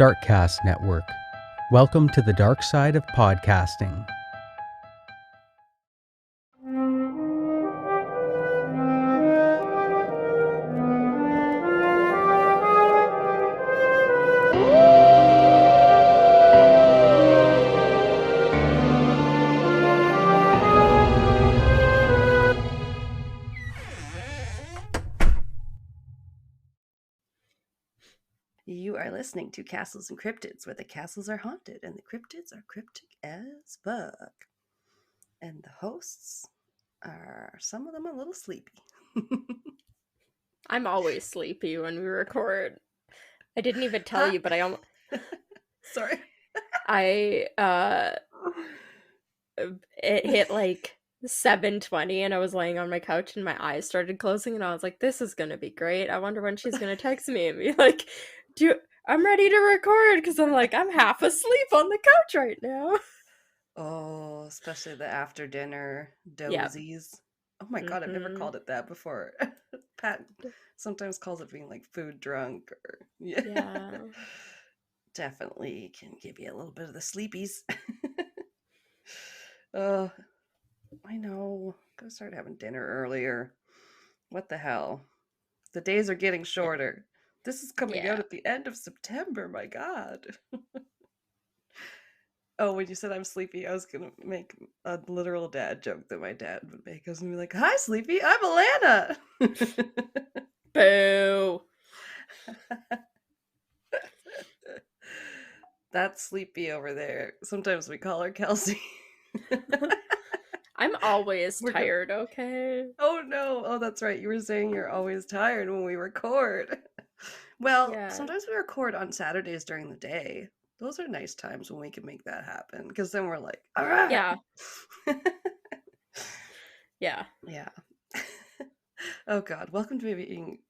Darkcast Network. Welcome to the dark side of podcasting. You are listening to Castles and Cryptids, where the castles are haunted and the cryptids are cryptic as fuck. And the hosts are, some of them, a little sleepy. I'm always sleepy when we record. I didn't even tell you, but Sorry. It hit like 7:20 and I was laying on my couch and my eyes started closing and I was like, this is gonna be great. I wonder when she's gonna text me and be like, I'm ready to record, because I'm like, I'm half asleep on the couch right now. Oh, especially the after dinner Yep. dozies. Oh my god, I've never called it that before. Pat sometimes calls it being like food drunk or Yeah. Definitely can give you a little bit of the sleepies. I know. Gotta start having dinner earlier. What the hell? The days are getting shorter. This is coming out Yeah. at the end of September, my god. Oh, when you said I'm sleepy, I was gonna make a literal dad joke that my dad would make. I was gonna be like, "Hi, Sleepy, I'm Alanna." Boo. That's Sleepy over there. Sometimes we call her Kelsey. I'm always We're tired, okay? Oh no. Oh, that's right. You were saying you're always tired when we record. Well, Yeah. sometimes we record on Saturdays during the day. Those are nice times when we can make that happen, because then we're like, all right. Yeah. Yeah. Yeah. Oh god, welcome to me being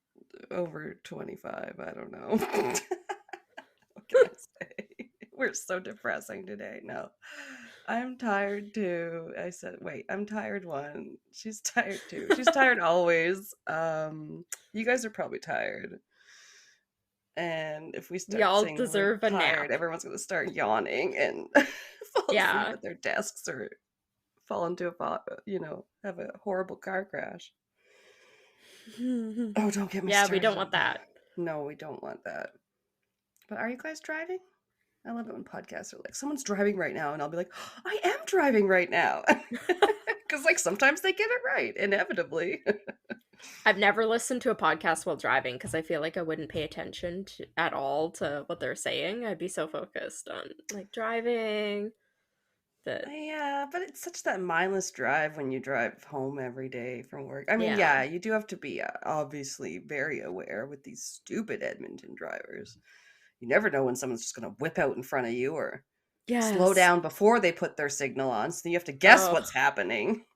over 25. I don't know. What can I say? We're so depressing today. No. I'm tired too. I said, wait, I'm tired one. She's tired too. She's tired always. You guys are probably tired. And if we start Y'all saying we're deserve a tired, nap. everyone's going to start yawning and fall asleep Yeah. at their desks or fall into have a horrible car crash. Oh, don't get me Yeah, started we don't on want that. No, we don't want that. But are you guys driving? I love it when podcasts are like, someone's driving right now, and I'll be like, I am driving right now. Because like sometimes they get it right, inevitably. I've never listened to a podcast while driving because I feel like I wouldn't pay attention at all to what they're saying. I'd be so focused on like driving that. Yeah, but it's such that mindless drive when you drive home every day from work. I mean, Yeah. yeah, you do have to be obviously very aware with these stupid Edmonton drivers. You never know when someone's just going to whip out in front of you or slow Yes. down before they put their signal on. So you have to guess Oh, what's happening.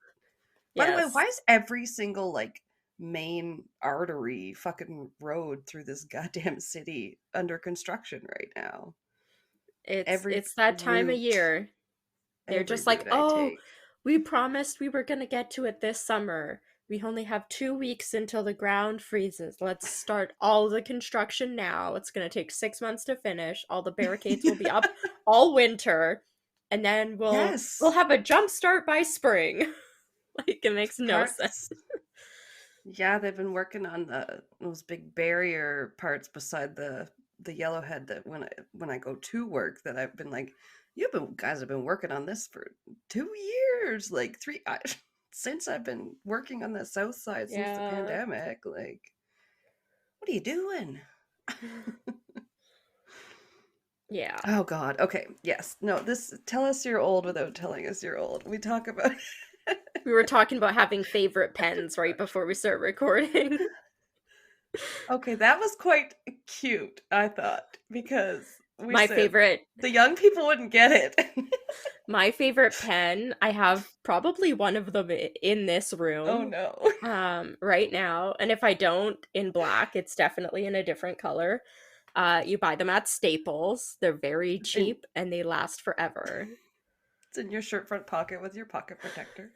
By the way, why yes. is every single like main artery fucking road through this goddamn city under construction right now? Every It's that time of route, year. They're every just like, route I "Oh, take. we promised we were going to get to it this summer. We only have 2 weeks until the ground freezes. Let's start all the construction now. It's going to take 6 months to finish. All the barricades will be up all winter, and then we'll Yes, have a jump start by spring." Like, it makes no sense. parts. Yeah, they've been working on those big barrier parts beside the yellowhead that when I go to work that I've been like, guys have been working on this for 2 years, like since I've been working on the south side since the Yeah. pandemic. Like, what are you doing? Yeah. Oh God. Okay. Yes. No. Tell us you're old without telling us you're old. We talk about. We were talking about having favorite pens right before we start recording. Okay, that was quite cute, I thought, because we My said favorite the young people wouldn't get it. My favorite pen, I have probably one of them in this Oh room no. right now, and if I don't, in black, it's definitely in a different color. You buy them at Staples. They're very And cheap and they last forever. it's in your shirt front pocket with your pocket protector.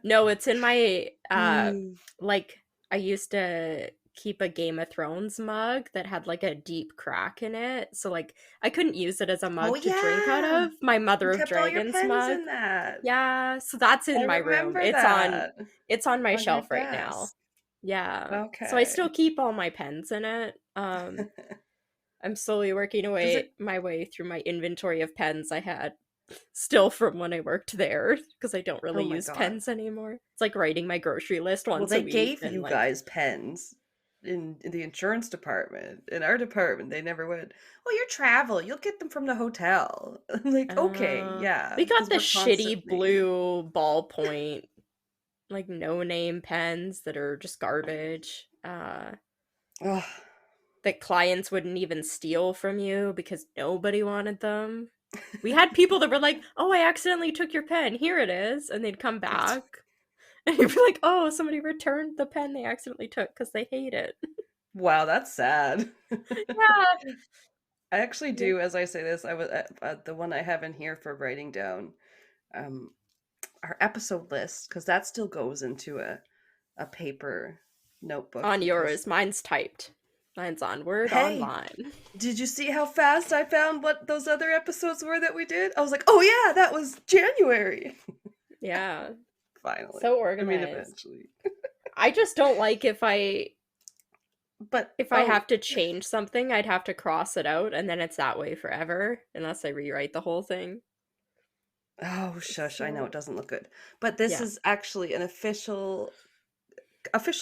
No, it's in my Mm. like I used to keep a Game of Thrones mug that had like a deep crack in it. So like I couldn't use it as a Oh mug to drink out yeah. of. My You Mother of kept all your Dragons pens mug. in that. Yeah, so that's I in my room. remember that. It's on my On your shelf right now. desk. Yeah. So I still Okay. keep all my pens in it. I'm slowly working Does it my way through my inventory of pens I had still from when I worked there because I don't Oh really my use God. pens anymore. It's like writing my grocery list Well, once a they week gave and you like guys pens in the insurance department. In our department, they never went, "Well, your travel, you'll get them from the hotel." I'm like, "Okay, yeah, we got because the we're shitty constantly blue ballpoint like no name pens that are just garbage. Ugh. That clients wouldn't even steal from you because nobody wanted them. We had people that were like, "Oh, I accidentally took your pen. Here it is." And they'd come back. And you'd be like, "Oh, somebody returned the pen they accidentally took because they hate it." Wow, that's sad. Yeah. I actually Yeah. do, as I say this, I was the one I have in here for writing down um our episode list because that still goes into a paper notebook On because yours, mine's typed. Mine's on Word hey, Online. did you see how fast I found what those other episodes were that we did? I was like, "Oh yeah, that was January." Yeah. Finally. So I mean, organized. eventually. I just don't like But if I oh, have to change something, I'd have to cross it out and then it's that way forever unless I rewrite the whole thing. oh, shush! I know it So, doesn't look good, but this yeah. is actually an official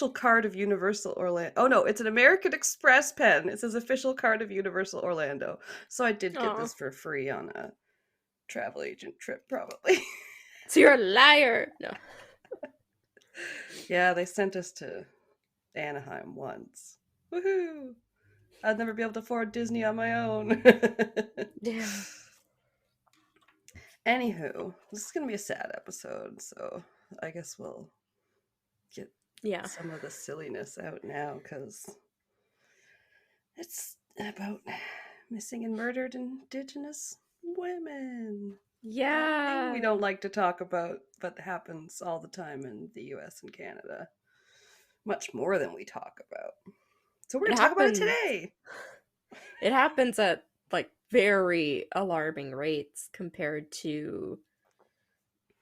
card of Universal Orlando. Oh no, it's an American Express pen. It says official card of Universal Orlando. So I did get Oh. this for free on a travel agent trip, probably. So you're a liar. No. Yeah, they sent us to Anaheim once. Woohoo! I'd never be able to afford Disney on my own. Yeah. Anywho, this is gonna be a sad episode, so I guess we'll get Yeah. some of the silliness out now because it's about missing and murdered Indigenous women. That thing we Yeah. don't like to talk about, but happens all the time in the US and Canada. Much more than we talk about. So we're It going to talk about it happens today. it happens at like very alarming rates compared to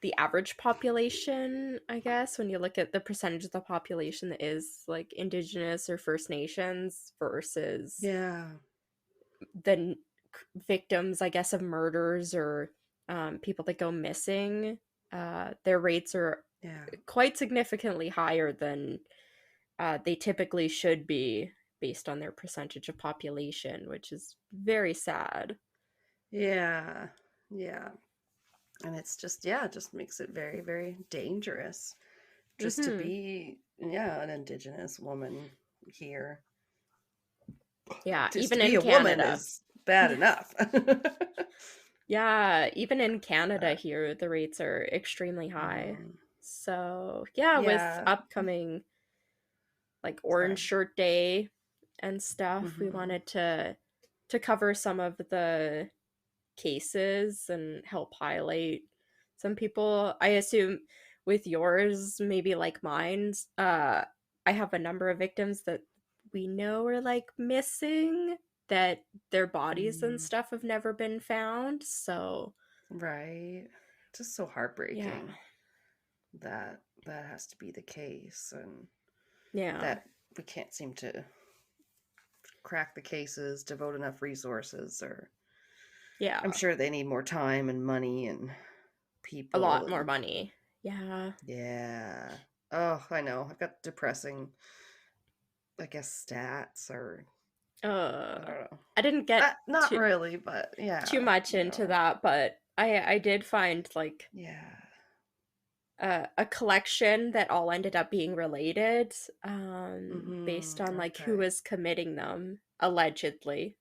the average population, I guess, when you look at the percentage of the population that is like Indigenous or First Nations versus Yeah. the victims, I guess, of murders or people that go missing. Their rates are Yeah. quite significantly higher than they typically should be based on their percentage of population, which is very sad. Yeah. Yeah. And it's just, yeah, it just makes it very, very dangerous just to Hmm. be, yeah, an Indigenous woman here. Yeah, Just to even be in a woman Canada. is bad enough. Yeah, even in Canada Uh, here, the rates are extremely high. mhm. So, yeah, with Yeah. upcoming like Orange Sorry. Shirt Day and stuff, we Hmm. wanted to cover some of the cases and help highlight some people. I assume with yours, maybe like mine's, I have a number of victims that we know are like missing, that their bodies and Mm, stuff have never been found. So, right. Just so yeah. heartbreaking that that has to be the case and Yeah. that we can't seem to crack the cases, devote enough resources, or I'm Yeah. sure they need more time and money and A people lot more and money. Yeah. yeah. Oh, I know. I've got depressing, I guess, stats or I Uh don't know. I didn't get Not really, but too yeah, much you into know. that, but I did find like Yeah. a collection that all ended up being related, based Mm-hmm. on like who Okay. was committing them allegedly.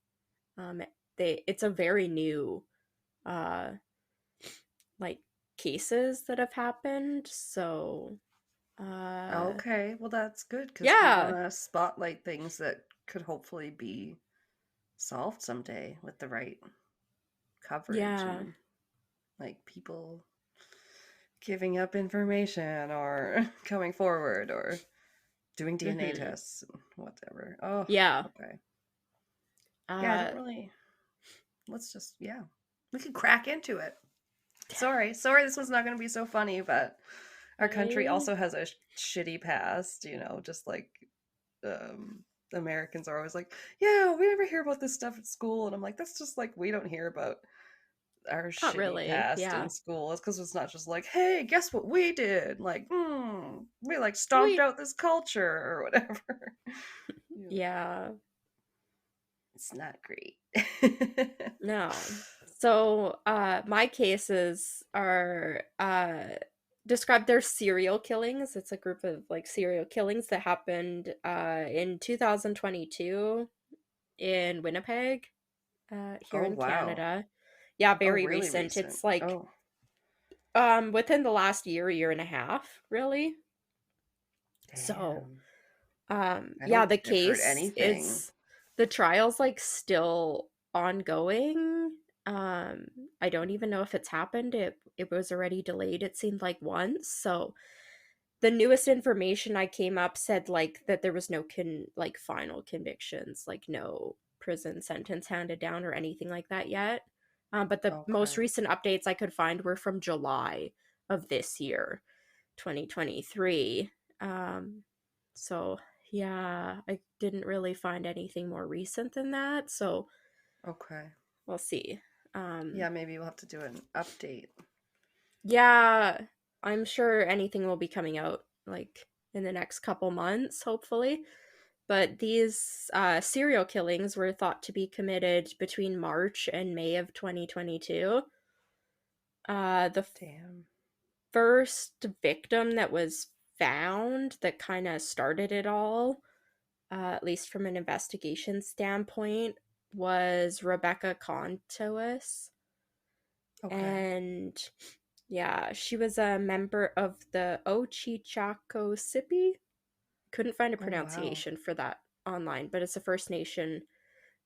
Um, it's a very new uh like cases that have happened. So Okay. Well, that's good because we want yeah, to spotlight things that could hopefully be solved someday with the right coverage yeah, and like people giving up information or coming forward or doing DNA Mm-hmm. tests and whatever. Oh, Yeah. okay. Yeah, I Uh, don't really. Let's just, yeah, we could crack into it. Sorry, this one's not going to be so funny, but our country I also has a shitty past, just like um, Americans are always like, yeah, we never hear about this stuff at school. And I'm like, that's just like, we don't hear about our not shitty really. past Yeah. in school. It's because it's not just like, hey, guess what we did? Like, we like stomped We out this culture or whatever. yeah. It's not great. No. So, my cases are describe their serial killings. It's a group of like serial killings that happened in 2022 in Winnipeg, here Oh, in wow. Canada. Yeah, Oh, very really recent. recent. It's like Oh, within the last year and a half, really. So, damn. I yeah, don't the think I've heard case anything. is the trial's like still ongoing. Um, I don't even know if it's happened. It was already delayed, it seemed like once. So the newest information I came up said like that there was no final convictions, like no prison sentence handed down or anything like that yet. But the most Okay. recent updates I could find were from July of this year, 2023. Um, so yeah, I didn't really find anything more recent than that. So Okay. we'll see. Yeah, maybe we'll have to do an update. Yeah, I'm sure anything will be coming out like in the next couple months, hopefully. But these serial killings were thought to be committed between March and May of 2022. The Damn. first victim that was found that kind of started it all, at least from an investigation standpoint, was Rebecca Contois. Okay. And yeah, she was a member of the Ochichacosipi. Couldn't find a Oh, wow. pronunciation for that online, but it's a First Nation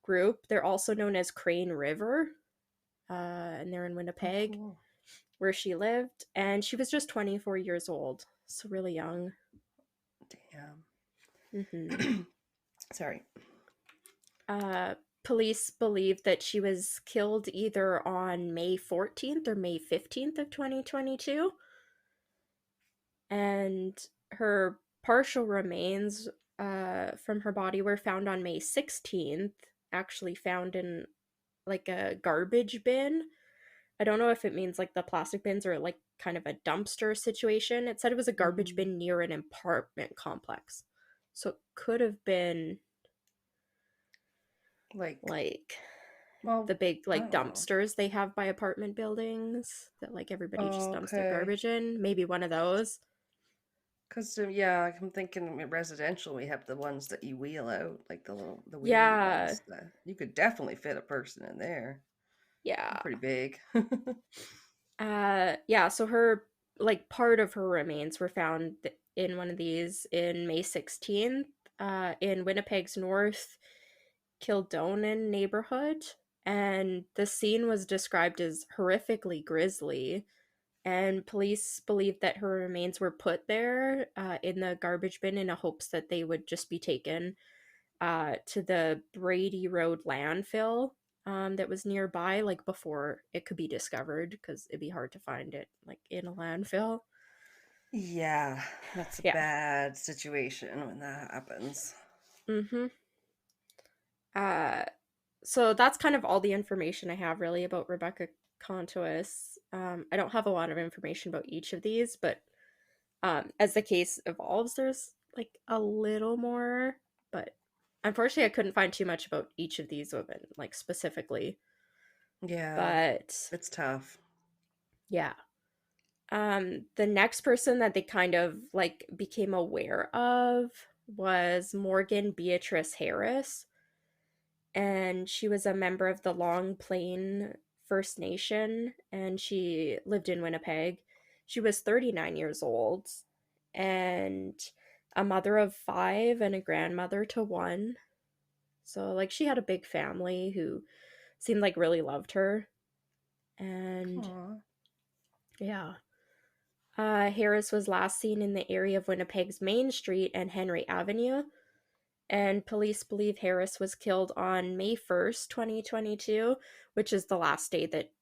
group. They're also known as Crane River, and they're in Oh, Winnipeg, cool. where she lived. And she was just 24 years old, so really young. Hmm. Damn. Sorry. Uh, Police believe that she was killed either on May 14th or May 15th of 2022. And her partial remains from her body were found on May 16th, actually found in like a garbage bin. I don't know if it means like the plastic bins or like kind of a dumpster situation. It said it was a garbage Mm, bin near an apartment complex. So it could have been like, like well, the big I like don't know. dumpsters they have by apartment buildings that like everybody just dumps their Okay. garbage in. Maybe one of those. Because, yeah, I'm thinking residential, we have the ones that you wheel out, like the wheelie Yeah. ones. That you could definitely fit a person in there. They're Yeah. pretty big. Yeah, so her like part of her remains were found in one of these in May 16th, in Winnipeg's North Kildonan neighborhood, and the scene was described as horrifically grisly, and police believe that her remains were put there in the garbage bin in a hopes that they would just be taken to the Brady Road landfill that was nearby, like before it could be discovered, because it'd be hard to find it like in a landfill. Yeah, that's a Yeah. bad situation when that happens. Mm-hmm. Uh, so that's kind of all the information I have really about Rebecca Contois. I don't have a lot of information about each of these, but as the case evolves, there's like a little more. But unfortunately, I couldn't find too much about each of these women, like specifically. Yeah, But it's tough. yeah. The next person that they kind of like became aware of was Morgan Beatrice Harris, and she was a member of the Long Plain First Nation, and she lived in Winnipeg. She was 39 years old and a mother of five and a grandmother to one. So like she had a big family who seemed like really loved her. And Aw. yeah. Harris was last seen in the area of Winnipeg's Main Street and Henry Avenue, and police believe Harris was killed on May 1st, 2022, which is the last day that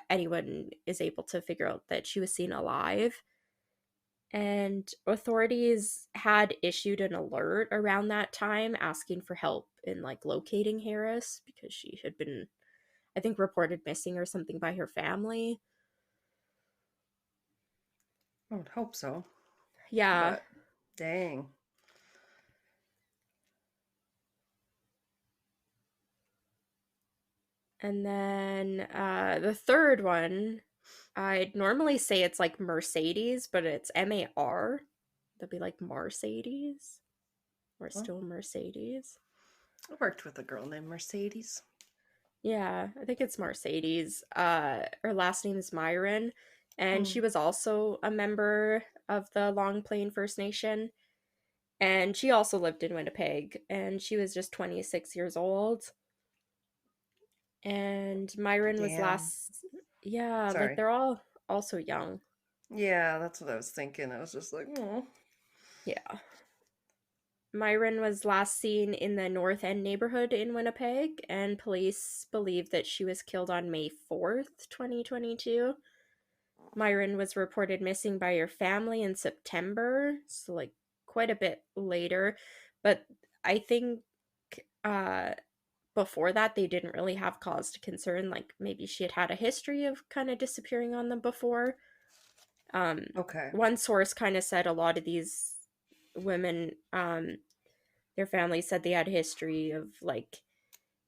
anyone is able to figure out that she was seen alive. And authorities had issued an alert around that time asking for help in like locating Harris because she had been, I think, reported missing or something by her family. I would hope so. Yeah. But dang. And then the third one, I'd normally say it's like Mercedes, but it's MAR. That'd be like Mercedes. Or Oh, still Mercedes. I worked with a girl named Mercedes. Yeah, I think it's Mercedes. Her last name is Myron, and she Mm. was also a member of the Long Plain First Nation. And she also lived in Winnipeg, and she was just 26 years old. And Myron was Damn. last, yeah, like Sorry. they're all also young. Yeah, that's what I was thinking. I was just like, oh. Yeah. Myron was last seen in the North End neighborhood in Winnipeg, and police believe that she was killed on May 4th, 2022. Myron was reported missing by her family in September, so like quite a bit later. But I think uh, before that, they didn't really have cause to concern. Like maybe she had had a history of kind of disappearing on them before. Um, Okay. One source kind of said a lot of these women, their families said they had a history of like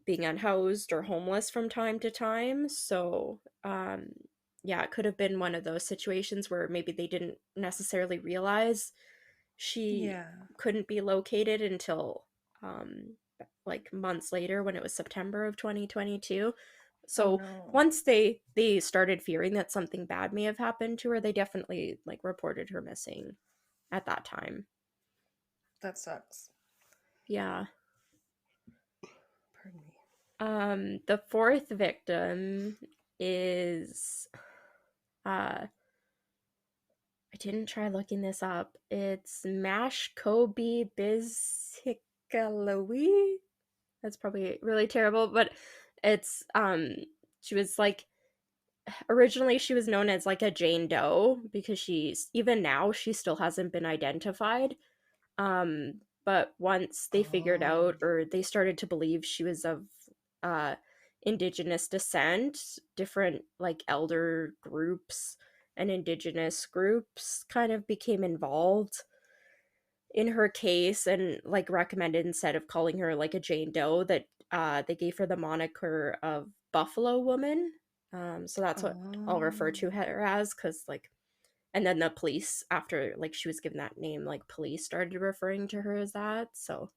being unhoused or homeless from time to time. So, yeah, it could have been one of those situations where maybe they didn't necessarily realize she Yeah. couldn't be located until like months later when it was September of 2022. Oh So no. once they started fearing that something bad may have happened to her, they definitely like reported her missing at that time. That sucks. Yeah. Pardon me. The fourth victim is I didn't try looking this up. It's Mash Kobe Bizhikaloui. That's probably really terrible, but it's she was like originally she was known as like a Jane Doe because she's even now she still hasn't been identified. But once they figured Oh. out or they started to believe she was of uh indigenous descent, different like elder groups and indigenous groups kind of became involved in her case and like recommended instead of calling her like a Jane Doe that they gave her the moniker of Buffalo Woman. So that's what I'll refer Oh. to her as because like and then the police after like she was given that name like police started referring to her as that so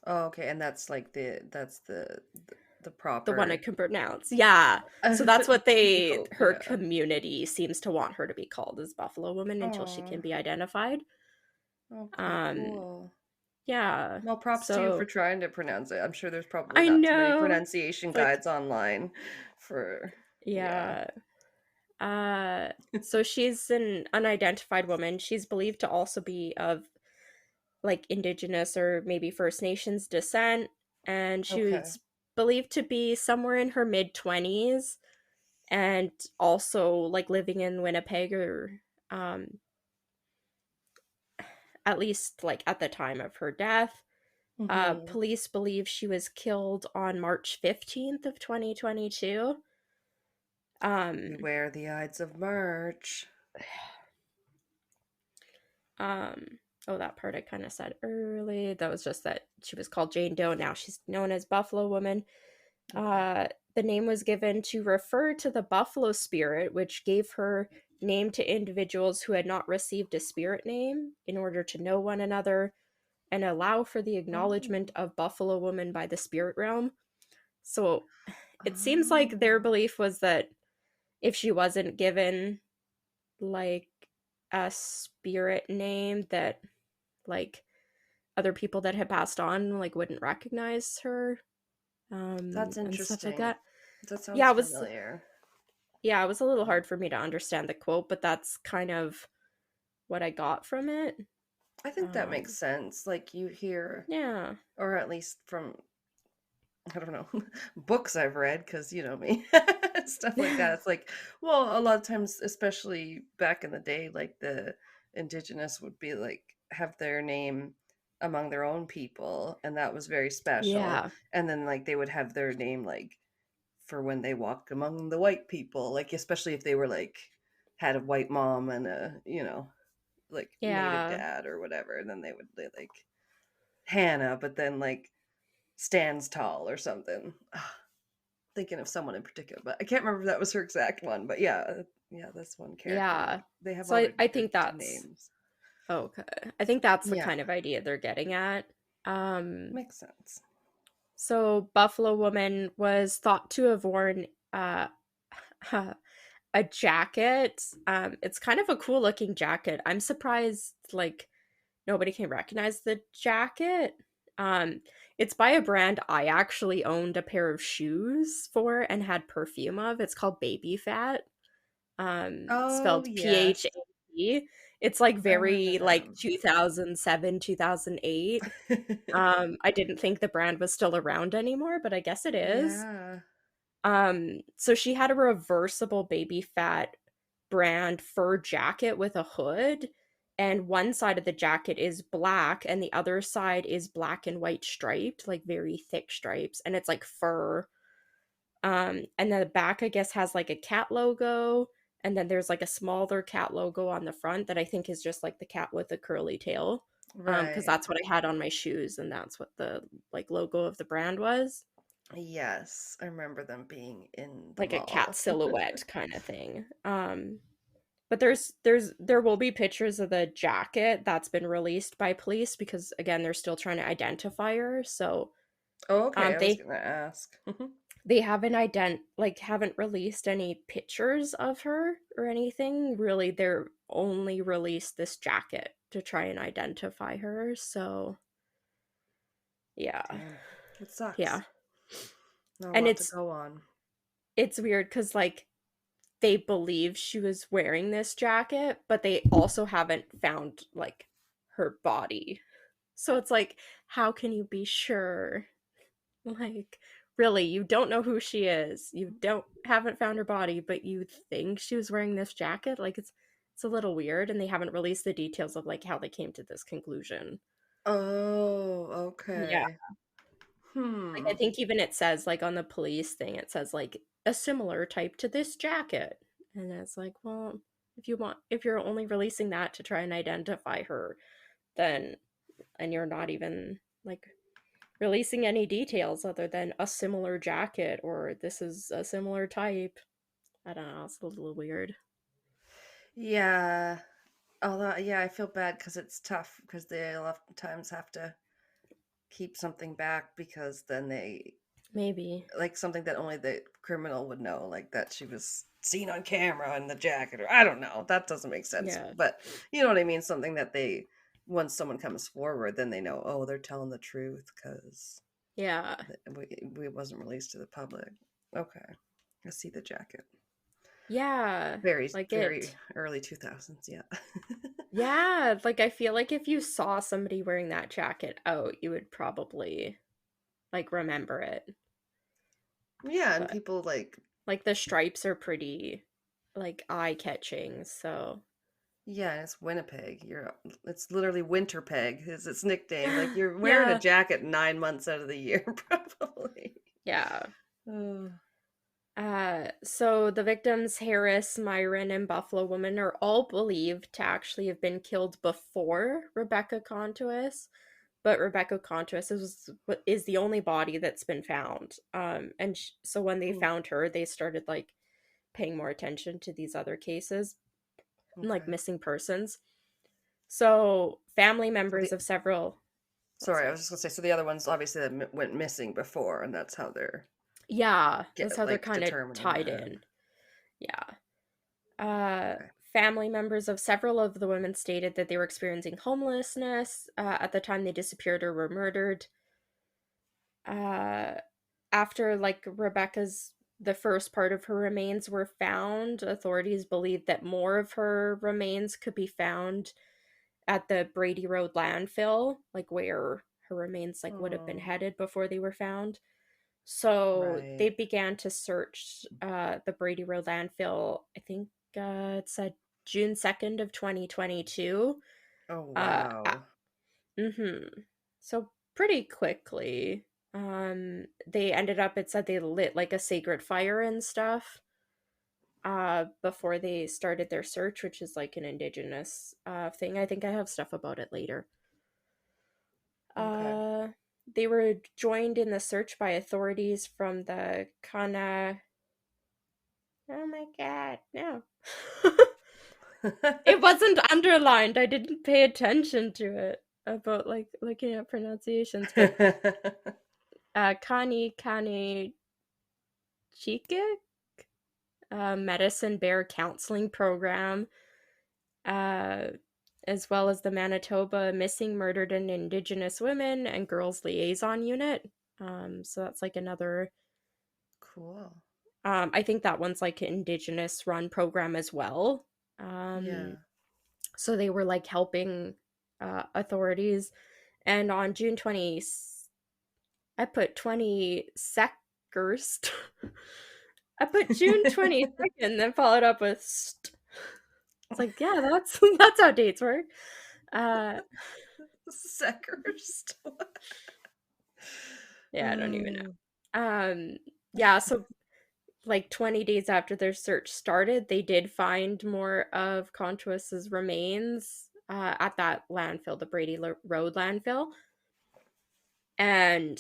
Oh, okay, and that's like the the one I proper can pronounce, yeah, so that's what they typical, her yeah. community seems to want her to be called as Buffalo Woman until she can Oh, be identified. okay, um cool. yeah, Well, props to you for so trying to pronounce it. I'm sure there's probably I not too many know pronunciation it's like guides online for, yeah. yeah. So she's an unidentified woman. She's believed to also be of like indigenous or maybe First Nations descent, and she Okay. was believed to be somewhere in her mid 20s and also like living in Winnipeg or um at least like at the time of her death. Mm-hmm. Police believe she was killed on March 15th of 2022. Um Beware the Ides of March. oh, that part I kind of said early. That was just that she was called Jane Doe. Now she's known as Buffalo Woman. Okay. The name was given to refer to the buffalo spirit, which gave her name to individuals who had not received a spirit name in order to know one another and allow for the acknowledgement Oh. of Buffalo Woman by the spirit realm. So it seems like their Oh. belief was that if she wasn't given like a spirit name, that like other people that had passed on like wouldn't recognize her That's and stuff like interesting. that. That Yeah, sounds it was familiar. Yeah, it was a little hard for me to understand the quote, but that's kind of what I got from it. I think that makes sense. Like you hear, Yeah. or at least from, I don't know, books I've read, because you know me, stuff like that. It's like, well, a lot of times, especially back in the day, like the Indigenous would be like, have their name among their own people, and that was very special. Yeah. And then, like, they would have their name, like, for when they walked among the white people, like, especially if they were like, had a white mom and a, like native Yeah. dad or whatever. And then they like Hannah, but then like stands tall or something. Thinking of someone in particular, but I can't remember if that was her exact one. But yeah, that's one character. Yeah. Like they have So all I their think that's names. okay. I think that's the Yeah, kind of idea they're getting at. Um, makes sense. so Buffalo Woman was thought to have worn uh a jacket. It's kind of a cool looking jacket. I'm surprised like nobody can recognize the jacket. Um, it's by a brand I actually owned a pair of shoes for and had perfume of. It's called Baby Fat. Oh Spelled yes, PHAT. It's like I remember very like them. 2007, 2008. I didn't think the brand was still around anymore, but I guess it is. Yeah, So she had a reversible Baby Fat brand fur jacket with a hood, and one side of the jacket is black and the other side is black and white striped, like very thick stripes, and it's like fur. And then the back I guess has like a cat logo, and then there's like a smaller cat logo on the front that I think is just like the cat with the curly tail. Because right. that's what I had on my shoes, and that's what the like logo of the brand was. Yes, I remember them being in the Like a cat mall. silhouette kind of thing. But there will be pictures of the jacket that's been released by police because again they're still trying to identify her. So Oh, okay, I was they gonna ask. haven't released any pictures of her or anything. Really, they're only released this jacket to try and identify her. So yeah, Damn, it yeah, sucks. Not a and lot to go on. it's weird because like they believe she was wearing this jacket, but they also haven't found like her body. So it's like, how can you be sure? Like, really, you don't know who she is. You don't haven't found her body, but you think she was wearing this jacket? Like it's a little weird, and they haven't released the details of like how they came to this conclusion. Oh, Yeah. okay. Like I Hmm. think even it says like on the police thing, it says like a similar type to this jacket. And it's like, well, if you're only releasing that to try and identify her, then and you're not even like releasing any details other than a similar jacket or this is a similar type. I don't know, it's a little weird. Yeah. Although, yeah, I feel bad because it's tough because they oftentimes have to keep something back because then they Maybe. like something that only the criminal would know, like that she was seen on camera in the jacket, or I don't know. That doesn't make sense. Yeah. But you know what I mean? Something that they, once someone comes forward, then they know, oh, they're telling the truth because Yeah. we wasn't released to the public. Okay. I see the jacket. Yeah. Very, Like very it. early 2000s. Yeah. Yeah, like I feel like if you saw somebody wearing that jacket out, you would probably like remember it. Yeah. And But people like the stripes are pretty like eye-catching, so yeah, it's Winnipeg. It's literally Winterpeg is its nickname. Like you're wearing a yeah. jacket 9 months out of the year, probably. Yeah. Oh, So the victims, Harris, Myron, and Buffalo Woman, are all believed to actually have been killed before Rebecca Contois, but Rebecca Contois is the only body that's been found. So when they hmm, found her, they started like paying more attention to these other cases, like okay. missing persons. So family So members of several. What's sorry, I that? was just gonna say. So the other ones obviously that went missing before, and that's how they're Yeah, that's get how they're like kind of determining tied that. in. Yeah. Uh, Okay. Family members of several of the women stated that they were experiencing homelessness at the time they disappeared or were murdered. Uh, After like Rebecca's the first part of her remains were found, authorities believed that more of her remains could be found at the Brady Road landfill, like where her remains like would have been Oh, headed before they were found. So they right. began to search the Brady Road landfill. I think it said June 2nd of 2022. Oh, Uh, wow. mm-hmm. So pretty quickly, they ended up. It said they lit like a sacred fire and stuff. Before they started their search, which is like an indigenous thing. I think I have stuff about it later. Okay. Uh, they were joined in the search by authorities from the Kana. Oh my god, no. It wasn't underlined. I didn't pay attention to it about like looking at pronunciations, but Kani Chike, Medicine Bear Counseling Program, uh, as well as the Manitoba Missing, Murdered, and Indigenous Women and Girls Liaison Unit. So that's like another. Cool. I think that one's like an Indigenous run program as well. Yeah. So they were like helping authorities. And on June 20, I put 22nd. I put June 22nd, then followed up with It's like, yeah, that's how dates work. Uh, Second. yeah, I don't even Oh. know. Yeah, so like 20 days after their search started, they did find more of Contuas's remains at that landfill, the Road landfill. And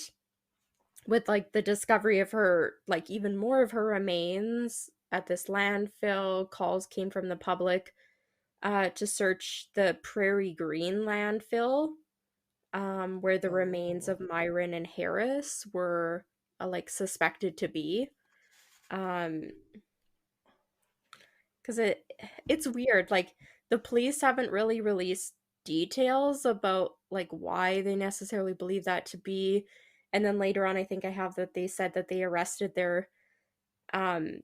with like the discovery of her, like even more of her remains at this landfill, calls came from the public to search the Prairie Green landfill, where the remains Oh. of Myron and Harris were like suspected to be. Um, because it's weird. Like the police haven't really released details about like why they necessarily believe that to be. And then later on, I think I have that they said that they arrested their um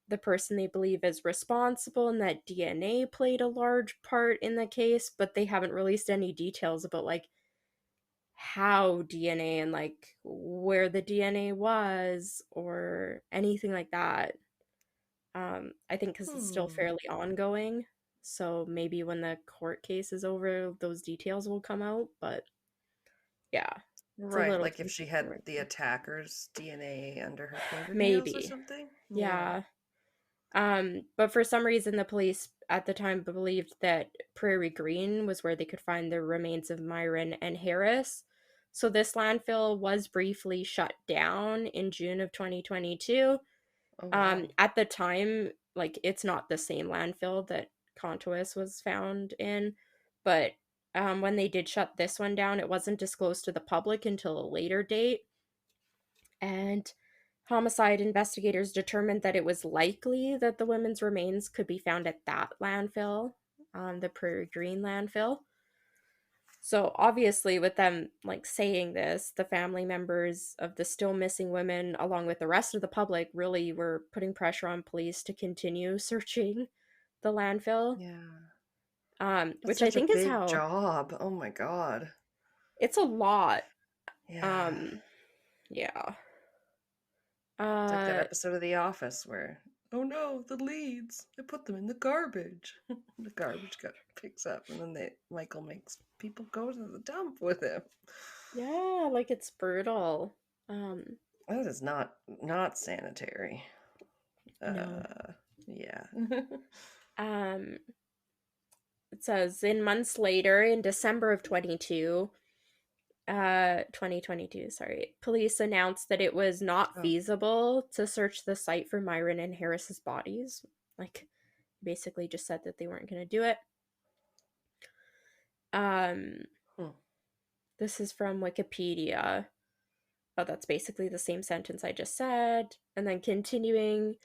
the person they believe is responsible and that DNA played a large part in the case, but they haven't released any details about like how DNA and like where the DNA was or anything like that. I think because it's still Hmm. fairly ongoing, so maybe when the court case is over, those details will come out. But yeah, it's a Right, little like if she confusing had right the now. attacker's DNA under her fingernails or Maybe, something? Yeah. yeah. But for some reason, the police at the time believed that Prairie Green was where they could find the remains of Myron and Harris. So this landfill was briefly shut down in June of 2022. Oh, wow. At the time, like it's not the same landfill that Contois was found in, but when they did shut this one down, it wasn't disclosed to the public until a later date. And homicide investigators determined that it was likely that the women's remains could be found at that landfill, the Prairie Green landfill. So obviously, with them like saying this, the family members of the still missing women, along with the rest of the public, really were putting pressure on police to continue searching the landfill. Yeah. That's Which I such a think is big how job. Oh my God. it's a lot. Yeah. Um, yeah. It's like that Uh, episode of The Office where, oh no, the leads. I put them in the garbage. The garbage guy picks up, and then Michael makes people go to the dump with him. yeah, like it's brutal. Um, That is not sanitary. no. Yeah. Um, it says in months later, in December of 2022, sorry, police announced that it was not Oh. feasible to search the site for Myron and Harris's bodies. Like, basically just said that they weren't going to do it. Um, Hmm. this is from Wikipedia. Oh, that's basically the same sentence I just said. And then continuing,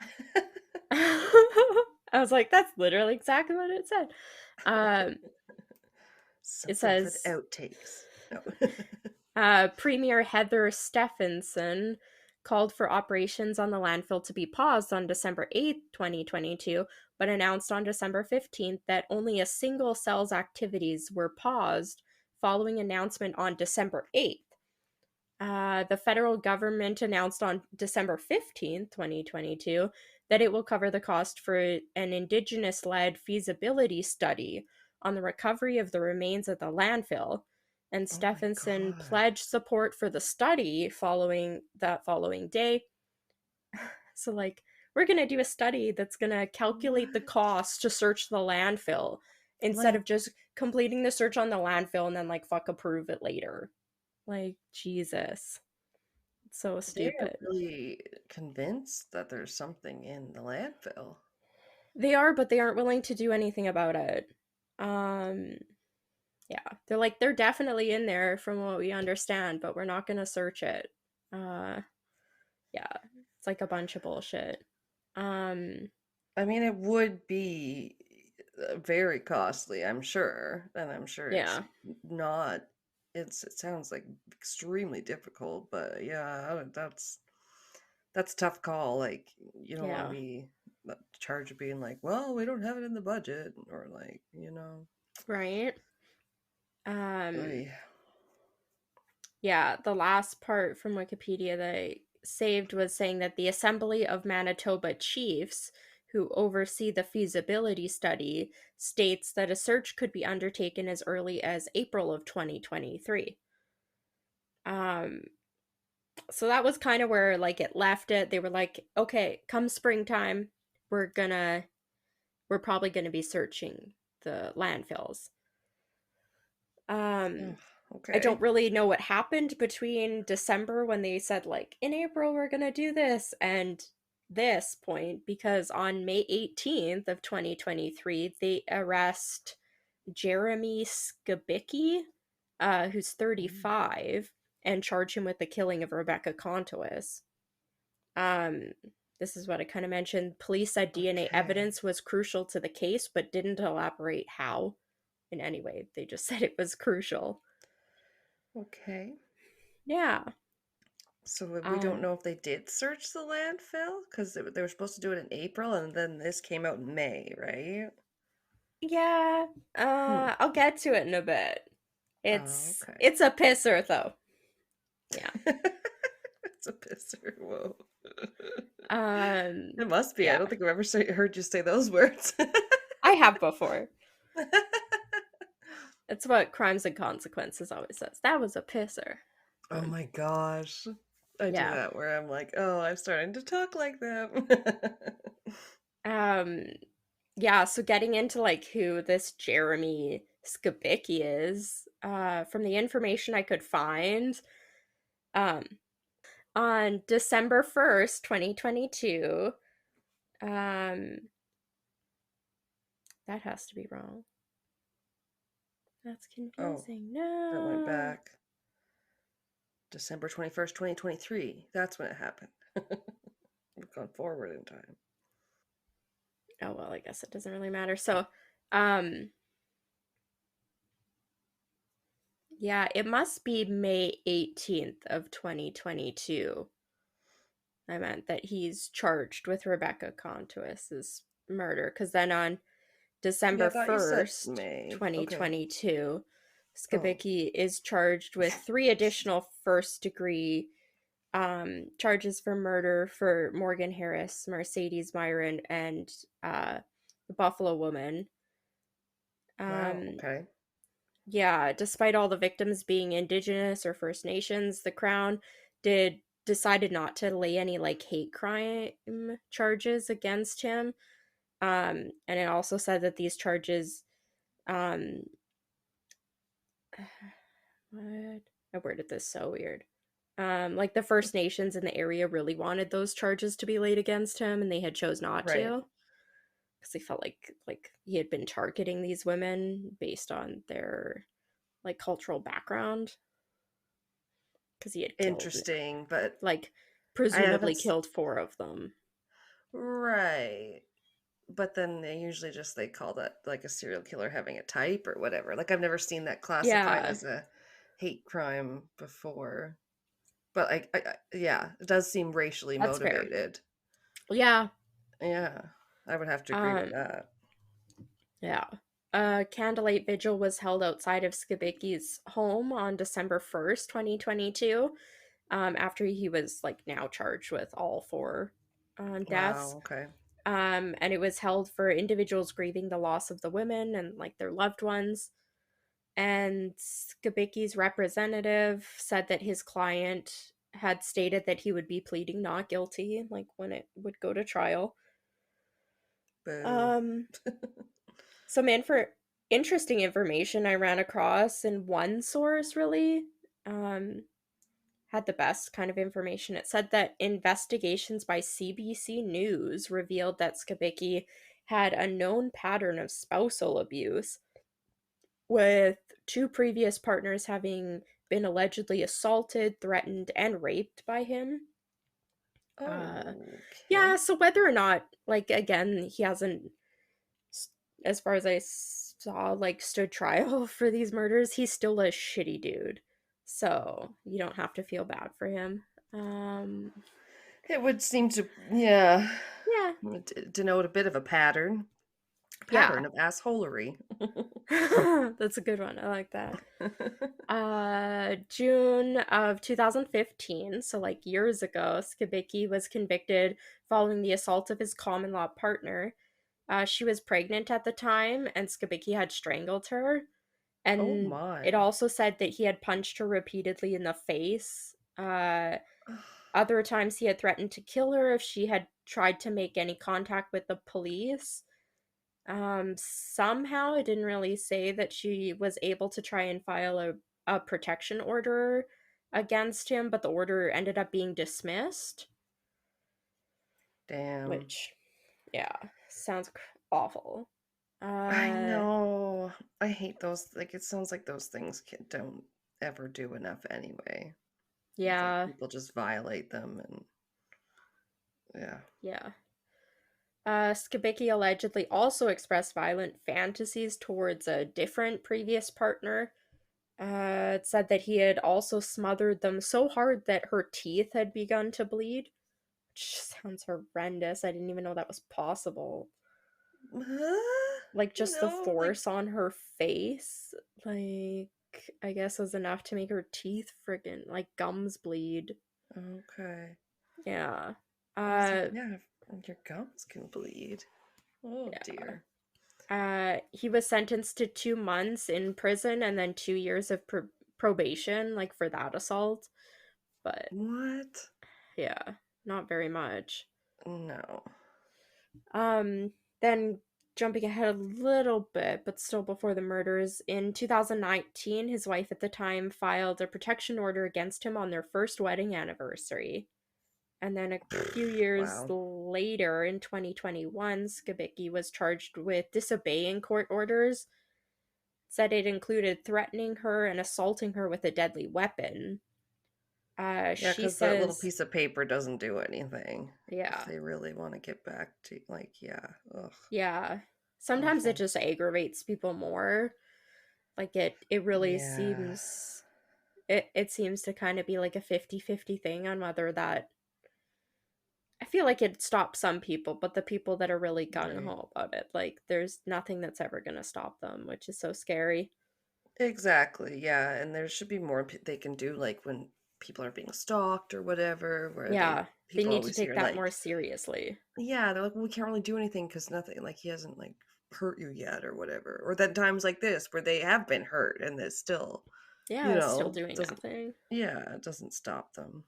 I was like, that's literally exactly what it said. Um, it Something for the says outtakes. No. Premier Heather Stephenson called for operations on the landfill to be paused on December 8th, 2022, but announced on December 15th that only a single cell's activities were paused following announcement on December 8th. The federal government announced on December 15th, 2022, that it will cover the cost for an Indigenous-led feasibility study on the recovery of the remains at the landfill. And Oh my Stephenson God. pledged support for the study following day. So, like, we're going to do a study that's going to calculate the What? cost to search the landfill instead Like, of just completing the search on the landfill and then, like, fuck approve it later. Like, Jesus. So they're stupid. really convinced that there's something in the landfill. They are, but they aren't willing to do anything about it. Um, yeah. They're like, they're definitely in there from what we understand, but we're not gonna search it. Uh, yeah. It's like a bunch of bullshit. Um, I mean, it would be very costly, I'm sure, and I'm sure it's yeah. not. It sounds like extremely difficult, but yeah, that's a tough call. Like, you don't want to Yeah. be charged of being like, well, we don't have it in the budget, or like, Right. Um, oy. yeah, the last part from Wikipedia that I saved was saying that the Assembly of Manitoba Chiefs, who oversee the feasibility study, states that a search could be undertaken as early as April of 2023. Um, so that was kind of where like it left it. They were like, okay, come springtime, we're probably gonna be searching the landfills. Um, Ugh, I okay. don't really know what happened between December when they said, like, in April we're gonna do this, and this point, because on May 18th of 2023, they arrest Jeremy Skibicki, who's Mm, 35, and charge him with the killing of Rebecca Contowis. Um, this is what I kind of mentioned. Police said DNA okay. evidence was crucial to the case, but didn't elaborate how in any way. They just said it was crucial. Okay. Yeah. So we don't Um, know if they did search the landfill because they were supposed to do it in April, and then this came out in May, right? yeah. Hmm. I'll get to it in a bit. Oh, It's okay. it's a pisser though. Yeah. It's a pisser. Whoa. Um, It must be. I yeah. don't think I've ever heard you say those words. I have before. It's what Crimes and Consequences always says. That was a pisser. Oh my gosh. I do Yeah. that where I'm like, oh, I'm starting to talk like them. Um, yeah, so getting into like who this Jeremy Skibicki is, from the information I could find, um, on December 1st, 2022, um, that has to be wrong. That's Oh, confusing. that went No. back December 21st, 2023. That's when it happened. We've gone forward in time. Oh well, I guess it doesn't really matter. So, um, yeah, it must be May 18th of 2022. I meant that he's charged with Rebecca Contois's murder because then on Yeah, December I thought you said 1st, May. Okay. 2022, Oh, Skibicki is charged with 3 additional first degree charges for murder for Morgan Harris, Mercedes Myron, and the Buffalo woman. wow. Um, Okay. yeah, despite all the victims being Indigenous or First Nations, the Crown did decided not to lay any like hate crime charges against him. And it also said that these charges, um, what? I worded this so weird. Like the First Nations in the area really wanted those charges to be laid against him, and they had chose not Right. to because they felt like he had been targeting these women based on their like cultural background because he had killed Interesting, but like I presumably haven't. killed 4 of them. Right. But then they usually just they call that like a serial killer having a type or whatever. Like I've never seen that classified Yeah, as a hate crime before. But yeah, it does seem racially That's fair. motivated. Yeah. Yeah, I would have to agree with Um, that. yeah. A candlelight vigil was held outside of Skibicki's home on December 1st, 2022, after he was like now charged with all four deaths. Wow, okay. And it was held for individuals grieving the loss of the women and like their loved ones. And Skibicki's representative said that his client had stated that he would be pleading not guilty, like when it would go to trial. Boo. Um, some interesting information I ran across in one source really um, had the best kind of information. It said that investigations by CBC News revealed that Skibicki had a known pattern of spousal abuse, with two previous partners having been allegedly assaulted, threatened, and raped by him. Uh, yeah, Okay. so whether or not, like, again, he hasn't, as far as I saw, like, stood trial for these murders, he's still a shitty dude. So you don't have to feel bad for him. Um, It would seem to, yeah, yeah, denote a bit of a pattern. yeah. Pattern of assholery. That's a good one. I like that. June of 2015, so like years ago, Skibicki was convicted following the assault of his common law partner. She was pregnant at the time, and Skibicki had strangled her. Oh And it my. also said that he had punched her repeatedly in the face. Other times, he had threatened to kill her if she had tried to make any contact with the police. Somehow it didn't really say that she was able to try and file a protection order against him, but the order ended up being dismissed, Damn. which, yeah, sounds awful. I Uh, know. I hate those. Like, it sounds like those things don't ever do enough anyway. It's like yeah, people just violate them and yeah. yeah. Skibicki allegedly also expressed violent fantasies towards a different previous partner. It said that he had also smothered them so hard that her teeth had begun to bleed. Which sounds horrendous. I didn't even know that was possible. Like, just the No, like, force on her face, like, I guess was enough to make her teeth friggin' like gums bleed. okay. Yeah. I was like, Uh, yeah, your gums can bleed. Oh yeah. dear. He was sentenced to 2 months in prison and then 2 years of probation, like for that assault. But What? yeah, not very much. No. Um, then jumping ahead a little bit, but still before the murders, in 2019, his wife at the time filed a protection order against him on their first wedding anniversary. And then a few years Wow. later, in 2021, Skibicki was charged with disobeying court orders. Said it included threatening her and assaulting her with a deadly weapon. Yeah, She because that little says, piece of paper doesn't do anything. If yeah, they really want to get back to, like, yeah. Ugh. yeah. Sometimes it Awful. just aggravates people more. Like it really Yeah. seems it seems to kind of be like a 50-50 thing on whether that, I feel like it stops some people, but the people that are really gung Right. ho about it, like there's nothing that's ever gonna stop them, which is so scary. Exactly. Yeah. And there should be more they can do, like when people are being stalked or whatever, where Yeah, they people need to always take hear, that more like, seriously. yeah, they're like, well, we can't really do anything because nothing, like, he hasn't, like, hurt you yet or whatever. Or then times like this where they have been hurt and it's still, Yeah, still doing doesn't, nothing. yeah, it doesn't stop them.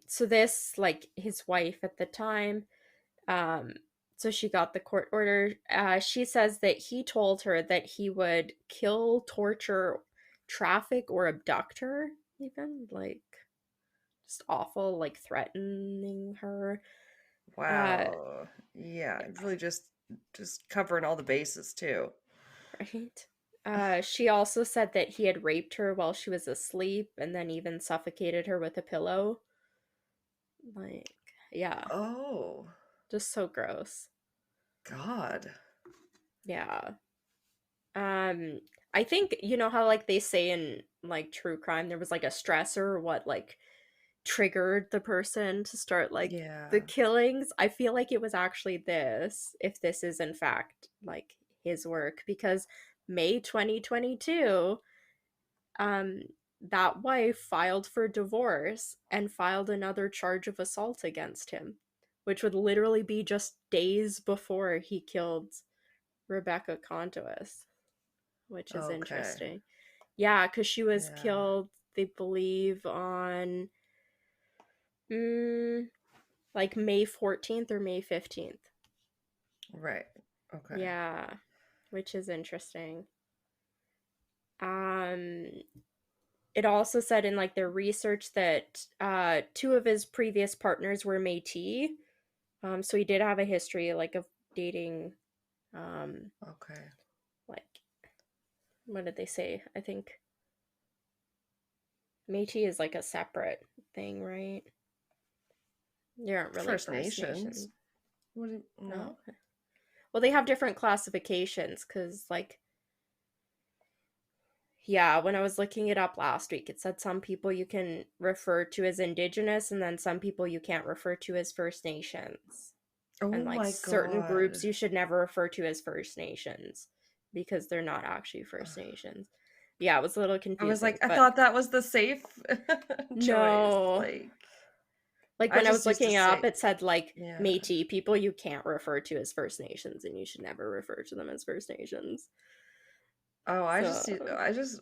So this, like his wife at the time, um, so she got the court order. She says that he told her that he would kill, torture, traffic, or abduct her, even like just awful, like threatening her. Uh, Wow. Yeah, really just covering all the bases too. right. She also said that he had raped her while she was asleep and then even suffocated her with a pillow. Like, yeah, Oh, just so gross. God. Yeah. Um, I think you know how like they say in like true crime there was like a stressor or what like triggered the person to start like the Yeah. killings. I feel like it was actually this, if this is in fact like his work, because May 2022, um, that wife filed for divorce and filed another charge of assault against him, which would literally be just days before he killed Rebecca Contois, which is Okay. interesting. Yeah, because she was Yeah. killed, they believe, on mm, like May 14th or May 15th. Right. Okay. Yeah, which is interesting. Um, it also said in like their research that two of his previous partners were Métis. So he did have a history like of dating um Okay. like what did they say? I think Métis is like a separate thing, right? They aren't really First First Nations. Nation. What do you, Oh, no? okay. Well, they have different classifications because like yeah, when I was looking it up last week, it said some people you can refer to as Indigenous, and then some people you can't refer to as First Nations. And Oh like my certain groups God. you should never refer to as First Nations because they're not actually First Nations. Yeah, it was a little I was confusing, like, I but thought that was the safe choice. no. Like I when I just was used to looking it up, say, it said like yeah. Métis people you can't refer to as First Nations, and you should never refer to them as First Nations. Oh, So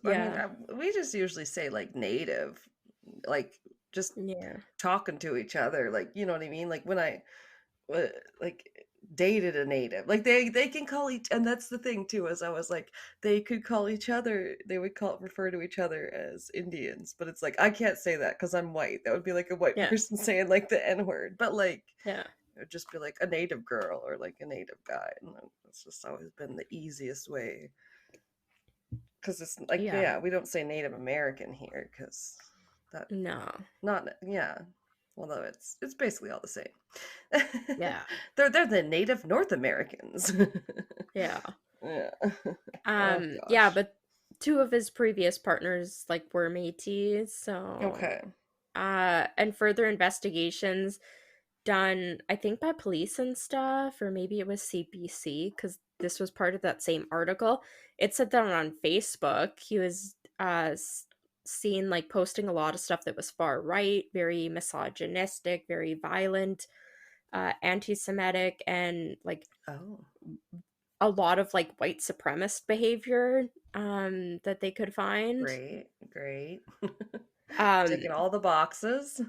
I mean, yeah, we just usually say like native, like just yeah, talking to each other, like, you know what I mean? Like when uh, like dated a native, like they can call each, and that's the thing too, is I was like, they could call each other, they would refer to each other as Indians, but it's like, I can't say that because I'm white. That would be like a white yeah, person saying like the N word, but like, yeah, it would just be like a native girl or like a native guy. And that's just always been the easiest way. Because it's like, yeah. yeah, we don't say Native American here because that, No, not, yeah. Although it's basically all the same. yeah, They're the Native North Americans. yeah. Yeah. Oh Yeah, gosh. but two of his previous partners like were Métis, so Okay. and further investigations done I think by police and stuff, or maybe it was CBC because this was part of that same article. It said that on Facebook he was seen like posting a lot of stuff that was far right, very misogynistic, very violent, anti-Semitic, and like Oh, a lot of like white supremacist behavior that they could find. great, great. Um Ticking all the boxes.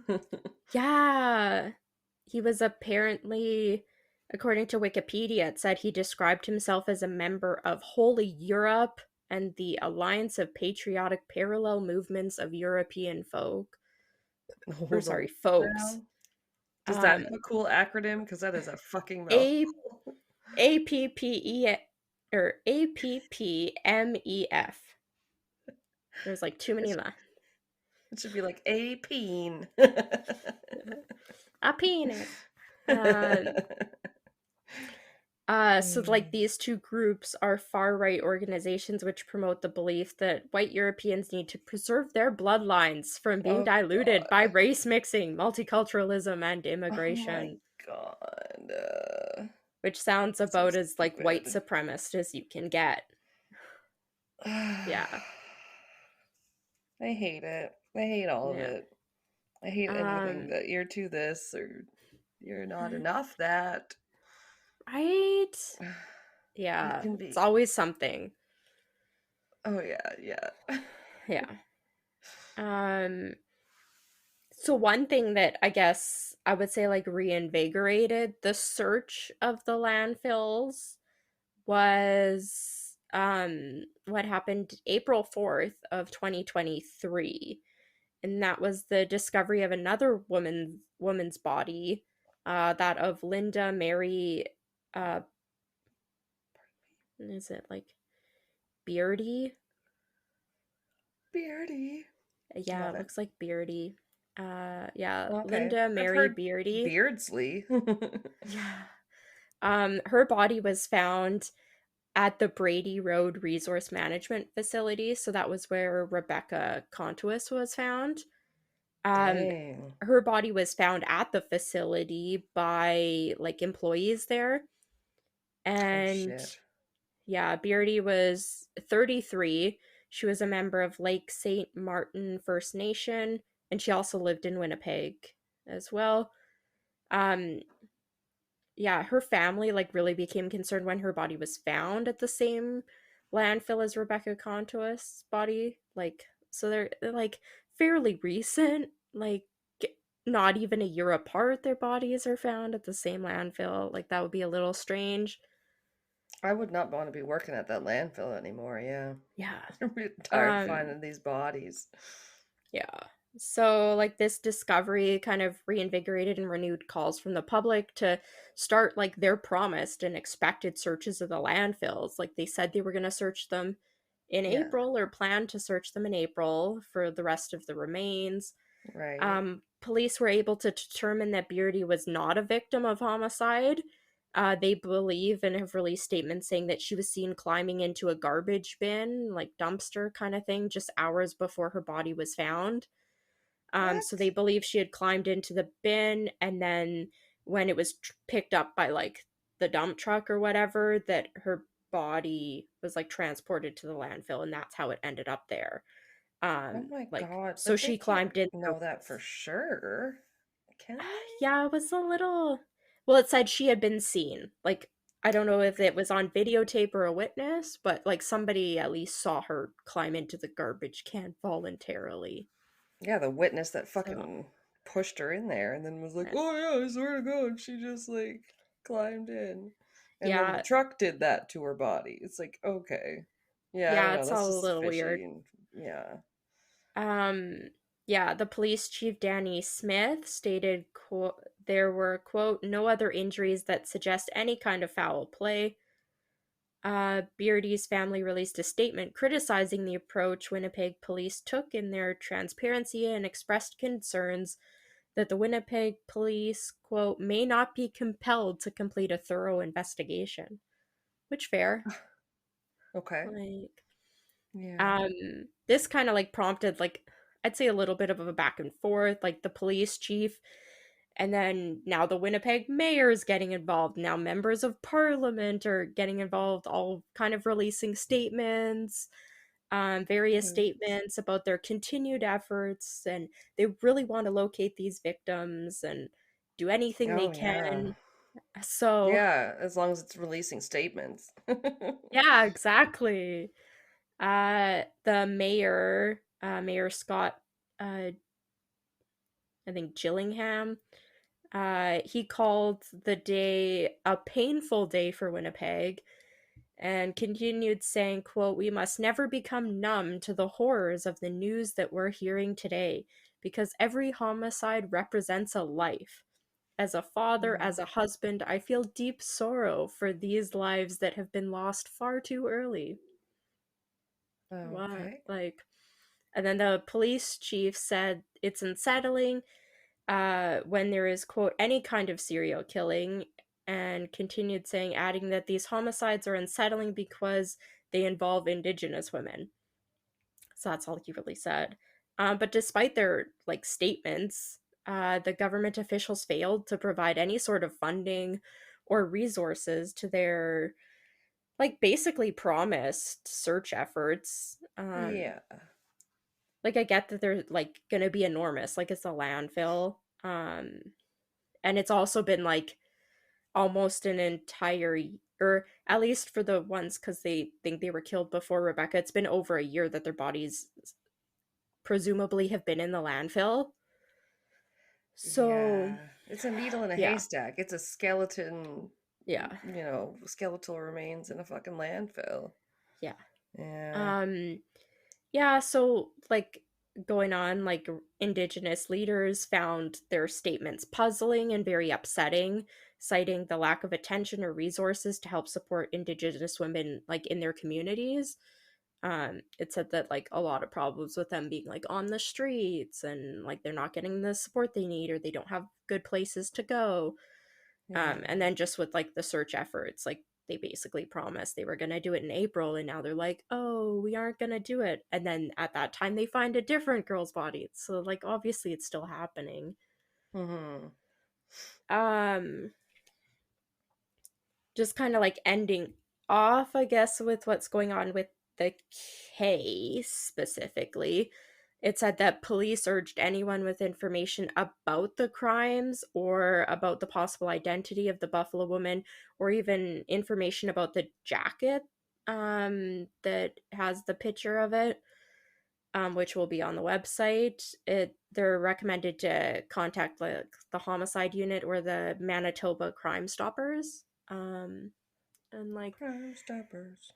yeah, he was apparently, according to Wikipedia, it said he described himself as a member of Holy Europe and the Alliance of Patriotic Parallel Movements of European Folk, or Hold on sorry, folks. now. Does that Um have a cool acronym? Because that is a fucking A mouthful. APPE or APPMEF. There's like too many It left. it should be like a peen. A penis. Um so like Mm. these two groups are far right organizations which promote the belief that white Europeans need to preserve their bloodlines from being Oh diluted by god. race mixing, multiculturalism, and Oh my immigration, god. which sounds So about as like white stupid. supremacist as you can get. Yeah. I hate it. I hate all of Yeah. it. I hate anything Um that you're to this or you're not enough that. right? It Yeah. can It's be. always something. Oh yeah, yeah. Yeah. Um So one thing that I guess I would say like reinvigorated the search of the landfills was what happened April 4th of 2023, and that was the discovery of another woman's body, that of Linda Mary, uh is it like Beardy? Beardy. Yeah, Love it it. looks like Beardy. Yeah, Okay. Linda I've Mary heard Beardy. Beardsley. Yeah. Her body was found at the Brady Road Resource Management Facility. So that was where Rebecca Contois was found. Um, Dang. her body was found at the facility by like employees there. Oh And shit. yeah, Beardy was 33. She was a member of Lake St. Martin First Nation, and she also lived in Winnipeg as well. Um, yeah, her family like really became concerned when her body was found at the same landfill as Rebecca Contois' body. Like, so they're like fairly recent, like not even a year apart. Their bodies are found at the same landfill. Like that would be a little strange. I would not want to be working at that landfill anymore. Yeah. Yeah. I'm really tired of Um. finding these bodies. Yeah. So, like, this discovery kind of reinvigorated and renewed calls from the public to start, like, their promised and expected searches of the landfills. Like, they said they were going to search them in Yeah. April or planned to search them in April for the rest of the remains. Right. Police were able to determine that Beardy was not a victim of homicide. They believe and have released statements saying that she was seen climbing into a garbage bin, like dumpster kind of thing, just hours before her body was found. So What? they believe she had climbed into the bin, and then when it was picked up by like the dump truck or whatever, that her body was like transported to the landfill, and that's how it ended up there. Oh my Like God. so But they she can't climbed in there know that for with. sure. Can they? Yeah, it was a little. Well, it said she had been seen. Like, I don't know if it was on videotape or a witness, but like somebody at least saw her climb into the garbage can voluntarily. Yeah, the witness that So, fucking pushed her in there and then was like, yeah. "Oh yeah, I swear to God," she just like climbed in, and then the Yeah, truck did that to her body. It's like, okay, yeah, I don't yeah, know. it's That's all a just little weird. fishy, and yeah, Um, yeah, the police chief Danny Smith stated, there were, quote, no other injuries that suggest any kind of foul play. Beardy's family released a statement criticizing the approach Winnipeg police took in their transparency and expressed concerns that the Winnipeg police, quote, may not be compelled to complete a thorough investigation. Which fair. okay, Like, yeah, this kind of like prompted like I'd say a little bit of a back and forth, like the police chief and then now the Winnipeg mayor is getting involved. Now members of parliament are getting involved, all kind of releasing statements, various mm. statements about their continued efforts, and they really want to locate these victims and do anything they Oh yeah, can. So, yeah. As long as it's releasing statements. yeah, exactly. The mayor, Mayor Scott, uh, I think Gillingham, he called the day a painful day for Winnipeg and continued saying, quote, we must never become numb to the horrors of the news that we're hearing today because every homicide represents a life. As a father, as Mm, a husband, I feel deep sorrow for these lives that have been lost far too early. What? okay. Like, and then the police chief said it's unsettling when there is, quote, any kind of serial killing, and continued saying, adding that these homicides are unsettling because they involve Indigenous women. So that's all he really said. But despite their like statements, the government officials failed to provide any sort of funding or resources to their like basically promised search efforts. Yeah, Like I get that they're like gonna be enormous, like it's a landfill. And it's also been like almost an entire or at least for the ones because they think they were killed before Rebecca, it's been over a year that their bodies presumably have been in the landfill. So yeah. It's a needle in a yeah, haystack. It's a skeleton, yeah, skeletal remains in a fucking landfill. yeah. Yeah. Um, yeah, so like going on, like Indigenous leaders found their statements puzzling and very upsetting, citing the lack of attention or resources to help support Indigenous women like in their communities. It said that like a lot of problems with them being like on the streets and like they're not getting the support they need or they don't have good places to go. And Yeah. then just with like the search efforts, like they basically promised they were going to do it in April, and now they're like, oh, we aren't going to do it. And then at that time they find a different girl's body. So like obviously it's still happening. Um just kind of like ending off, I guess, with what's going on with the case specifically. It said that police urged anyone with information about the crimes or about the possible identity of the Buffalo woman, or even information about the jacket that has the picture of it, which will be on the website. They're recommended to contact like the homicide unit or the Manitoba Crime Stoppers. And like Crime Stoppers.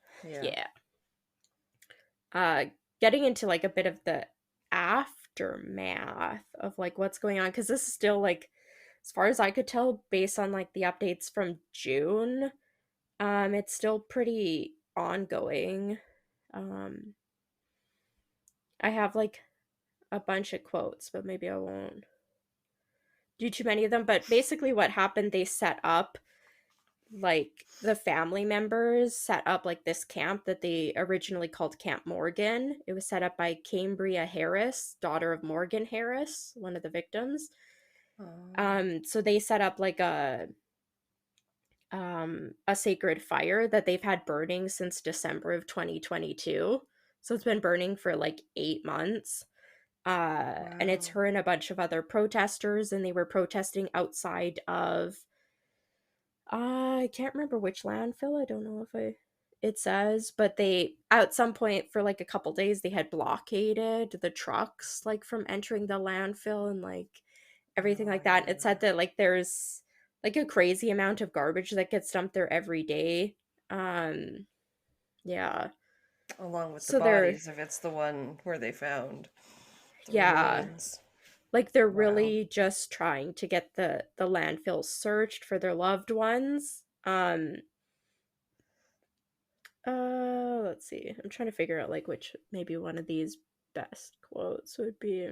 yeah. Getting into like a bit of the aftermath of like what's going on, because this is still like, as far as I could tell based on like the updates from June, it's still pretty ongoing. I have like a bunch of quotes, but maybe I won't do too many of them. But basically what happened, they set up like the family members set up like this camp that they originally called Camp Morgan. It was set up by Cambria Harris, daughter of Morgan Harris, one of the victims. So they set up like a sacred fire that they've had burning since December of 2022. So it's been burning for like 8 months. And it's her and a bunch of other protesters, and they were protesting outside of I can't remember which landfill. I don't know if it says, but they at some point for like a couple days they had blockaded the trucks like from entering the landfill and like everything like that. It said that like there's like a crazy amount of garbage that gets dumped there every day. Yeah. Along with So the bodies, if it's the one where they found the remains. Like they're really just trying to get the landfill searched for their loved ones. Let's see. I'm trying to figure out like which maybe one of these best quotes would be.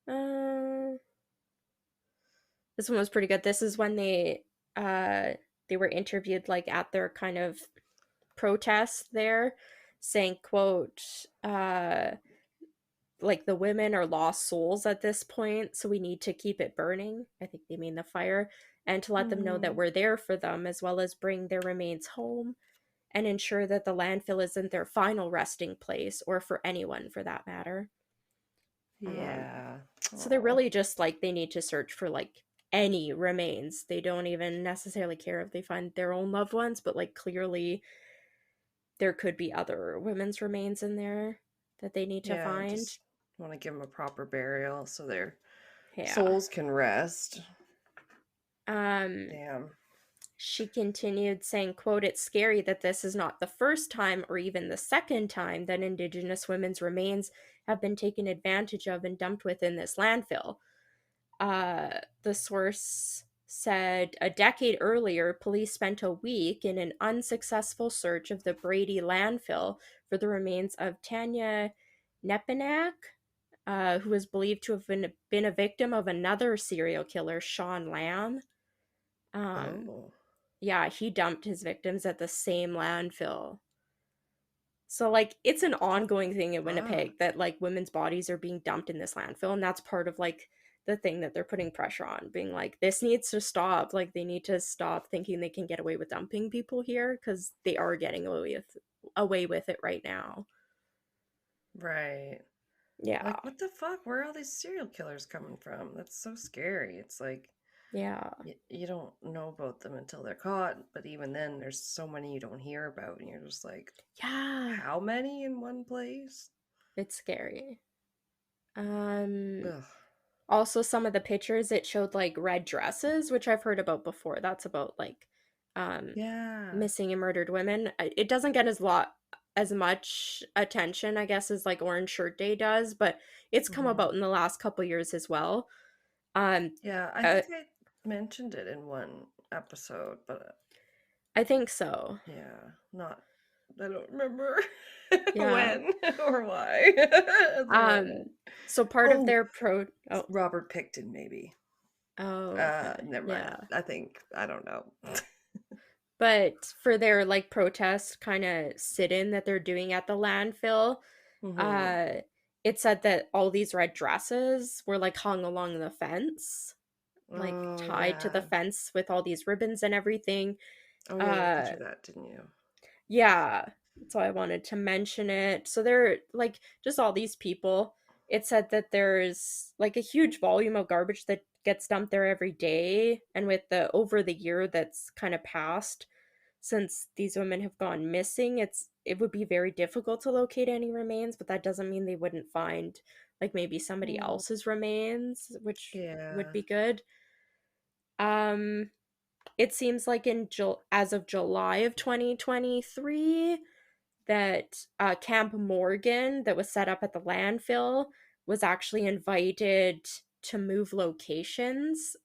This one was pretty good. This is when they were interviewed like at their kind of protest there, saying, quote, like the women are lost souls at this point, so we need to keep it burning. I think they mean the fire, and to let them know that we're there for them, as well as bring their remains home and ensure that the landfill isn't their final resting place, or for anyone for that matter. So they're really just like, they need to search for like any remains. They don't even necessarily care if they find their own loved ones, but like clearly there could be other women's remains in there that they need to find. Just want to give them a proper burial so their souls can rest. Damn. She continued saying, quote, "It's scary that this is not the first time or even the second time that Indigenous women's remains have been taken advantage of and dumped within this landfill." The source said a decade earlier, police spent a week in an unsuccessful search of the Brady landfill for the remains of Tanya Nepinak, who was believed to have been a victim of another serial killer, Sean Lamb. Yeah, he dumped his victims at the same landfill. So, like, it's an ongoing thing in Winnipeg that, like, women's bodies are being dumped in this landfill, and that's part of, like, the thing that they're putting pressure on, being like, this needs to stop. Like, they need to stop thinking they can get away with dumping people here, because they are getting away with it right now. Right. Yeah. Like, what the fuck? Where are all these serial killers coming from? That's so scary. It's like, yeah, you don't know about them until they're caught, but even then there's so many you don't hear about, and you're just like, yeah, how many in one place? It's scary. Also, some of the pictures, it showed like red dresses, which I've heard about before. That's about like missing and murdered women. It doesn't get as much attention, I guess, as like Orange Shirt Day does, but it's come about in the last couple years as well. Yeah, I think I mentioned it in one episode, but I think so. Yeah, I don't remember when or why. So part of their Robert Picton, maybe. Oh, okay. Never mind. I think, I don't know. But for their like protest kind of sit-in that they're doing at the landfill, Mm-hmm. uh it said that all these red dresses were like hung along the fence, like Oh tied to the yeah. fence with all these ribbons and everything. Oh yeah, you had a Uh picture of that, didn't you? yeah, so I wanted to mention it. So they're like just all these people. It said that there's like a huge volume of garbage that gets dumped there every day, and with the over the year that's kind of passed since these women have gone missing, it would be very difficult to locate any remains, but that doesn't mean they wouldn't find like maybe somebody Mm, else's remains, which would yeah. be good. Um it seems like as of July of 2023 that Camp Morgan that was set up at the landfill was actually invited to move locations.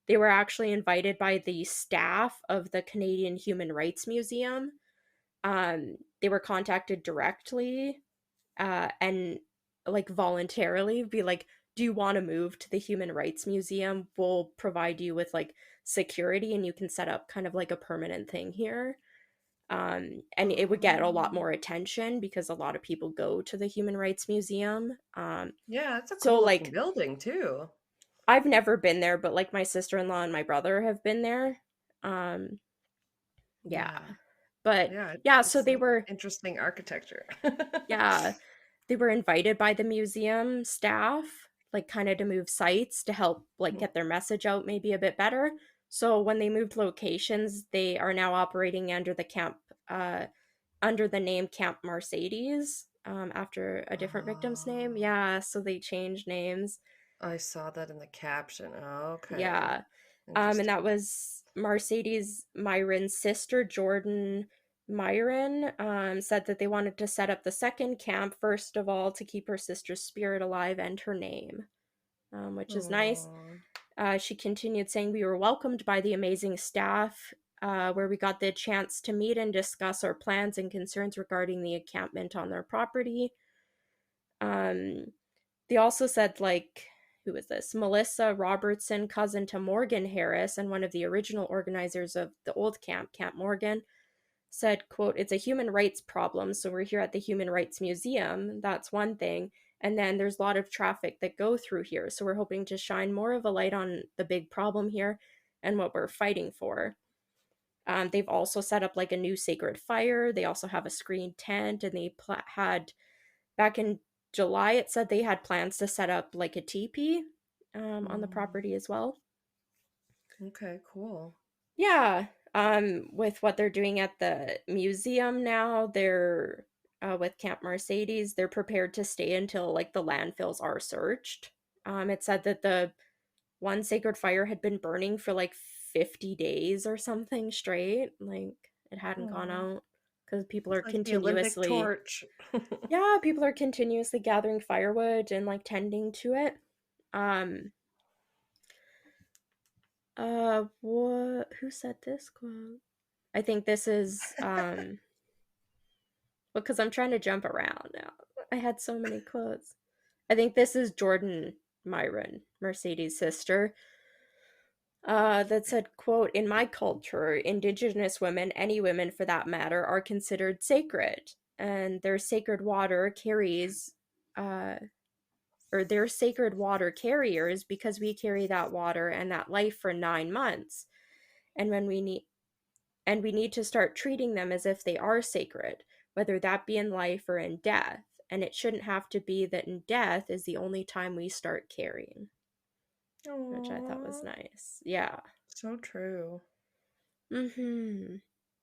They were actually invited by the staff of the Canadian Human Rights Museum. They were contacted directly and like voluntarily be like, do you want to move to the Human Rights Museum? We'll provide you with like security and you can set up kind of like a permanent thing here. And it would get a lot Mm. more attention because a lot of people go to the Human Rights Museum. Yeah, it's a So cool looking like building too. I've never been there, but like my sister-in-law and my brother have been there. Um, yeah. Yeah. But Yeah, yeah, so it's they some were interesting architecture. yeah, they were invited by the museum staff, like kind of to move sites to help like get their message out maybe a bit better. So when they moved locations, they are now operating under the name Camp Mercedes, after a different victim's name. Oh, Yeah, so they changed names. I saw that in the caption. Okay. Yeah. And that Interesting. was Mercedes Myron's sister, Jordan Myron, said that they wanted to set up the second camp, first of all, to keep her sister's spirit alive and her name, which is nice. Oh, She continued saying, we were welcomed by the amazing staff, where we got the chance to meet and discuss our plans and concerns regarding the encampment on their property. Um, they also said, like, who was this? Melissa Robertson, cousin to Morgan Harris, and one of the original organizers of the old camp, Camp Morgan, said, quote, it's a human rights problem, so we're here at the Human Rights Museum. That's one thing. And then there's a lot of traffic that go through here, so we're hoping to shine more of a light on the big problem here and what we're fighting for. They've also set up like a new sacred fire. They also have a screened tent, and they had back in July, it said they had plans to set up like a teepee on the mm, property as well. okay, cool. Yeah, with what they're doing at the museum now, they're with Camp Mercedes, they're prepared to stay until like the landfills are searched. It said that the one sacred fire had been burning for like 50 days or something straight. Like it hadn't gone Oh, out because people it's are like the Olympic continuously, torch. yeah, people are continuously gathering firewood and like tending to it. Um, what? Who said this quote? I think this is because I'm trying to jump around now. I had so many quotes. I think this is Jordan Myron, Mercedes' sister, that said, quote, in my culture, Indigenous women, any women for that matter, are considered sacred, and their sacred water carries, uh, or they're sacred water carriers because we carry that water and that life for 9 months. And when we need to start treating them as if they are sacred, whether that be in life or in death. And it shouldn't have to be that in death is the only time we start caring, which I thought was Oh, nice. Yeah. so true. Mm-hmm.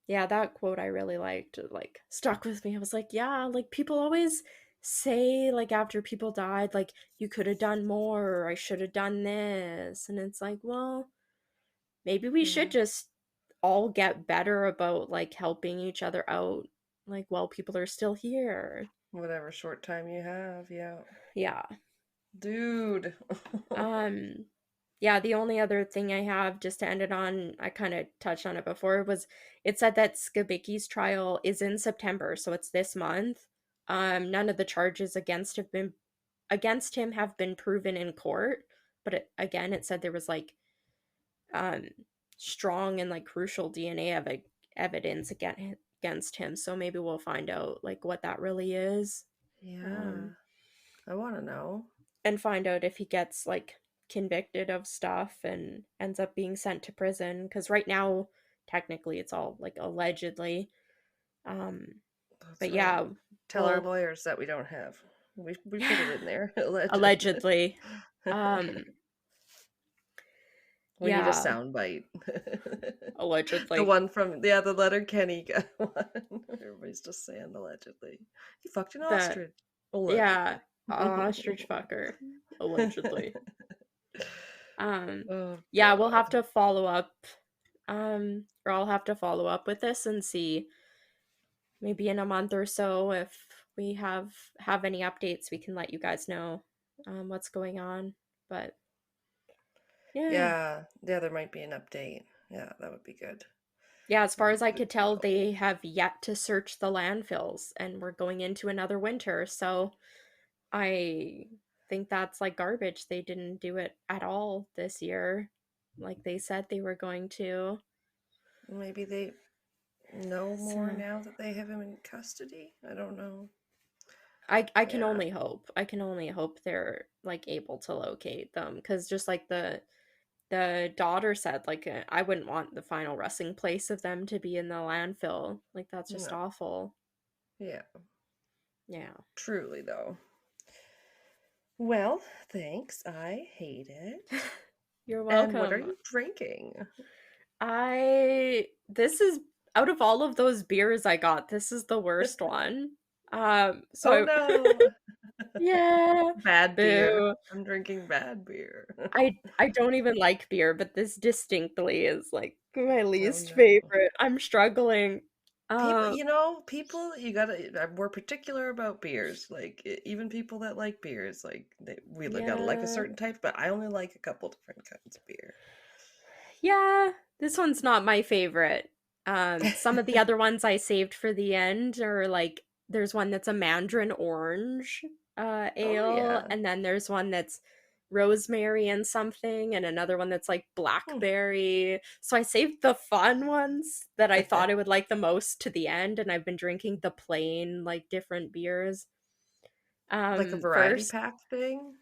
Yeah, that quote I really liked, like, stuck with me. I was like, yeah, like, people always say, like, after people died, like, you could have done more, or I should have done this. And it's like, well, maybe we should Yeah. just all get better about, like, helping each other out, like, while people are still here. Whatever short time you have, yeah. Yeah. Dude. Um, yeah, the only other thing I have just to end it on, I kind of touched on it before, was it said that Skibicki's trial is in September, so it's this month. None of the charges against him have been proven in court, but again, it said there was like um strong and like crucial DNA evidence against him. So maybe we'll find out like what that really is. Yeah. I want to know. And find out if he gets like convicted of stuff and ends up being sent to prison, because right now technically it's all like allegedly. That's But right. yeah, Tell our well, lawyers that we don't have. We put it in there. Alleged. allegedly. um We need a yeah, sound bite. The allegedly. one from the letter Kenny got one. Everybody's just saying allegedly. He fucked an The ostrich. Yeah, Allegedly. ostrich fucker, allegedly. Oh Yeah, we'll have God. to follow up, or I'll have to follow up with this and see maybe in a month or so if we have any updates. We can let you guys know what's going on. But yeah, Yeah, there might be an update. Yeah, that would be good. yeah, as far That'd as be I good could to tell, know. they have yet to search the landfills, and we're going into another winter. So I think that's like garbage. They didn't do it at all this year, like they said they were going to. Maybe they know more So now that they have him in custody. I don't know. I can Yeah. only hope. I can only hope they're like able to locate them, because just like the daughter said, like I wouldn't want the final resting place of them to be in the landfill. Like that's just No. awful. Yeah. Yeah. Truly though. Well, thanks. I hate it. You're And what are welcome. you drinking? I This is, out of all of those beers I got, this is the worst one. Oh So no. yeah, Bad beer. boo. I'm drinking bad beer. I don't even like beer, but this distinctly is like my Oh least no. favorite. I'm struggling. People, Uh, you gotta, we're particular about beers. Like, even people that like beers, like, gotta like a yeah. certain type, but I only like a couple different kinds of beer. Yeah, this one's not my favorite. Some of the other ones I saved for the end are like, there's one that's a mandarin orange Oh, ale, yeah. and then there's one that's rosemary and something, and another one that's like Hmm. blackberry. So I saved the fun ones that I thought I would like the most to the end, and I've been drinking the plain, like different beers. Like a variety First, pack thing?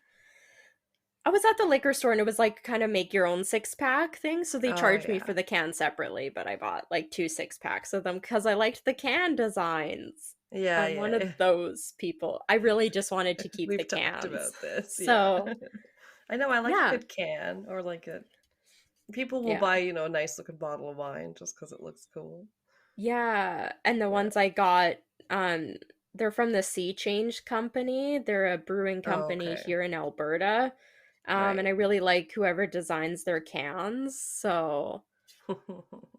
I was at the liquor store and it was like kind of make your own 6-pack thing. So they Oh, charged me yeah. for the can separately, but I bought like 2 6-packs of them because I liked the can designs. Yeah, I'm one yeah, of yeah. those people. I really just wanted to keep the We've talked cans. about this, yeah. So I know, I like a yeah, good can, or like people will yeah, buy, a nice looking bottle of wine just because it looks cool. yeah. And the Yeah. ones I got, um, they're from the Sea Change Company. They're a brewing Oh, company okay. here in Alberta. And I Right. really like whoever designs their cans. So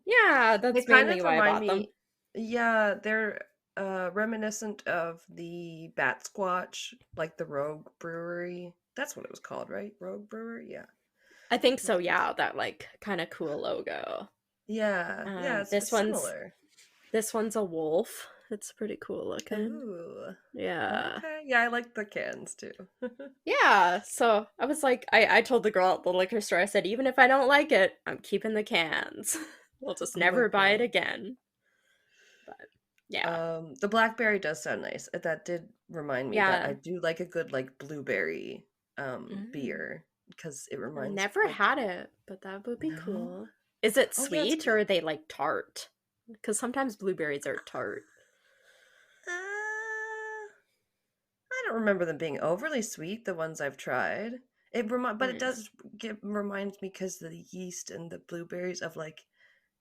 yeah, They that's kind mainly of why I remind bought them. me, yeah, they're reminiscent of the Bat Squatch, like the Rogue Brewery. That's what it was called, right? Rogue Brewery? Yeah. I think so, yeah, that like kind of cool logo. Yeah, yeah, Um, it's this one's similar. this one's a wolf. It's pretty cool looking. Ooh. Yeah. Okay. Yeah, I like the cans too. Yeah, so I was like, I told the girl at the liquor store, I said, even if I don't like it, I'm keeping the cans. We'll just Oh my never buy it God. again. But yeah. The blackberry does sound nice. That did remind me that I Yeah. do like a good like blueberry Mm. beer because it I reminds never like had it, but that would be no. cool. Is it Oh yeah, it's sweet or good. are they like tart? Because sometimes blueberries are tart. I don't remember them being overly sweet, the ones I've tried. But it Mm. does reminds me because the yeast and the blueberries of like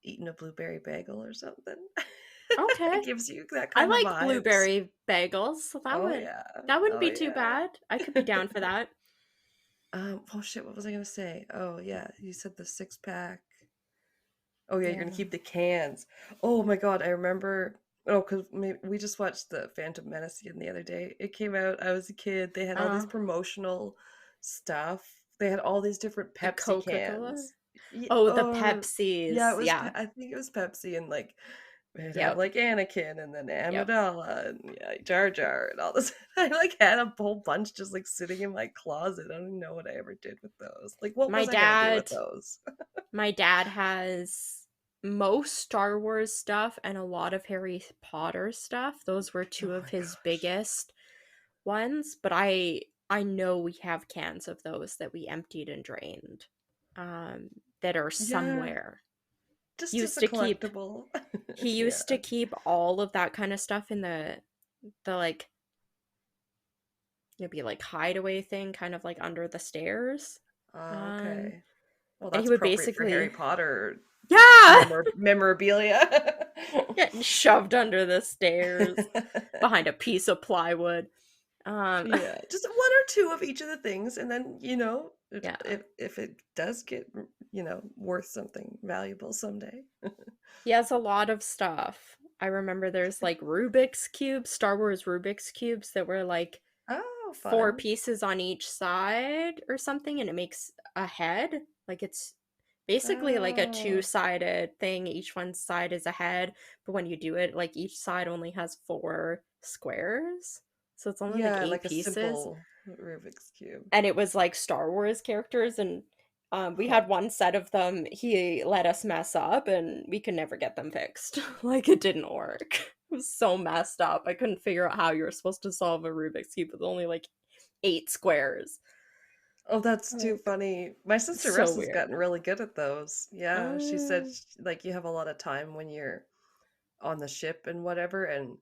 eating a blueberry bagel or something. Okay. It gives you that I kind of like vibes. blueberry bagels, so Oh yeah. that wouldn't Oh be too yeah. bad. I could be down for that. Oh shit, what was I gonna say? Oh yeah, you said the 6-pack. Oh yeah, you're gonna Yeah. keep the cans. Oh my God, I remember. Oh, because we just watched the Phantom Menace again the other day. It came out. I was a kid. They had all these Uh, promotional stuff. They had all these different the Pepsi Coca-Cola? cans. Yeah, Oh, the or yeah, Pepsis. Yeah. I think it was Pepsi, and like it'd have Yep. like Anakin and then Yep. Amidala and yeah, Jar Jar and all this. I like had a whole bunch just like sitting in my closet. I don't even know what I ever did with those. Like, what My was I gonna do with dad those? My dad has most Star Wars stuff and a lot of Harry Potter stuff. Those were Oh two of my his gosh. biggest ones, but I know we have cans of those that we emptied and drained. That are Yeah, somewhere. He just as used a to keep collectible. he Yeah. used to keep all of that kind of stuff in the like maybe like hideaway thing kind of like under the stairs. Um Okay. Well, and he that's would appropriate for Harry basically Potter yeah memorabilia. getting shoved under the stairs behind a piece of plywood. Um Yeah, just one or two of each of the things, and then yeah. if it does get worth something valuable someday. He has a lot of stuff. I remember there's like Rubik's cubes, Star Wars Rubik's cubes that were like Oh, four fun. pieces on each side or something, and it makes a head. Like it's basically like a Oh, two-sided thing. Each one side is a head, but when you do it, like each side only has four squares. So it's only like yeah, eight like a pieces. simple Rubik's Cube. And it was like Star Wars characters, and we Huh. had one set of them. He let us mess up, and we could never get them fixed. Like it didn't work. It was so messed up. I couldn't figure out how you were supposed to solve a Rubik's cube with only like eight squares. Oh, that's too Like funny. My sister so Russell's weird. gotten really good at those. Yeah, she said Um, like you have a lot of time when you're on the ship and whatever, and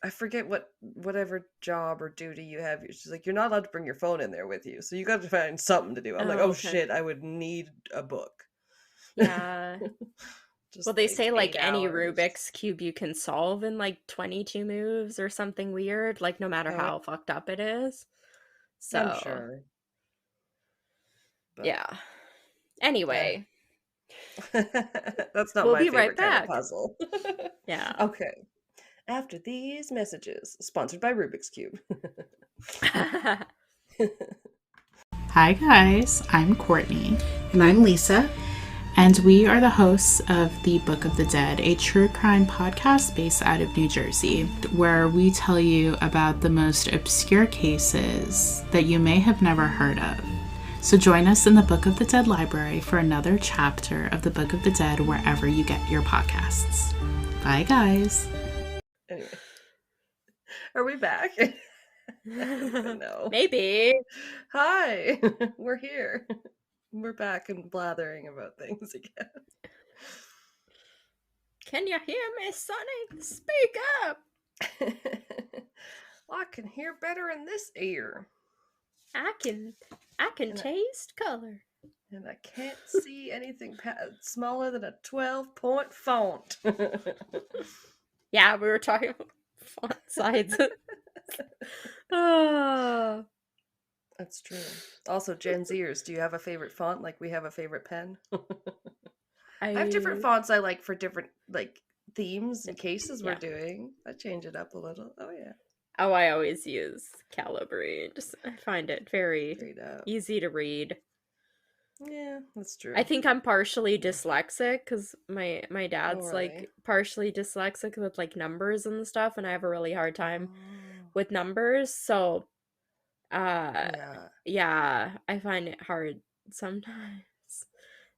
I forget whatever job or duty you have. She's like, you're not allowed to bring your phone in there with you, so you got to find something to do. I'm like, oh, oh okay. shit, I would need a book. Yeah. Well, Just they like say like eight any hours. Rubik's cube you can solve in like 22 moves or something weird, like no matter Oh, how fucked up it is. I'm So, sure, but yeah. uh, Anyway, that's not we'll my be right favorite kind of back. puzzle. Yeah. Okay, after these messages, sponsored by Rubik's Cube. Hi, guys. I'm Courtney. And I'm Lisa. And we are the hosts of The Book of the Dead, a true crime podcast based out of New Jersey, where we tell you about the most obscure cases that you may have never heard of. So join us in the Book of the Dead library for another chapter of the Book of the Dead wherever you get your podcasts. Bye, guys. Anyway, are we back? I don't even know. Maybe. Hi, we're here. We're back and blathering about things again. Can you hear me, Sonny? Speak up. I can hear better in this ear. I can And I, taste color. and I can't see anything smaller than a 12-point font. Yeah, we were talking about font sizes. Oh. That's true. Also, Gen Zers, do you have a favorite font like we have a favorite pen? I have different fonts I like for different like themes and cases we're Yeah. doing. I change it up a little. Oh yeah. Oh, I always use Calibri. Just I find it very Straight up. easy to read. Yeah, that's true. I think I'm partially dyslexic because my dad's really? like partially dyslexic with like numbers and stuff, and I have a really hard time Oh, with numbers. So, yeah, yeah, I find it hard sometimes.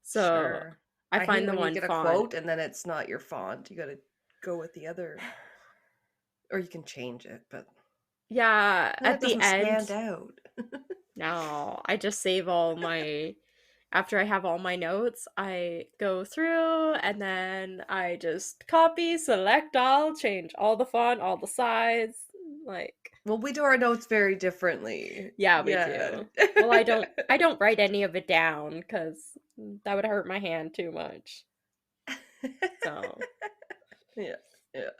So sure. I I hate find the when you one get a font. quote and then it's not your font. You got to go with the other, or you can change it, but Yeah, then it at the doesn't stand end, out. no, I just save all my after I have all my notes, I go through and then I just copy, select all, change all the font, all the size. Like, Well, we do our notes very differently. yeah, we Yeah. do. Well, I don't write any of it down because that would hurt my hand too much. So, Yeah, yeah.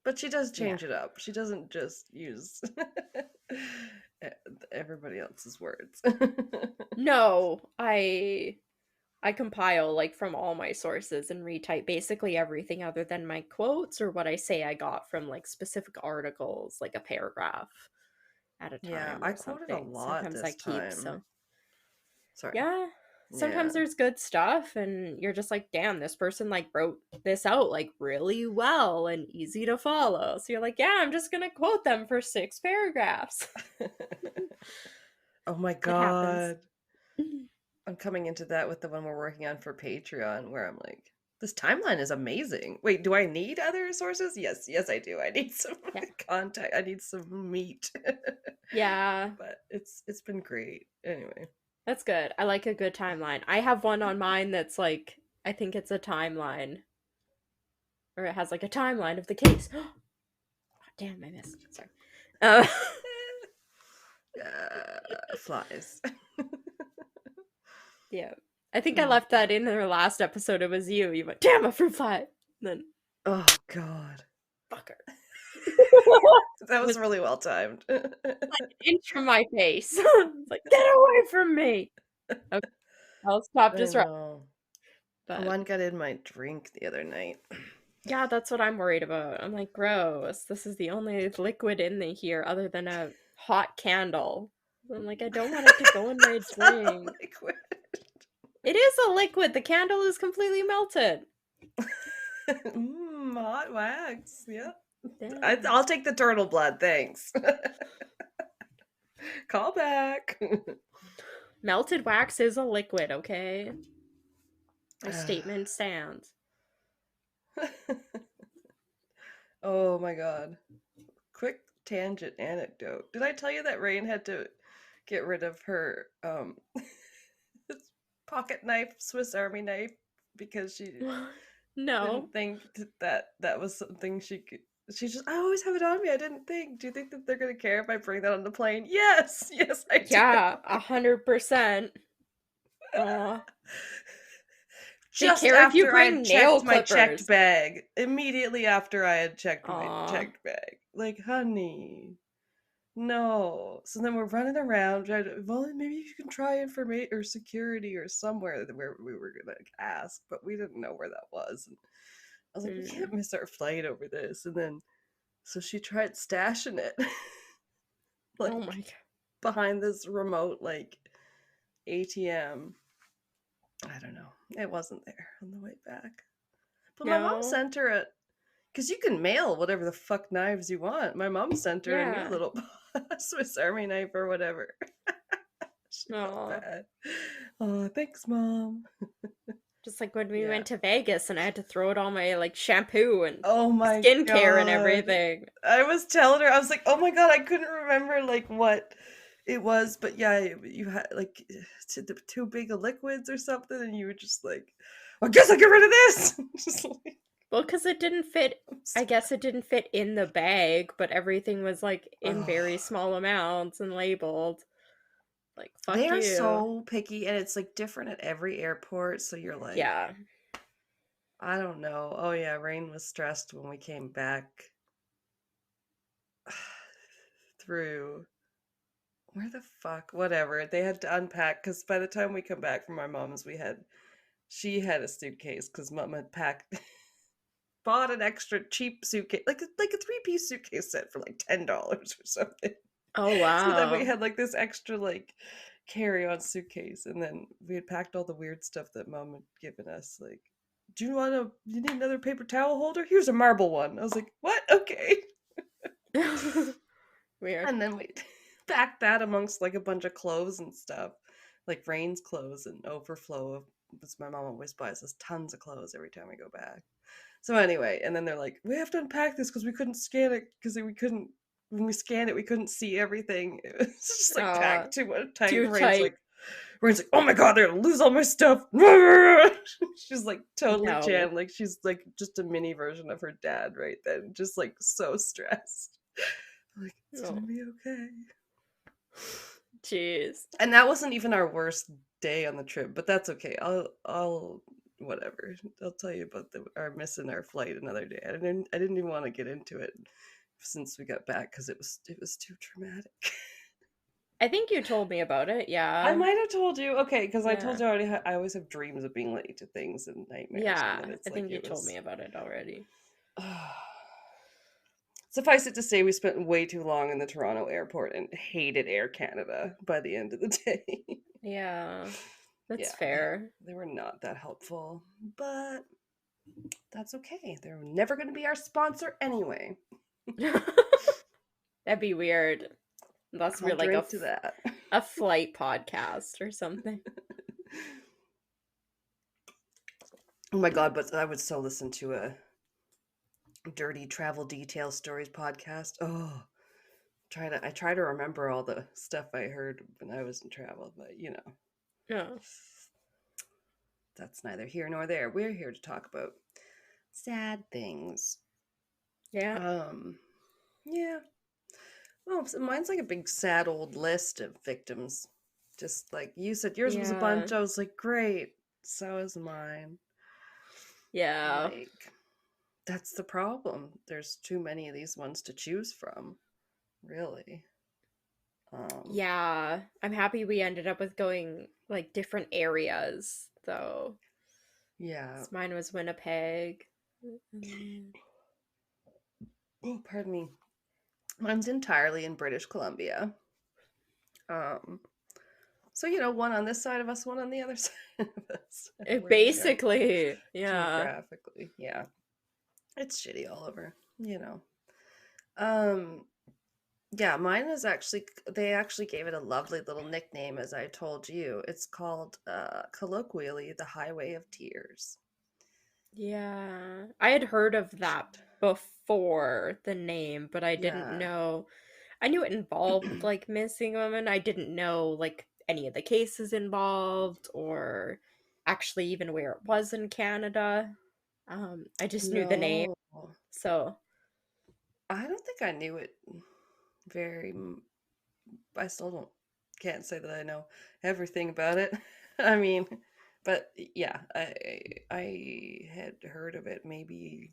But she does yeah. change it up. She doesn't just use e- everybody else's words. No, I compile like from all my sources and retype basically everything other than my quotes or what I say I got from like specific articles, like a paragraph at a Yeah, time I or quoted a something. lot Sometimes I this keep time. so Sorry. yeah. Yeah. Sometimes there's good stuff and you're just like, damn, this person like wrote this out like really well and easy to follow. So you're like, yeah, I'm just gonna quote them for 6 paragraphs. Oh my It happens. God. I'm coming into that with the one we're working on for Patreon, where I'm like, this timeline is amazing. Wait, do I need other sources? Yes, I do. I need some contact. I need some meat. Yeah. But it's been great. Anyway. That's good. I like a good timeline. I have one on mine that's like, I think it's a timeline. Or it has like a timeline of the case. Oh, damn, I missed. Sorry. Flies. Yeah. I think I left that in our last episode. It was you. You went, damn, a fruit fly. Then, oh, God. fucker. That was really well timed. Like an inch from my face. It's like, get away from me. Okay. I'll stop disrupting. But one got in my drink the other night. yeah, that's what I'm worried about. I'm like, gross. This is the only liquid in here other than a hot candle. I'm like, I don't want it to go in my drink. Liquid. It is a liquid. The candle is completely melted. Hot wax. Yep. Damn. I'll take the turtle blood, thanks. Call back. Melted wax is a liquid, okay? My statement stands. Oh my god. Quick tangent anecdote. Did I tell you that Rain had to get rid of her pocket knife, Swiss Army knife, because she No. didn't think that was something she could. She's just, I always have it on me. I didn't think. Do you think that they're gonna care if I bring that on the plane? Yes, I do. Yeah, 100%. Just care if you after I bring had nail checked my checked clippers. bag. Immediately after I had checked my Aw. checked bag. Like, honey. No. So then we're running around trying to, well, maybe you can try information or security or somewhere where we were gonna ask, but we didn't know where that was. And I was like, we can't miss our flight over this. And then so she tried stashing it. Like, Oh my god. behind this remote like ATM. I don't know. It wasn't there on the way back. But my mom No. sent her a, because you can mail whatever the fuck knives you want. My mom sent her a Yeah. new little Swiss Army knife or whatever. She felt Aw. bad. Oh, thanks, Mom. Just like when we Yeah. went to Vegas and I had to throw it all my like shampoo and Oh my skincare and God. everything. I was telling her, I was like, oh my God, I couldn't remember like what it was, but yeah, you had like too big of liquids or something, and you were just like, I guess I'll get rid of this. Just like, Well, because it didn't fit. I guess it didn't fit in the bag, but everything was like in very small amounts and labeled. Like, fuck they are you. so picky, and it's like different at every airport. So you're like, Yeah. I don't know. Oh yeah, Rain was stressed when we came back through. Where the fuck? Whatever. They had to unpack because by the time we come back from my mom's, she had a suitcase because Mom had bought an extra cheap suitcase, like a 3-piece suitcase set for like $10 or something. Oh wow. So then we had like this extra like carry-on suitcase, and then we had packed all the weird stuff that Mom had given us. Like, do you need another paper towel holder? Here's a marble one. I was like, what? Okay. Weird. And then we packed that amongst like a bunch of clothes and stuff, like Rain's clothes and overflow of. Because my mom always buys us tons of clothes every time we go back. So anyway, and then they're like, we have to unpack this because we couldn't scan it when we scanned it, we couldn't see everything. It was just like packed too tight. Too And tight. Rain's like, oh my God, they're gonna lose all my stuff. She's like totally No. jammed. Like she's like just a mini version of her dad right then. Just like so stressed. Like, it's gonna be okay. Jeez. And that wasn't even our worst day on the trip, but that's okay. I'll whatever. I'll tell you about our missing our flight another day. I didn't even want to get into it since we got back because it was too traumatic. I think you told me about it. Yeah. I might have told you. Okay, because I Yeah. told you already. I always have dreams of being late to things and nightmares. Yeah. And then it's I like think you it told was- me about it already. Suffice it to say, we spent way too long in the Toronto airport and hated Air Canada by the end of the day. Yeah. That's Yeah. fair. They were not that helpful, but that's okay. They're never going to be our sponsor anyway. That'd be weird. Unless I'll we're like drink to that. a flight podcast or something. Oh my god, but I would so listen to a dirty travel detail stories podcast. Oh, I try to remember all the stuff I heard when I was in travel, but Oh, that's neither here nor there. We're here to talk about sad things. yeah. Yeah. Well, so mine's like a big sad old list of victims. Just like you said, yours was a Yeah. bunch. I was like, great. So is mine. Yeah. Like, that's the problem. There's too many of these ones to choose from, really. Um, Yeah. I'm happy we ended up with going like different areas though. yeah. 'Cause mine was Winnipeg. Mm. Oh, pardon me. Mine's entirely in British Columbia. Um, so one on this side of us, one on the other side of us, It where we are basically, yeah. geographically. Yeah, it's shitty all over. Um, yeah, mine is actually they actually gave it a lovely little nickname, as I told you. It's called colloquially the Highway of Tears. Yeah. I had heard of that before the name, but I didn't Yeah. know. I knew it involved like missing women. I didn't know like any of the cases involved or actually even where it was in Canada. I just knew the name. No, So, I don't think I knew it very. I still can't say that I know everything about it. I mean, but yeah, I had heard of it maybe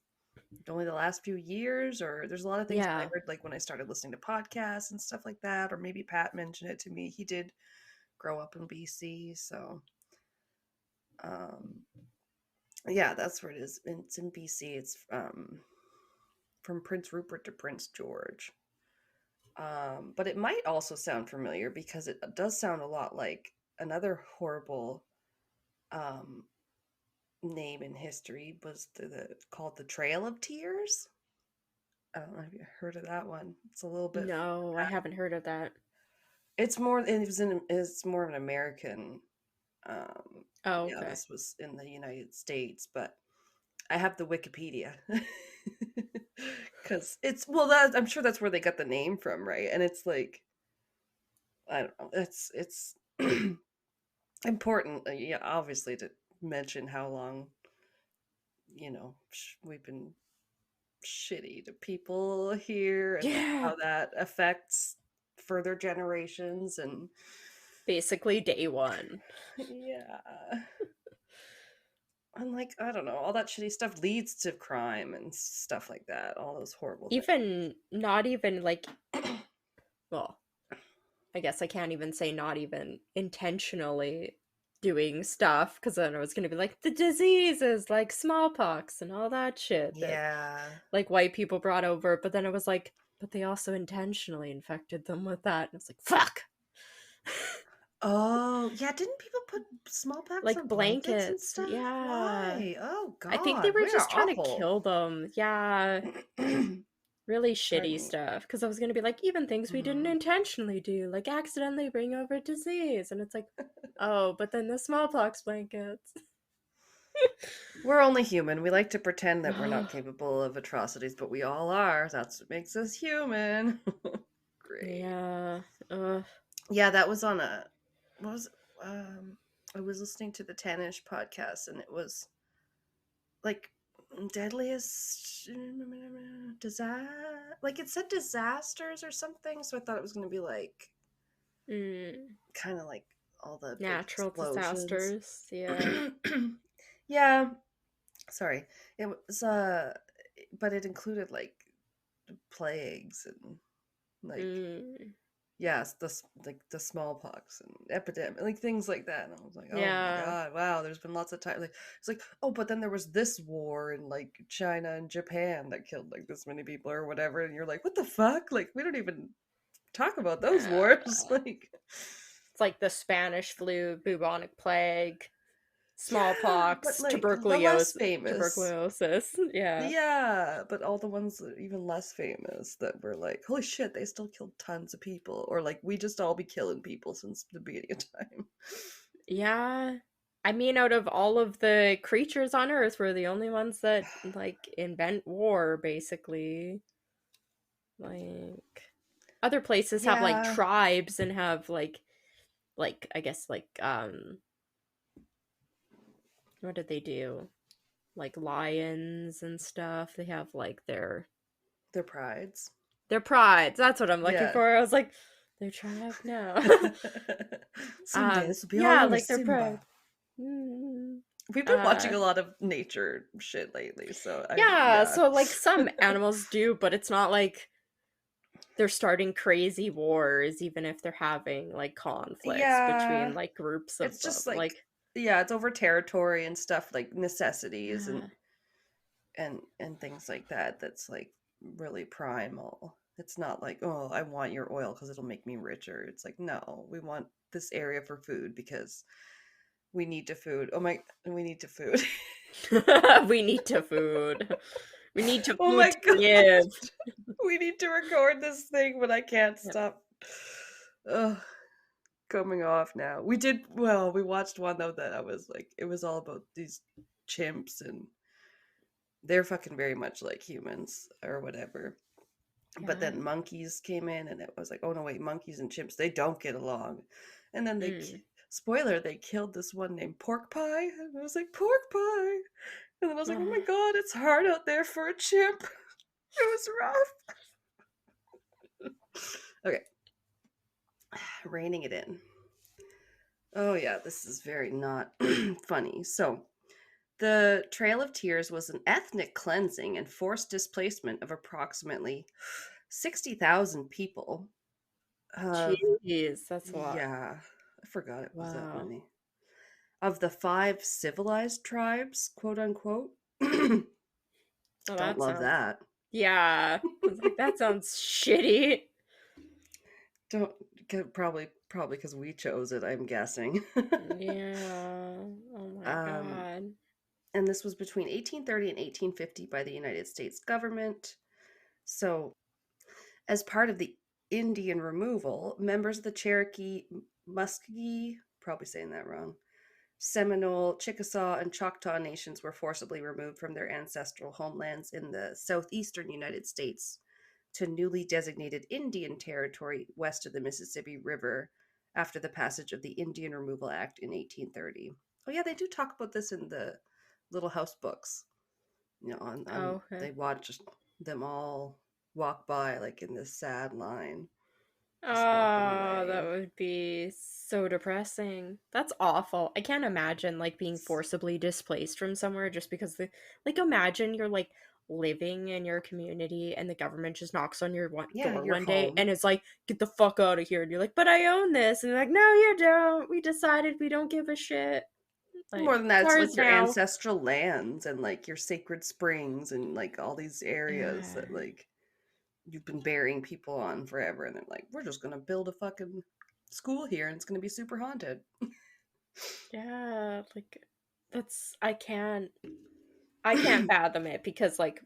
only the last few years, or there's a lot of things that I yeah. heard like when I started listening to podcasts and stuff like that, or maybe Pat mentioned it to me. He did grow up in BC, so um yeah, that's where it is. It's in BC. It's from Prince Rupert to Prince George. But it might also sound familiar because it does sound a lot like another horrible um, name in history was called the Trail of Tears. I don't know if you heard of that one. It's a little bit. No, I haven't heard of that. It's more of an American. Oh, Yeah, okay. this was in the United States, but I have the Wikipedia because I'm sure that's where they got the name from, right? And it's like I don't know. It's important, yeah, obviously, to mention how long we've been shitty to people here, and like Yeah. how that affects further generations, and Basically day one. yeah, and like I don't know, all that shitty stuff leads to crime and stuff like that. All those horrible Even not even like, well, I guess I can't even say not even intentionally doing stuff because then I was gonna be like the diseases like smallpox and all that shit that yeah. like white people brought over, but then it was like, but they also intentionally infected them with that, and it's like fuck. Oh, yeah, didn't people put smallpox Like on blankets and blankets, stuff? yeah. Why? Oh I think they God, were we are just trying to awful. kill them. Yeah, really Pardon shitty me. stuff. Because I was gonna be like, even things we didn't Mhm. intentionally do, like accidentally bring over disease, and it's like, oh, but then the smallpox blankets. We're only human. We like to pretend that we're not capable of atrocities, but we all are. That's what makes us human. Great. Yeah. Yeah, that was on a what was it? I was listening to the Tanish podcast, and it was like deadliest disaster, like it said disasters or something, so I thought it was going to be like kind of like all the big Natural explosions. disasters. Yeah. Yeah, sorry. It was but it included like plagues and like yes, like the smallpox and epidemic, like things like that. And I was like, oh my Yeah. god, wow, there's been lots of time. Like it's like, oh, but then there was this war in like China and Japan that killed like this many people or whatever, and you're like, what the fuck? Like we don't even talk about those wars. Like It's like the Spanish flu, bubonic plague, yeah, but smallpox, like the less tuberculosis. famous. Tuberculosis. Yeah. Yeah, but all the ones that are even less famous that were like, holy shit, they still killed tons of people. Or like, we just all be killing people since the beginning of time. Yeah. I mean, out of all of the creatures on Earth, we're the only ones that, like, invent war, basically. Like, other places have, like, Yeah. tribes and have, I guess, what did they do? Like, lions and stuff. They have, like, Their prides. their prides. That's what I'm looking Yeah. for. I was like, their tribe? No. Someday this will be all Yeah, yours, like, their Simba. pride. Mm. We've been watching a lot of nature shit lately, so Yeah, yeah. so like some animals do, but it's not like they're starting crazy wars, even if they're having like conflicts Yeah. between like groups of It's just like, yeah, it's over territory and stuff, like necessities yeah, and things like that. That's like really primal. It's not like, oh, I want your oil because it'll make me richer. It's like, no, we want this area for food because we need to food. Oh my, we need to food. we need to food. We need to Oh food my to god, live. we need to record this thing, but I can't Yep. stop. Ugh, coming off now. We did well. We watched one though that I was like, it was all about these chimps and they're fucking very much like humans or whatever. But Yeah. then monkeys came in and it was like, oh no, wait, monkeys and chimps, they don't get along. And then Mm. spoiler, they killed this one named Pork Pie. And I was like, Pork Pie. And then I was like, oh my Ah. god, it's hard out there for a chimp. It was rough. Okay. Reining it in. Oh yeah, this is very not funny. So, the Trail of Tears was an ethnic cleansing and forced displacement of approximately 60,000 people. Jeez, that's a lot. Yeah, I forgot it was that Wow. many. Of the 5 civilized tribes, quote unquote. Don't Well, that love sounds, that. yeah. I was like, that sounds shitty. Don't probably because we chose it, I'm guessing. Yeah. Oh my um, god. and this was between 1830 and 1850 by the United States government. So, as part of the Indian removal, members of the Cherokee, Muscogee, probably saying that wrong, Seminole, Chickasaw, and Choctaw nations were forcibly removed from their ancestral homelands in the southeastern United States to newly designated Indian Territory west of the Mississippi River after the passage of the Indian Removal Act in 1830. Oh yeah, they do talk about this in the Little House books. You know, on Okay. they watch them all walk by like in this sad line, just walking Oh, that away. would be so depressing. That's awful. I can't imagine like being forcibly displaced from somewhere just because the like imagine you're like living in your community and the government just knocks on your Yeah, door you're one day home. and it's like, get the fuck out of here. And you're like, but I own this. And they're like, no, you don't. We decided we don't give a shit. More Like, than it's that, it's ours like your now. ancestral lands and like your sacred springs and like all these areas Yeah. that like you've been burying people on forever. And they're like, we're just gonna build a fucking school here and it's gonna be super haunted. Yeah, like that's I can't fathom it because like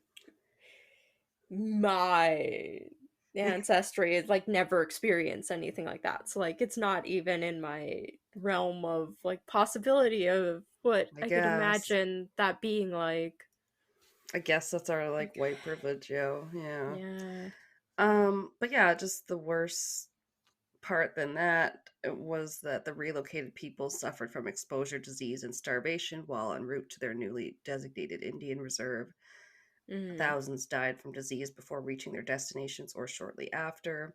my ancestry is like never experienced anything like that. So like it's not even in my realm of like possibility of what I I could guess. imagine that being like. I guess that's our like Like white privilege, yo. Yeah. yeah. But yeah, just the worst part than that was that the relocated people suffered from exposure, disease, and starvation while en route to their newly designated Indian reserve. Mm. Thousands died from disease before reaching their destinations or shortly after.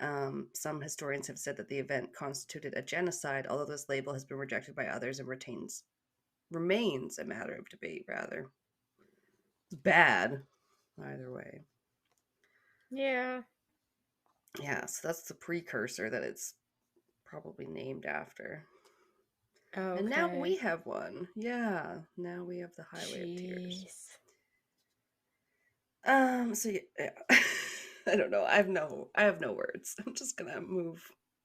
Some historians have said that the event constituted a genocide, although this label has been rejected by others and remains a matter of debate. Rather, it's bad either way. Yeah. Yeah, so that's the precursor that it's probably named after. And now we Okay. have one. Yeah, now we have the Highway of Tears. Jeez. So yeah, I don't know. I have no words. I'm just gonna move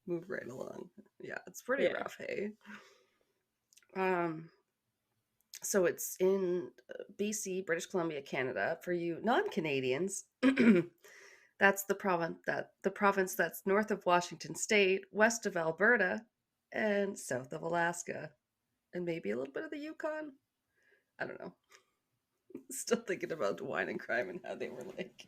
right along. Yeah, it's pretty Yeah. rough, hey. Um, so it's in BC, British Columbia, Canada. For you non-Canadians, that's the province that's north of Washington State, west of Alberta, and south of Alaska, and maybe a little bit of the Yukon. I don't know. Still thinking about wine and crime and how they were like,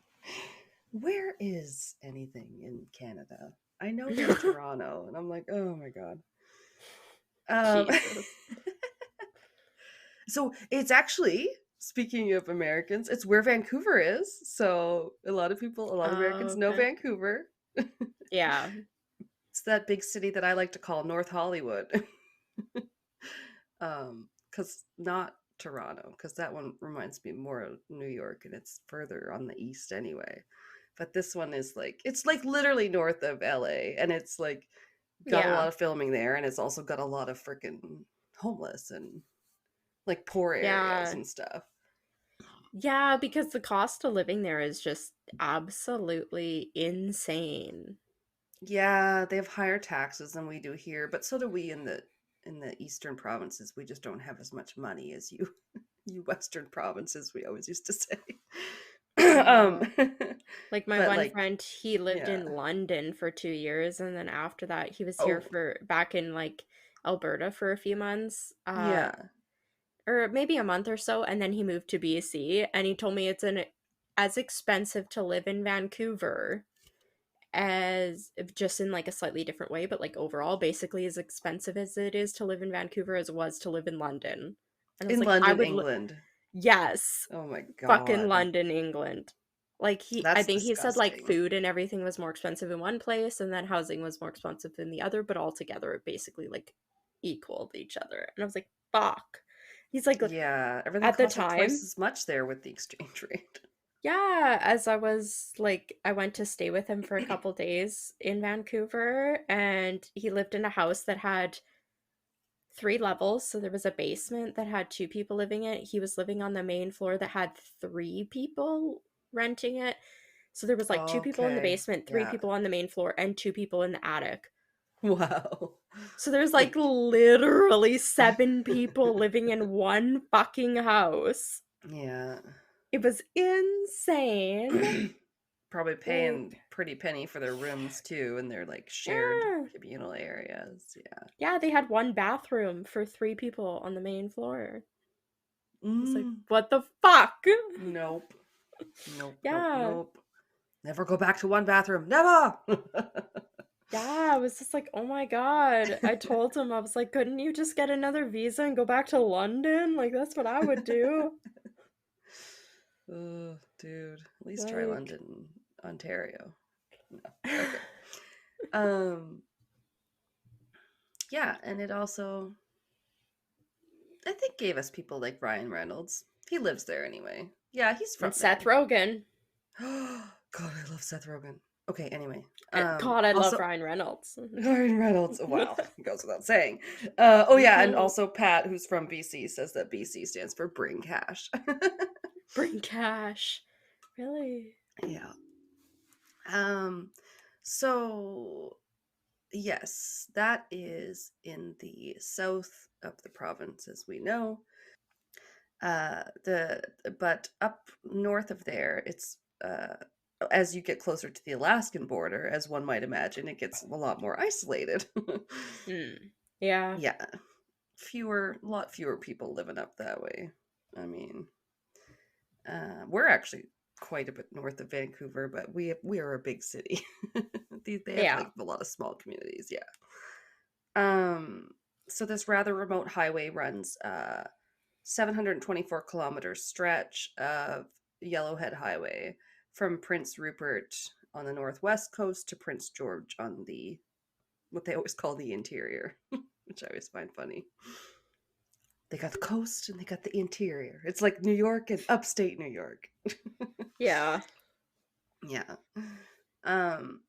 where is anything in Canada? I know there's Toronto, and I'm like, oh my god. Jesus. So it's actually, speaking of Americans, it's where Vancouver is. So a lot of Americans know Okay. Vancouver. Yeah. It's that big city that I like to call North Hollywood. Because not Toronto, because that one reminds me more of New York and it's further on the east anyway. But this one is like, it's like literally north of LA, and it's like got a Yeah. lot of filming there, and it's also got a lot of freaking homeless and like poor areas Yeah. and stuff. Yeah, because the cost of living there is just absolutely insane. Yeah, they have higher taxes than we do here, but so do we in the eastern provinces. We just don't have as much money as you you western provinces, we always used to say. um Yeah. Like my but one like, friend, he lived yeah. in London for 2 years, and then after that, he was here Oh, for back in like Alberta for a few months, yeah. or maybe a month or so, and then he moved to BC, and he told me it's as expensive to live in Vancouver as just in like a slightly different way, but like overall, basically as expensive as it is to live in Vancouver as it was to live in London. And I was In like, I London, would, England. yes, Oh my fucking god. London, England. Like I That's think he said like disgusting. food and everything was more expensive in one place, and then housing was more expensive in the other, but altogether it basically like equaled each other. And I was like, fuck. He's like, Yeah, everything at the costs like twice time, as much there with the exchange rate. yeah, as I was like, I went to stay with him for a couple days in Vancouver, and he lived in a house that had 3 levels. So there was a basement that had 2 people living in it. He was living on the main floor that had 3 people renting it. So there was like 2 people in the Okay. basement, three Yeah. people on the main floor, and 2 people in the attic. Wow. So there's like Like, literally 7 people living in one fucking house. yeah. It was insane. Probably Like, paying pretty penny for their rooms too, and their like shared yeah. communal areas. Yeah. Yeah, they had one bathroom for 3 people on the main floor. It's like, Mm. what the fuck? Nope. Nope. Nope. Yeah. Nope. Never go back to one bathroom. Never. Yeah, I was just like, oh my god. I told him, I was like, couldn't you just get another visa and go back to London? Like, that's what I would do. Oh, dude. At least try Like, London, Ontario. No. Okay. Um. Yeah, and it also, I think, gave us people like Ryan Reynolds. He lives there anyway. Yeah, he's from and Seth there. Rogen. God, I love Seth Rogen. Okay, anyway. God, I love Also, Ryan Reynolds. Ryan Reynolds. Wow, it goes without saying. Oh yeah, and also Pat, who's from BC, says that BC stands for Bring Cash. Bring cash. Really? Yeah. Um. So yes, that is in the south of the province, as we know. The But up north of there, it's as you get closer to the Alaskan border, as one might imagine, it gets a lot more isolated. Yeah. Yeah, a lot fewer people living up that way. I mean, we're actually quite a bit north of Vancouver, but we are a big city. They have Yeah. like a lot of small communities. Yeah. Um. So this rather remote highway runs 724-kilometer stretch of Yellowhead Highway from Prince Rupert on the northwest coast to Prince George on the what they always call the interior, which I always find funny. They got the coast and they got the interior. It's like New York and upstate New York. Yeah. Yeah. Um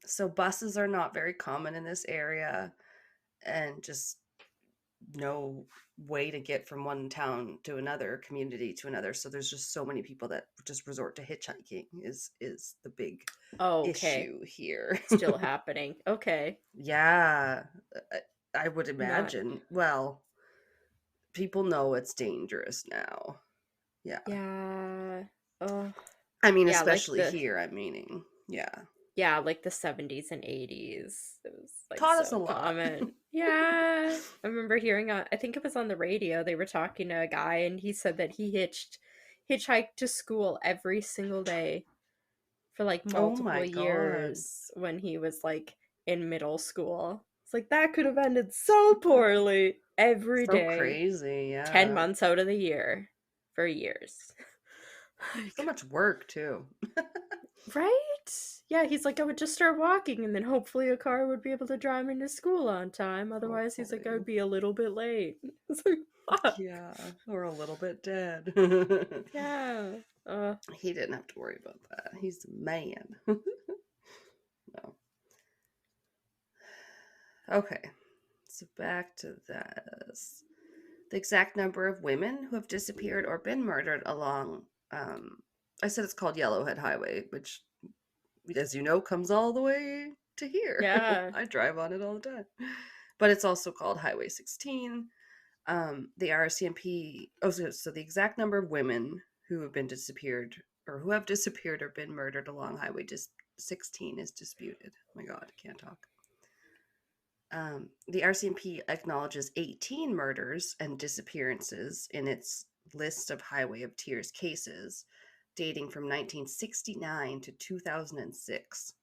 so buses are not very common in this area, and just no way to get from one town to another, community to another. So there's just so many people that just resort to hitchhiking is the big Oh, okay. issue here. Still happening. Okay. Yeah, I would Not. imagine. Well, people know it's dangerous now. Yeah. Yeah. Oh. I mean, Yeah, like especially here, I'm meaning. Yeah. yeah, like the 70s and 80s. It was like Taught us a so lot. common. Yeah. I remember hearing I think it was on the radio, they were talking to a guy and he said that he hitchhiked to school every single day for like Oh multiple my God. years when he was like in middle school. It's like that could have ended so poorly every So day, crazy, 10 yeah. months out of the year for years. So much work too. Right? Yeah, he's like, I would just start walking and then hopefully a car would be able to drive me to school on time. Otherwise, he's like, I would Hopefully. be a little bit late. It's like, fuck. Yeah, or a little bit dead. Yeah. He didn't have to worry about that. He's a man. No. Okay, so back to this. The exact number of women who have disappeared or been murdered along, I said it's called Yellowhead Highway, which, as you know, comes all the way to here. Yeah. I drive on it all the time. But it's also called Highway 16. The RCMP, so the exact number of women who have been disappeared or who have disappeared or been murdered along Highway 16 is disputed. Oh my God, I can't talk. The RCMP acknowledges 18 murders and disappearances in its list of Highway of Tears cases, dating from 1969 to 2006.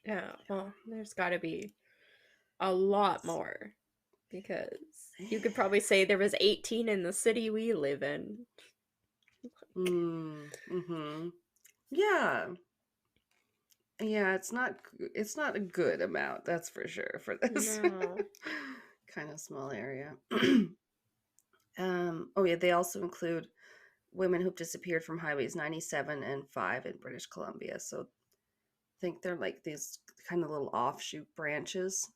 Yeah. Well, there's got to be a lot more because you could probably say there was 18 in the city we live in. Mm-hmm. Yeah. Yeah, it's not a good amount, that's for sure, for this No. kind of small area. Oh yeah, they also include women who've disappeared from highways 97 and 5 in British Columbia. So I think they're like these kind of little offshoot branches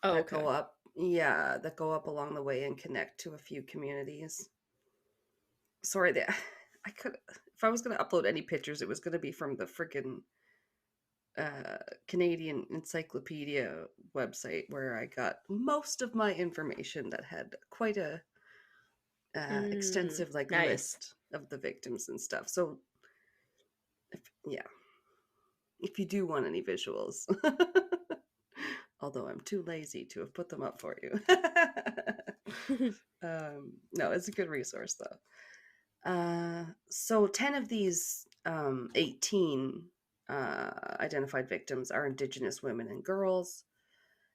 Oh, that okay. go up. Yeah, that go up along the way and connect to a few communities. Sorry, I could, if I was going to upload any pictures, it was going to be from the freaking Canadian Encyclopedia website where I got most of my information that had quite a extensive like Nice. list of the victims and stuff. So if you do want any visuals, although I'm too lazy to have put them up for you. No, it's a good resource though. So 10 of these 18 identified victims are Indigenous women and girls.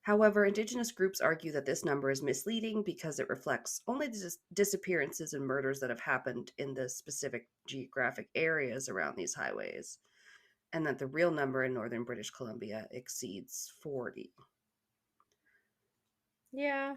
However, Indigenous groups argue that this number is misleading because it reflects only the disappearances and murders that have happened in the specific geographic areas around these highways, and that the real number in northern British Columbia exceeds 40. Yeah.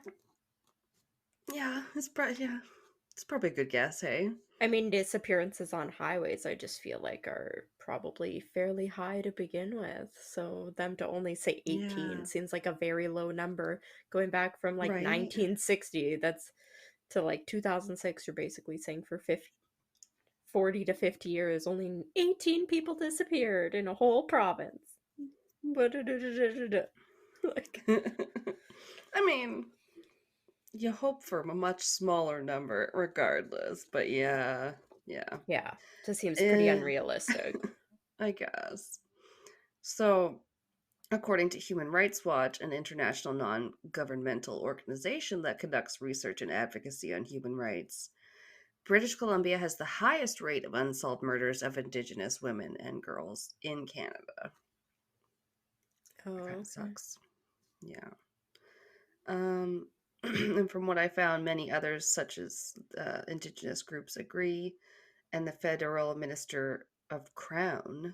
Yeah, it's probably a good guess, hey? I mean, disappearances on highways, I just feel like are probably fairly high to begin with. So them to only say 18 Yeah. seems like a very low number. Going back from like Right. 1960, that's to like 2006, you're basically saying for 40 to 50 years, only 18 people disappeared in a whole province. Like, I mean, you hope for a much smaller number regardless, but yeah. yeah, just seems pretty Eh, unrealistic. I guess. So, according to Human Rights Watch, an international non-governmental organization that conducts research and advocacy on human rights, British Columbia has the highest rate of unsolved murders of Indigenous women and girls in Canada. Oh, Kind okay. of sucks. Yeah. And from what I found, many others, such as Indigenous groups, agree, and the Federal Minister of Crown,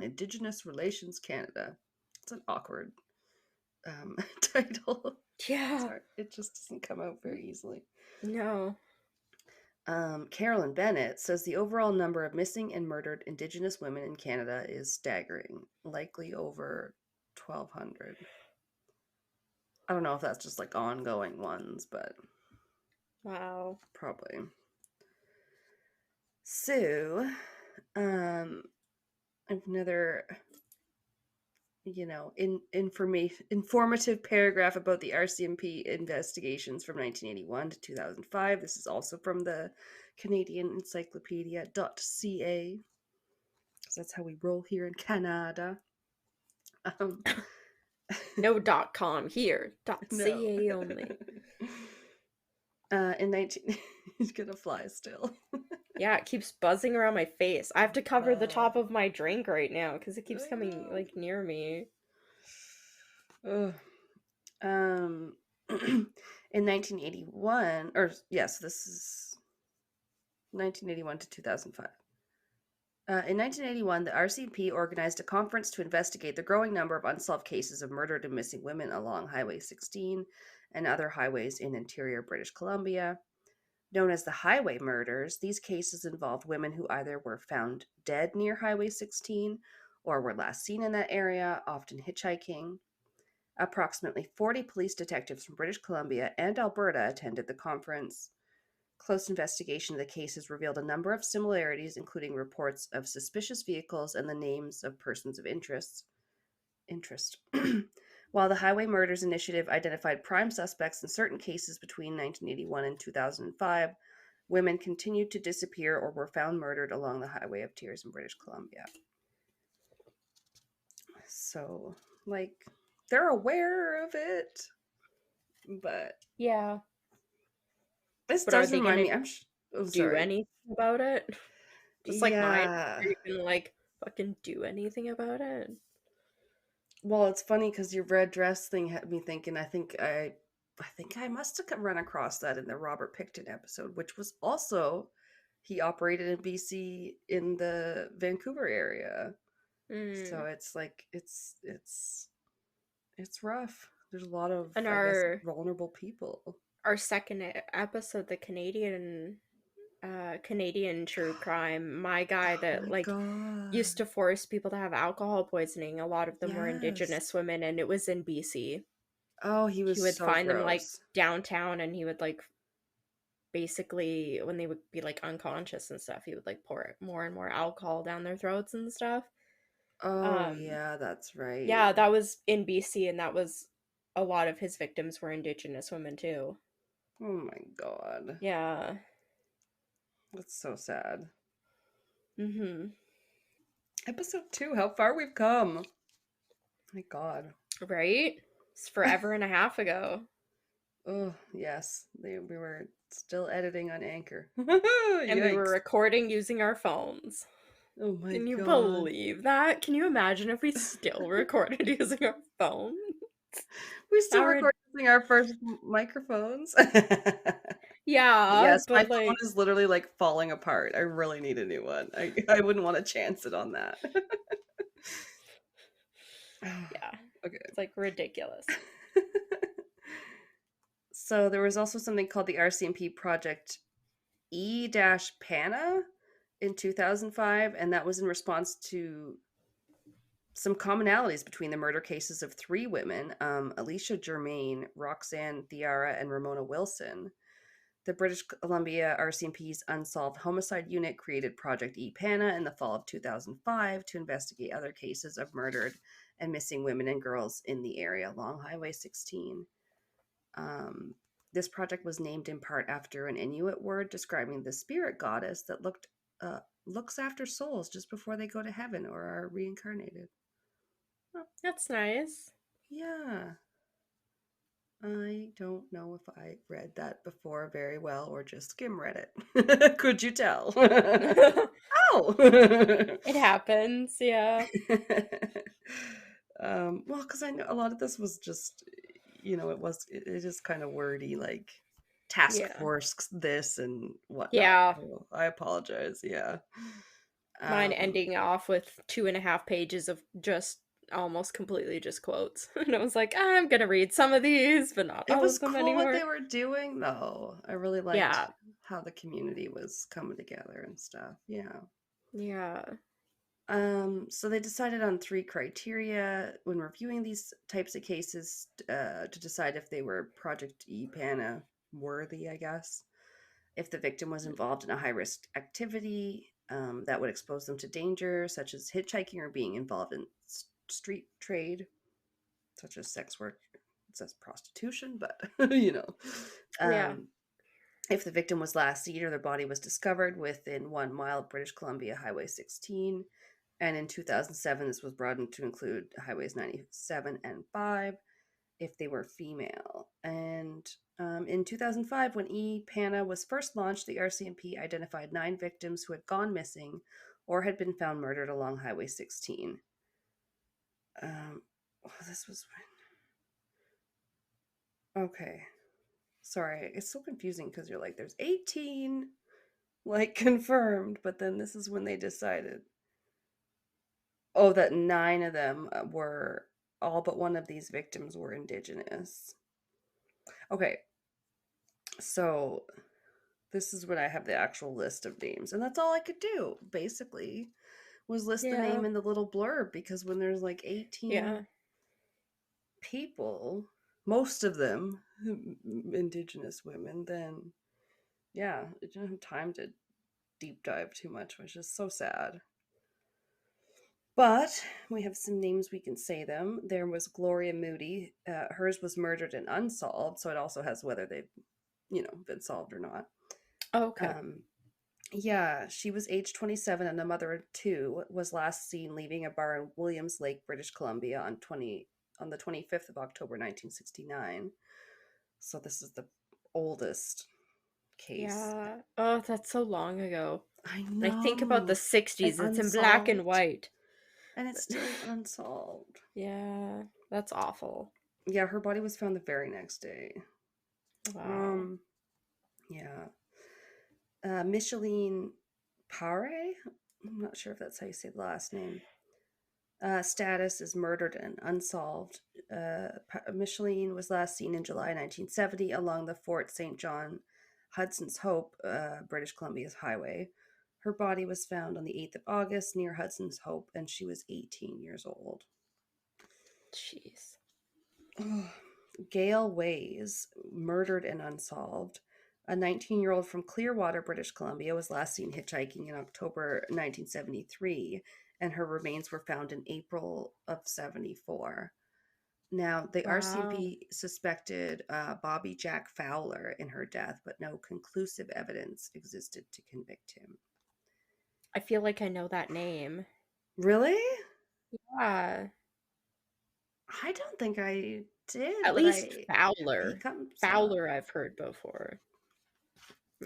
Indigenous Relations Canada. It's an awkward title. Yeah. Sorry, it just doesn't come out very easily. No. Carolyn Bennett says the overall number of missing and murdered Indigenous women in Canada is staggering, likely over 1,200. I don't know if that's just like ongoing ones, but Wow. probably. So, another, informative paragraph about the RCMP investigations from 1981 to 2005. This is also from the Canadian Encyclopedia.ca. because that's how we roll here in Canada. Um, No .com here. no. .ca only. In 19... He's gonna fly still. Yeah, it keeps buzzing around my face. I have to cover the top of my drink right now because it keeps I coming know. like near me. Ugh. In 1981, or yes, this is 1981 to 2005. In 1981, the RCMP organized a conference to investigate the growing number of unsolved cases of murdered and missing women along Highway 16 and other highways in interior British Columbia. Known as the highway murders, these cases involved women who either were found dead near Highway 16 or were last seen in that area, often hitchhiking. Approximately 40 police detectives from British Columbia and Alberta attended the conference. Close investigation of the cases revealed a number of similarities, including reports of suspicious vehicles and the names of persons of interest. While the Highway Murders Initiative identified prime suspects in certain cases between 1981 and 2005, women continued to disappear or were found murdered along the Highway of Tears in British Columbia. So, like, they're aware of it, but Yeah. this But are does they remind gonna me. do Sorry. anything about it? Just like mine. Yeah. Are you gonna like fucking do anything about it? Well, it's funny because your red dress thing had me thinking. I think I must have run across that in the Robert Picton episode, which was also he operated in BC in the Vancouver area. So it's like it's rough. There's a lot of, And I guess, vulnerable people. our second episode, the Canadian true crime, my guy that my like God. used to force people to have alcohol poisoning. A lot of them were Yes. Indigenous women, and it was in BC. Oh, he He would so find them like gross. downtown, and he would like basically when they would be like unconscious and stuff, he would like pour more and more alcohol down their throats and stuff. Oh, yeah, that's right. Yeah, that was in BC, and that was a lot of his victims were Indigenous women too. Oh my God. Yeah. That's so sad. Mm-hmm. Episode 2, how far we've come. My God. Right? It's forever and a half ago. Oh, yes. We were still editing on Anchor. And we were recording using our phones. Oh my God. Can you believe that? Can you imagine if we still recorded using our phones? We still record using our first microphones. Yeah, yes, my but phone is literally like falling apart. I really need a new one. I wouldn't want to chance it on that. Yeah. Okay. It's like ridiculous. So there was also something called the RCMP Project E-PANA in 2005, and that was in response to some commonalities between the murder cases of 3 women, Alicia Germain, Roxanne Thiara, and Ramona Wilson. The British Columbia RCMP's Unsolved Homicide Unit created Project E-PANA in the fall of 2005 to investigate other cases of murdered and missing women and girls in the area along Highway 16. This project was named in part after an Inuit word describing the spirit goddess that looks after souls just before they go to heaven or are reincarnated. Oh, that's nice. Yeah. I don't know if I read that before very well or just skim read it. Could you tell? Oh! It happens, yeah. Well, because I know a lot of this was just, it is kind of wordy, like task force this and whatnot. Yeah. So I apologize. Yeah. Mine ending off with 2.5 pages of just almost completely just quotes. And I was like, I'm gonna read some of these, but not all of them anymore. What they were doing, though. I really liked how the community was coming together and stuff. Yeah. Yeah. So they decided on 3 criteria when reviewing these types of cases to decide if they were Project E-PANA worthy, I guess. If the victim was involved in a high-risk activity that would expose them to danger, such as hitchhiking or being involved in street trade, such as sex work. It says prostitution, but Yeah. If the victim was last seen or their body was discovered within 1 mile of British Columbia Highway 16, And in 2007, this was broadened to include highways 97 and 5 if they were female. And in 2005, when ePANA was first launched, the RCMP identified 9 victims who had gone missing or had been found murdered along Highway 16. This was when... Okay. Sorry, it's so confusing because you're like, there's 18, like, confirmed, but then this is when they decided, oh, that 9 of them were, all but one of these victims were Indigenous. Okay, so this is when I have the actual list of names, and that's all I could do, basically, was list the name in the little blurb, because when there's like 18 people, most of them Indigenous women, then yeah, I didn't have time to deep dive too much, which is so sad. But we have some names, we can say them. There was Gloria Moody. Hers was murdered and unsolved, so it also has whether they've, been solved or not. Okay. Yeah, she was age 27 and a mother of 2, was last seen leaving a bar in Williams Lake, British Columbia on the 25th of October 1969. So this is the oldest case. Yeah. Oh, that's so long ago. I And I think about the know. 60s. And It's in black and unsolved. white. And it's still unsolved. Yeah, that's awful. Yeah, her body was found the very next day. Wow. Yeah. Micheline Pare? I'm not sure if that's how you say the last name. Status is murdered and unsolved. Micheline was last seen in July 1970 along the Fort St. John Hudson's Hope, British Columbia's highway. Her body was found on the 8th of August near Hudson's Hope, and she was 18 years old. Jeez. Gail Ways, murdered and unsolved. A 19-year-old from Clearwater, British Columbia, was last seen hitchhiking in October 1973, and her remains were found in April of 74. Now, the RCMP suspected Bobby Jack Fowler in her death, but no conclusive evidence existed to convict him. I feel like I know that name. Really? Yeah. I don't think I did. At least Fowler. Fowler up. I've heard before.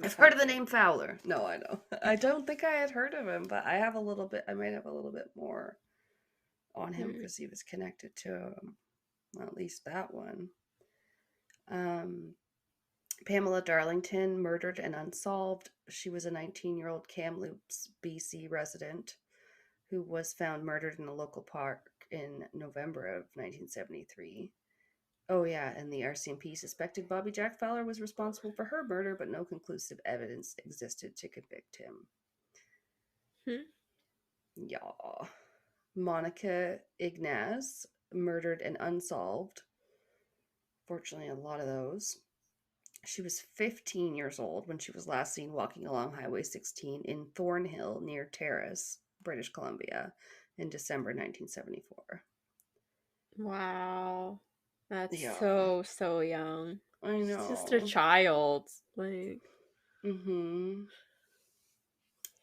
I've heard of the name Fowler. No, I know. I don't think I had heard of him, but I might have a little bit more on him because he was connected to at least that one. Pamela Darlington, murdered and unsolved. She was a 19-year-old Kamloops, BC resident who was found murdered in a local park in November of 1973. Oh, yeah, and the RCMP suspected Bobby Jack Fowler was responsible for her murder, but no conclusive evidence existed to convict him. Yeah. Monica Ignaz, murdered and unsolved. Fortunately, a lot of those. She was 15 years old when she was last seen walking along Highway 16 in Thornhill near Terrace, British Columbia, in December 1974. Wow. That's so young. I know. She's just a child. Like.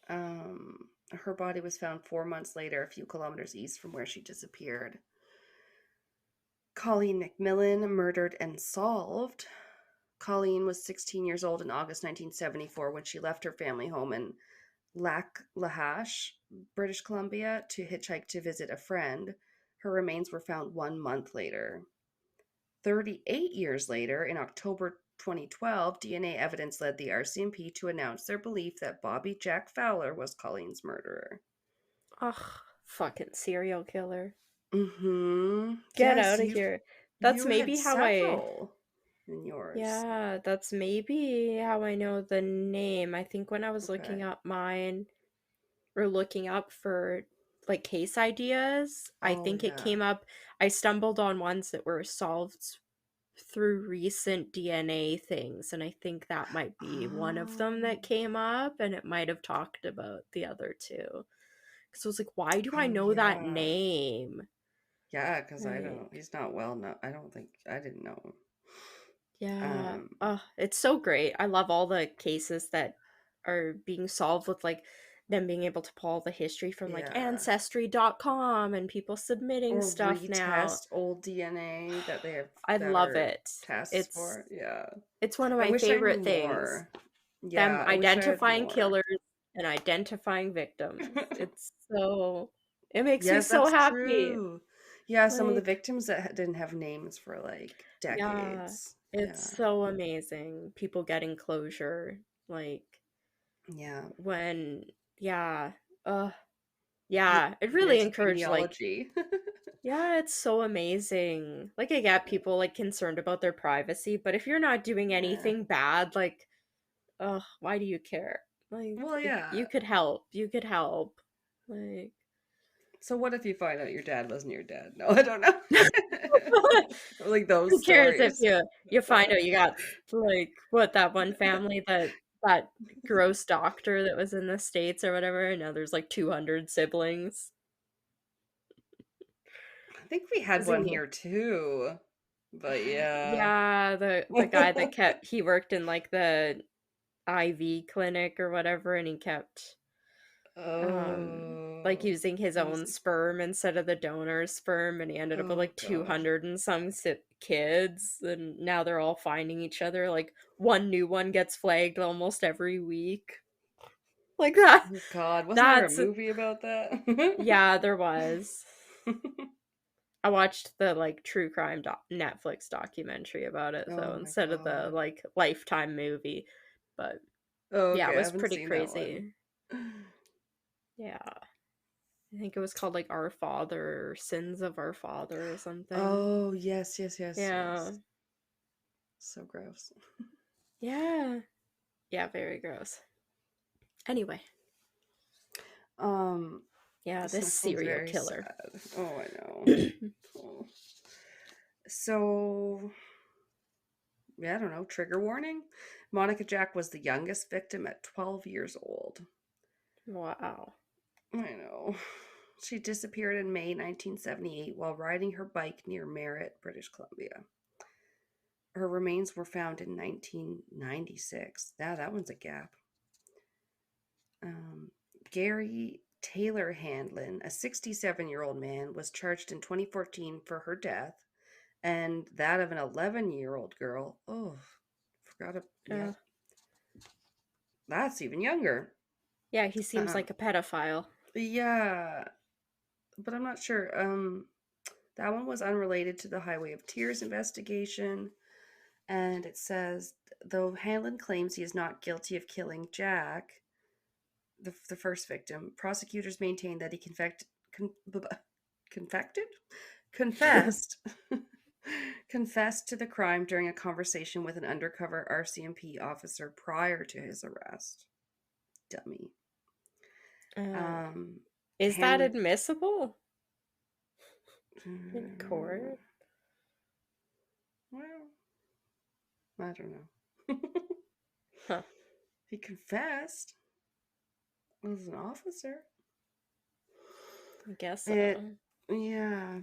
Her body was found 4 months later, a few kilometers east from where she disappeared. Colleen McMillan, murdered and solved. Colleen was 16 years old in August 1974 when she left her family home in Lac La Hache, British Columbia, to hitchhike to visit a friend. Her remains were found 1 month later. 38 years later, in October 2012, DNA evidence led the RCMP to announce their belief that Bobby Jack Fowler was Colleen's murderer. Ugh, fucking serial killer. Get out of here. That's maybe how in yours. Yeah, that's maybe how I know the name. I think when I was looking up mine, or looking up for like case ideas, I think it came up. I stumbled on ones that were solved through recent DNA things, and I think that might be one of them that came up, and it might have talked about the other two. Because I was like, why do I know that name? Yeah, because I don't know. He's not well known. I didn't know him. Yeah. It's so great. I love all the cases that are being solved with like them being able to pull all the history from like Yeah. ancestry.com and people submitting Or stuff now. retest old DNA that they have I that love are it. tests for. Yeah. It's one of I my wish I knew favorite things. more. Yeah, Them I wish I had identifying more. killers and identifying victims. It makes me Yes, so that's happy. true. Yeah, some of the Like, victims that didn't have names for like yeah, decades. it's Yeah. so amazing. People getting closure. Like, Yeah. when, yeah, uh, The yeah, it really advanced encouraged, like, genealogy. yeah, it's so amazing. Like, I get people, like, concerned about their privacy, but if you're not doing Yeah. anything bad, like, why do you care? Like, Well, yeah. you could help. You could help. Like, So what if you find out your dad wasn't your dad? No, I don't know. Like who those cares if stories. you find out you got, like, what, that one family that gross doctor that was in the States or whatever, and now there's like 200 siblings. I think we had Was one in here too. But yeah. Yeah, the guy that he worked in like the IV clinic or whatever, and he kept like Oh, using his what was own it? sperm instead of the donor's sperm, and he ended up with Oh like God. 200 and some kids, and now they're all finding each other. Like, one new one gets flagged almost every week. Like that. Oh God. Wasn't there a That's movie about that? Yeah, there was. I watched the like true crime Netflix documentary about it Oh though, my instead of the God. like Lifetime movie. But Oh, yeah, it okay. I was haven't pretty seen that one. crazy. Yeah. I think it was called like Our Father or Sins of Our Father or something. Oh, yes, yes, yes, Yeah. yes. So gross. Yeah. Yeah, very gross. Anyway, Um, yeah, this this next one's serial very killer. sad. Oh, I know. Oh. So, yeah, I don't know. Trigger warning. Monica Jack was the youngest victim at 12 years old. Wow. I know. She disappeared in May 1978 while riding her bike near Merritt, British Columbia. Her remains were found in 1996. Yeah, that one's a gap. Um, Gary Taylor Handlin, a 67-year-old man, was charged in 2014 for her death and that of an 11-year-old girl. Oh, forgot it. Yeah, Uh, that's even younger. yeah, he seems Um, like a pedophile. yeah, but I'm not sure. That one was unrelated to the Highway of Tears investigation. And it says, though Hanlon claims he is not guilty of killing Jack, the first victim, prosecutors maintain that he confessed confessed to the crime during a conversation with an undercover RCMP officer prior to his arrest. Dummy. Uh, Um, is that Hanlon. admissible in court? Well, I don't know. Huh. He confessed as an officer. I guess It, so. yeah.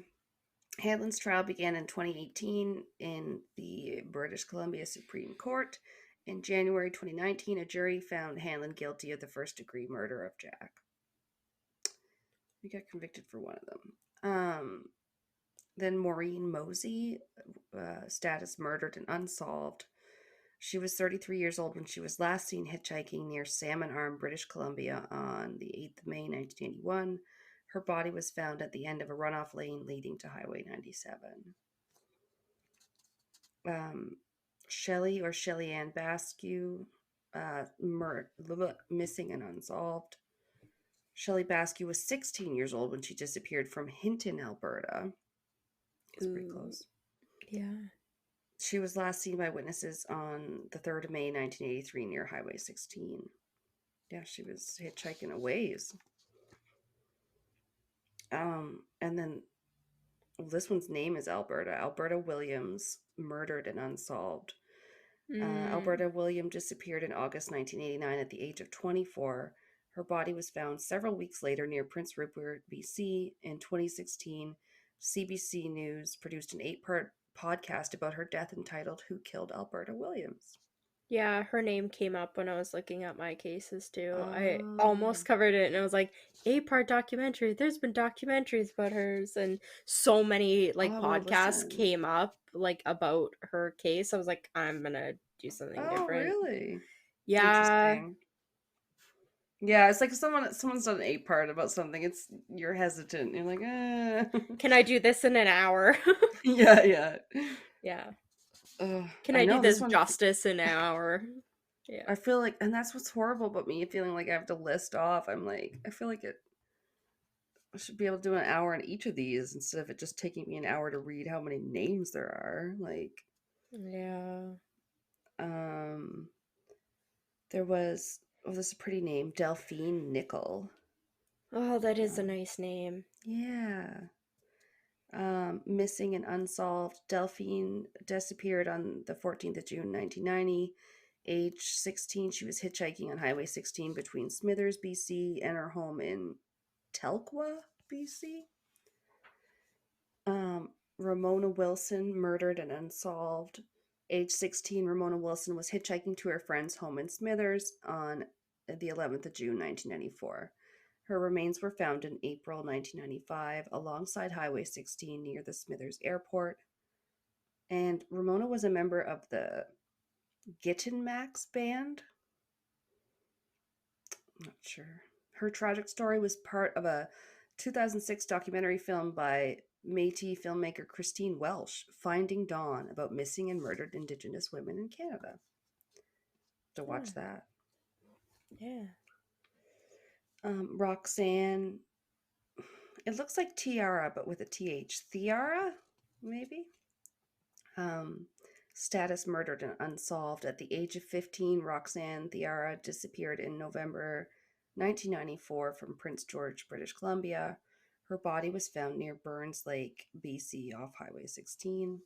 Hanlon's trial began in 2018 in the British Columbia Supreme Court. In January 2019, a jury found Hanlon guilty of the first-degree murder of Jack. He got convicted for one of them. Then Maureen Mosey, status murdered and unsolved. She was 33 years old when she was last seen hitchhiking near Salmon Arm, British Columbia on the 8th of May, 1981. Her body was found at the end of a runoff lane leading to Highway 97. Shelley or Shelly Ann Basque, missing and unsolved. Shelley Basque was 16 years old when she disappeared from Hinton, Alberta. It's pretty close. Yeah. She was last seen by witnesses on the 3rd of May, 1983, near Highway 16. Yeah, she was hitchhiking a ways. And then this one's name is Alberta. Alberta Williams, murdered and unsolved. Alberta Williams disappeared in August 1989 at the age of 24. Her body was found several weeks later near Prince Rupert, BC. In 2016, CBC News produced an 8-part podcast about her death entitled Who Killed Alberta Williams? Yeah, her name came up when I was looking at my cases too. I Oh. almost covered it and it was like 8-part documentary. There's been documentaries about hers and so many like Oh, well, podcasts listen. came up like about her case. I was like, I'm gonna do something Oh, different. really? Yeah. Interesting. Yeah, it's like if someone's done an 8-part about something, you're hesitant. You're like, Can I do this in an hour? yeah, yeah. Yeah. Ugh, Can I I do know this this one. justice in an hour? Yeah. I feel like, and that's what's horrible about me feeling like I have to list off. I'm like, I feel like I should be able to do an hour on each of these instead of it just taking me an hour to read how many names there are. Like, Yeah. um, there was, oh, this is a pretty name, Delphine Nickel. Oh, that is a Um, nice name. yeah. Missing and unsolved. Delphine disappeared on the 14th of June, 1990. Age 16, she was hitchhiking on Highway 16 between Smithers, BC, and her home in Telkwa, BC. Ramona Wilson, murdered and unsolved. Age 16, Ramona Wilson was hitchhiking to her friend's home in Smithers on the 11th of June, 1994. Her remains were found in April 1995 alongside Highway 16 near the Smithers Airport. And Ramona was a member of the Gitten Max band. I'm not sure. Her tragic story was part of a 2006 documentary film by Métis filmmaker Christine Welsh, Finding Dawn, about missing and murdered Indigenous women in Canada. To watch Yeah. that. Yeah. Roxanne, it looks like Tiara, but with a TH. Thiara, maybe? Status murdered and unsolved. At the age of 15, Roxanne Thiara disappeared in November 1994 from Prince George, British Columbia. Her body was found near Burns Lake, BC, off Highway 16.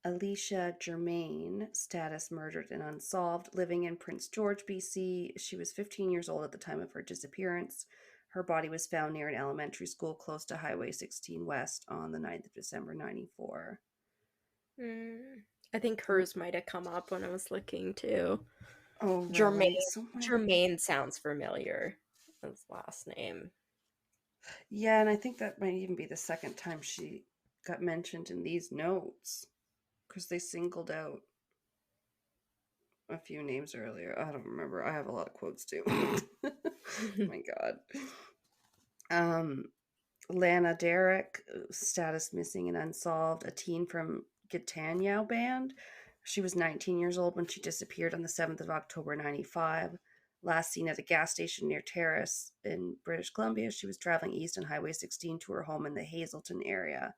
Alicia Germain, status murdered and unsolved, living in Prince George, BC. She was 15 years old at the time of her disappearance. Her body was found near an elementary school close to Highway 16 West on the 9th of December, 94. I think hers might have come up when I was looking too. Oh, Germain. really? So many. Germain sounds familiar. His last name. Yeah, and I think that might even be the second time she got mentioned in these notes because they singled out a few names earlier. I don't remember. I have a lot of quotes too. My God. Lana Derrick, status missing and unsolved, a teen from Gatineau band. She was 19 years old when she disappeared on the 7th of October, 95. Last seen at a gas station near Terrace in British Columbia. She was traveling east on Highway 16 to her home in the Hazelton area.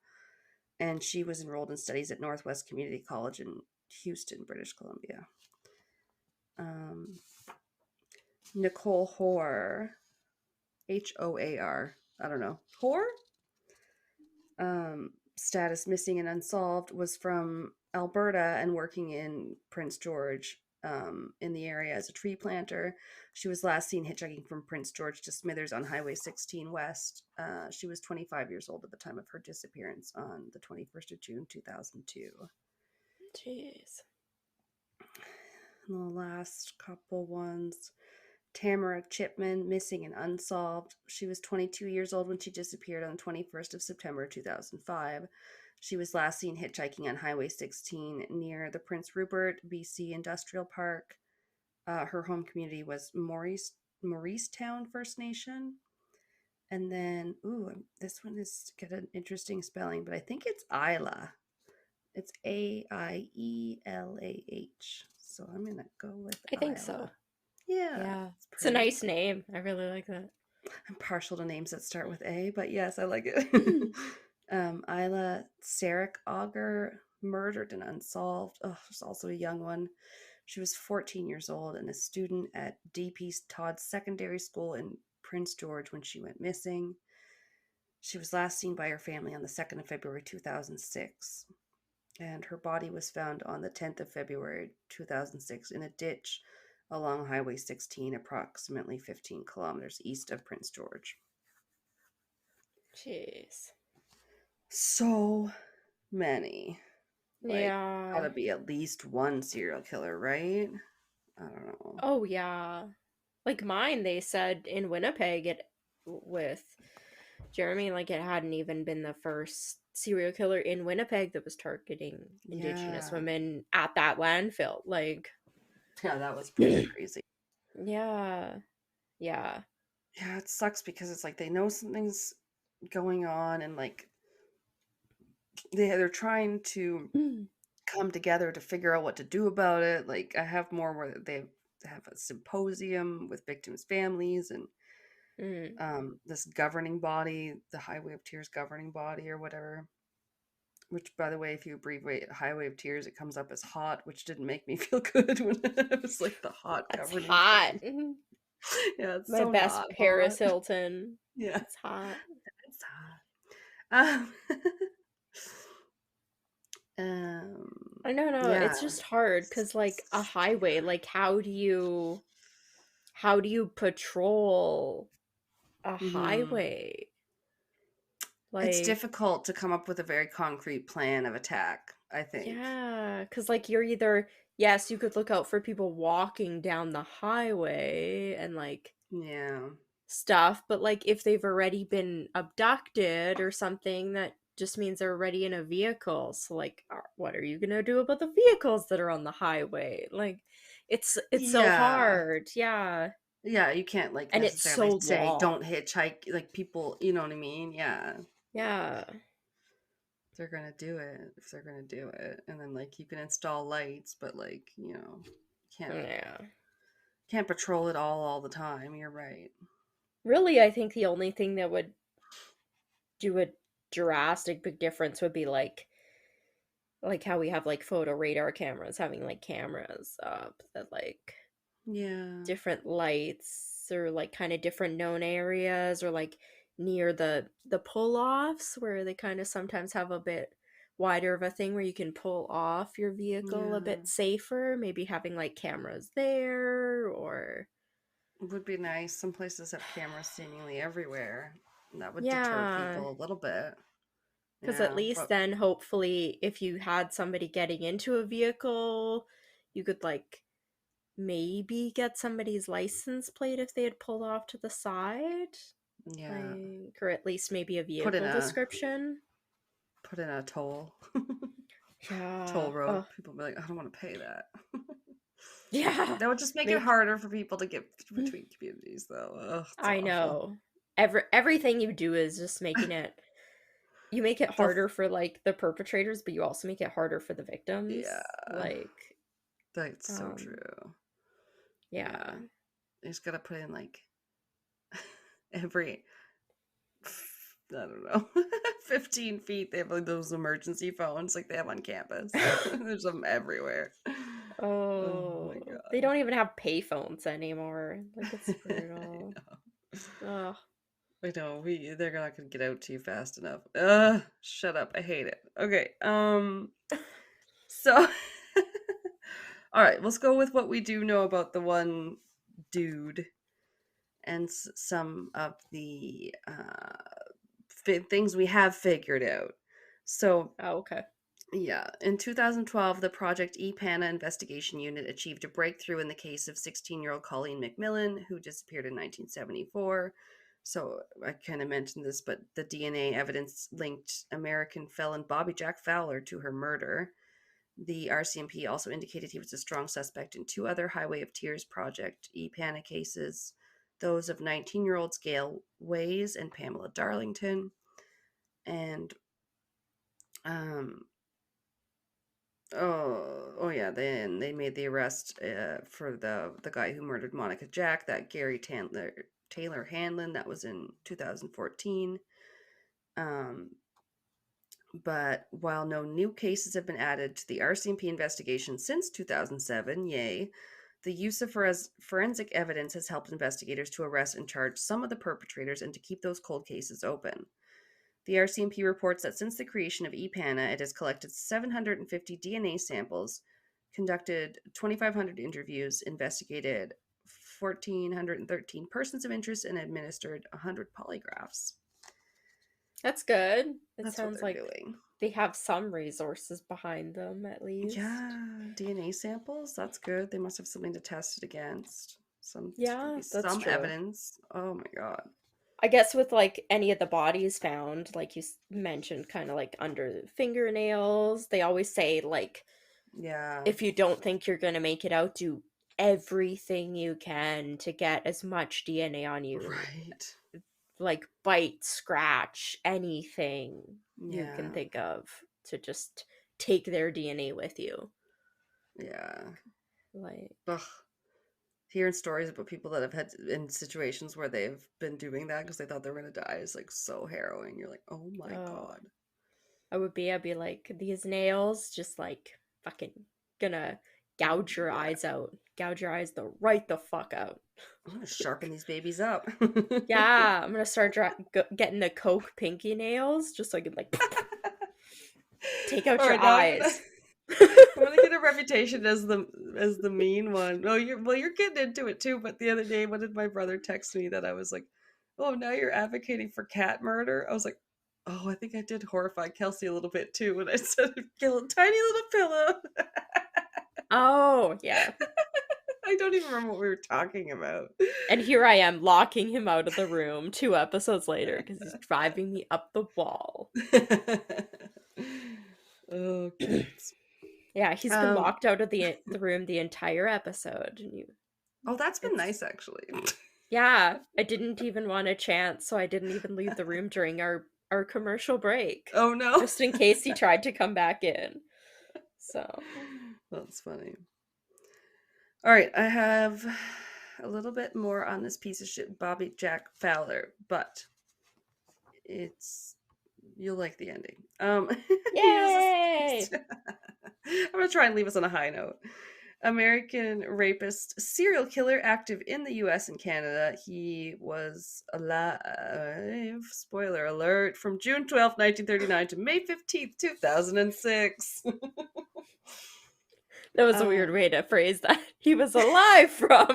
And she was enrolled in studies at Northwest Community College in Houston, British Columbia. Nicole Hoare, Hoar, I don't know. Hoare? Status missing and unsolved, was from Alberta and working in Prince George in the area as a tree planter. She was last seen hitchhiking from Prince George to Smithers on Highway 16 West. She was 25 years old at the time of her disappearance on the 21st of June, 2002. Jeez. And the last couple ones. Tamara Chipman, missing and unsolved. She was 22 years old when she disappeared on the 21st of September 2005. She was last seen hitchhiking on Highway 16 near the Prince Rupert, BC Industrial Park. Her home community was Mauricetown First Nation. And then, this one is got an interesting spelling, but I think it's Isla. It's Aielah. So I'm going to go with I think Isla. so. Yeah. It's a nice name. I really like that. I'm partial to names that start with A, but yes, I like it. Isla Sarek Auger, murdered and unsolved. Oh, there's also a young one. She was 14 years old and a student at D.P. Todd Secondary School in Prince George when she went missing. She was last seen by her family on the 2nd of February 2006. And her body was found on the 10th of February 2006 in a ditch along Highway 16, approximately 15 kilometers east of Prince George. Jeez. So many. Like, Yeah. gotta be at least one serial killer, right? I don't know. Oh, yeah. Like mine, they said in Winnipeg, it with Jeremy, like it hadn't even been the first serial killer in Winnipeg that was targeting Indigenous Yeah. women at that landfill. Like, Yeah, that was pretty crazy. yeah, yeah, Yeah, it sucks because it's like they know something's going on and like they're trying to come together to figure out what to do about it. Like I have more where they have a symposium with victims' families and mm. this governing body, the Highway of Tears governing body or whatever. Which, by the way, if you abbreviate Highway of Tears, it comes up as hot, which didn't make me feel good when it was like the hot That's governing hot. body. Yeah, it's My so best not Paris hot. Hilton. Yeah, It's hot. it's hot. I don't know. Yeah. It's just hard because, like, a highway. Like, how do you patrol a Mhm. highway? It's Like, difficult to come up with a very concrete plan of attack, I think. yeah, because like you're either yes, you could look out for people walking down the highway and like Yeah. stuff, but like if they've already been abducted or something, that just means they're already in a vehicle. So like, what are you gonna do about the vehicles that are on the highway? Like, it's so Yeah. hard, yeah, Yeah, you can't like and it's necessarily so say long, don't hitchhike like people, you know what I mean? Yeah. yeah, They're gonna do it if they're gonna do it. And then like you can install lights, but like, can't yeah. can't patrol it all the time. You're right. Really, I think the only thing that would do a drastic big difference would be like how we have like photo radar cameras having like cameras up that like Yeah. different lights or like kind of different known areas or like near the pull-offs where they kind of sometimes have a bit wider of a thing where you can pull off your vehicle a Yeah. bit safer, maybe having like cameras there or It would be nice. Some places have cameras seemingly everywhere. And that would deter yeah, people a little bit. because at Yeah. least But then hopefully if you had somebody getting into a vehicle you could like maybe get somebody's license plate if they had pulled off to the side, yeah. like, or at least maybe a Put in vehicle a description. put in a toll. Yeah. Toll road. Oh, People be like, I don't want to pay that. yeah. That would just make it Make. harder for people to get between communities, though. Ugh, it's I awful. know. Everything you do is just making it. You make it The harder for like the perpetrators, but you also make it harder for the victims. yeah, Like, that's so um, true. yeah. Yeah, you just gotta put in like every I don't know 15 feet. They have like those emergency phones like they have on campus. There's them everywhere. Oh my Oh, they god. don't even have payphones anymore. Like it's brutal. Oh. I know they're not gonna get out to you fast enough. Shut up. I hate it. Okay. So all right, let's go with what we do know about the one dude and some of the things we have figured out. So Oh, okay. yeah, in 2012, the Project EPANA investigation unit achieved a breakthrough in the case of 16-year-old Colleen McMillan, who disappeared in 1974. So I kind of mentioned this, but the DNA evidence linked American felon Bobby Jack Fowler to her murder. The RCMP also indicated he was a strong suspect in two other Highway of Tears Project EPANA cases, those of 19-year-olds Gail Ways and Pamela Darlington. And oh yeah, then they made the arrest for the guy who murdered Monica Jack, that Gary Taylor Hanlon. That was in 2014. But while no new cases have been added to the RCMP investigation since 2007, yay, the use of forensic evidence has helped investigators to arrest and charge some of the perpetrators and to keep those cold cases open. The RCMP reports that since the creation of EPANA, it has collected 750 DNA samples, conducted 2,500 interviews, investigated 1,413 persons of interest, and administered 100 polygraphs. That's good. It That's what sounds they're like doing. They have some resources behind them, at least. Yeah, DNA samples. That's good. They must have something to test it against. Could Yeah, be that's some true. evidence. Oh my god. I guess with like any of the bodies found, like you mentioned, kind of like under the fingernails, they always say like Yeah. if you don't think you're gonna make it out, do everything you can to get as much DNA on you. Right. Like bite, scratch, anything you can Yeah. think of to just take their DNA with you. Yeah. Like, Ugh. Hearing stories about people that have had in situations where they've been doing that because they thought they were gonna die is like so harrowing. You're like, oh my oh, god. I'd be like, these nails just like fucking gonna gouge your Yeah. eyes out. Gouge your eyes right the fuck out. I'm gonna sharpen these babies up. Yeah, I'm gonna start getting the Coke pinky nails just so I can like take out All your right, now eyes. I'm gonna get a reputation as the mean one. Oh, you're getting into it too. But the other day, what did my brother text me that I was like, "Oh, now you're advocating for cat murder." I was like, "Oh, I think I did horrify Kelsey a little bit too when I said kill a tiny little pillow." Oh, yeah. I don't even remember what we were talking about. And here I am locking him out of the room 2 episodes later because he's driving me up the wall. Oh, kids. Yeah, he's been locked out of the room the entire episode. And Oh, that's been nice actually. yeah, I didn't even want a chance, so I didn't even leave the room during our commercial break. Oh no. Just in case he tried to come back in. So That's funny. All right, I have a little bit more on this piece of shit, Bobby Jack Fowler, but you'll like the ending. yay! I'm gonna try and leave us on a high note. American rapist, serial killer, active in the U.S. and Canada. He was alive. Spoiler alert! From June 12th, 1939, to May 15th, 2006. That was a weird way to phrase that. He was alive from.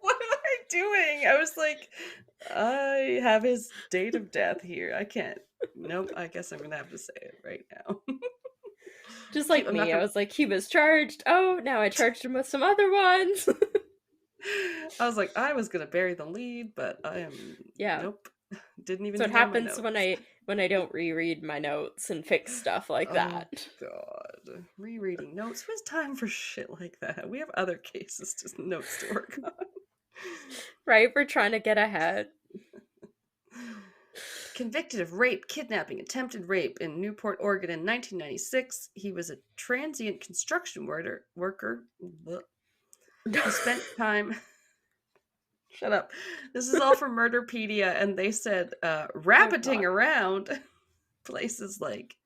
What am I doing? I was like, I have his date of death here. I can't. Nope. I guess I'm gonna have to say it right now. Just like me, I was like, he was charged. Oh, now I charged him with some other ones. I was like, I was gonna bury the lead, but I am. Yeah. Nope. Didn't even. So it do my happens notes. when I don't reread my notes and fix stuff like that. God, rereading notes. Who has time for shit like that? We have other cases, just notes to work on. Right? We're trying to get ahead. Convicted of rape, kidnapping, attempted rape in Newport, Oregon in 1996. He was a transient construction worker. He spent time... Shut up. This is all from Murderpedia, and they said rabbiting around places like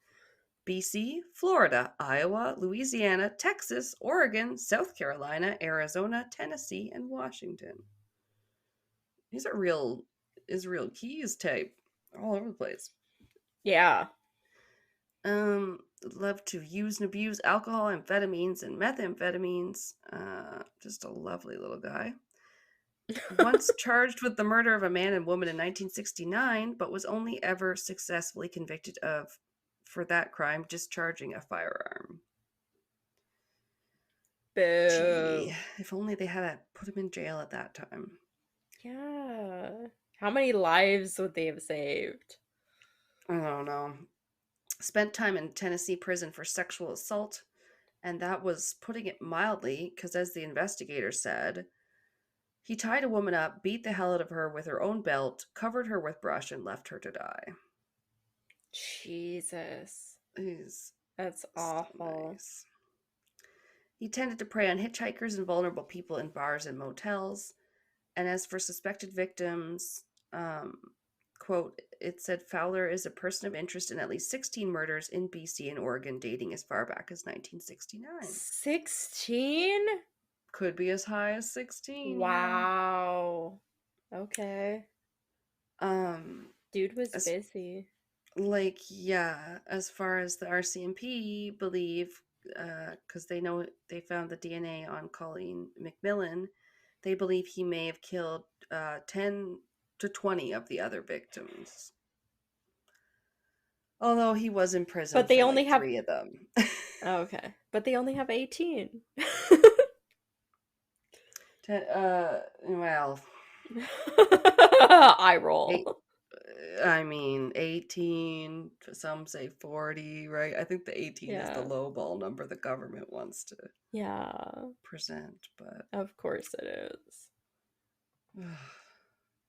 BC, Florida, Iowa, Louisiana, Texas, Oregon, South Carolina, Arizona, Tennessee, and Washington. These are real Israel Keys type, all over the place. Yeah. Love to use and abuse alcohol, amphetamines, and methamphetamines. Just a lovely little guy. Once charged with the murder of a man and woman in 1969, but was only ever successfully convicted for that crime, discharging a firearm. Boo. Gee, if only they had put him in jail at that time. Yeah. How many lives would they have saved? I don't know. Spent time in Tennessee prison for sexual assault, and that was putting it mildly, because as the investigator said, he tied a woman up, beat the hell out of her with her own belt, covered her with brush, and left her to die. Jesus. That's awful. Nice. He tended to prey on hitchhikers and vulnerable people in bars and motels. And as for suspected victims, quote, it said Fowler is a person of interest in at least 16 murders in BC and Oregon dating as far back as 1969. 16? Could be as high as 16. Wow. Yeah. Okay. Dude was busy. Like, yeah, as far as the RCMP believe, because they know they found the DNA on Colleen McMillan, they believe he may have killed 10 to 20 of the other victims. Although he was in prison But they for only like have 3 of them. oh, okay. But they only have 18. Well, I eight, roll. I mean, 18, some say 40, right? I think the 18 is the Yeah. low ball number the government wants to Yeah. present, but Of course it is.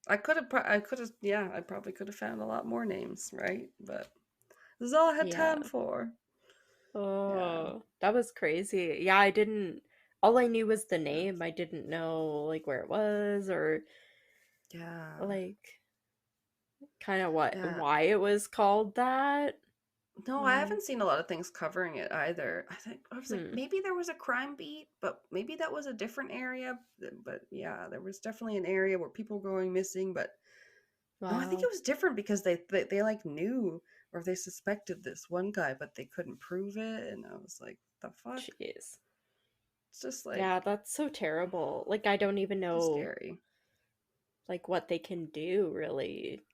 I probably could have found a lot more names, right? But this is all I had Yeah. time for. Yeah. Oh, that was crazy. Yeah, I didn't. All I knew was the name. I didn't know like where it was or Yeah. like kind of Yeah. why it was called that. No, I haven't seen a lot of things covering it either. I was like, Hmm. maybe there was a crime beat, but maybe that was a different area. But yeah, there was definitely an area where people were going missing. But no, I think Wow. it was different because they like knew or they suspected this one guy, but they couldn't prove it. And I was like, the fuck? Jeez. It's just like Yeah, that's so terrible. Like I don't even so know scary. like what they can do really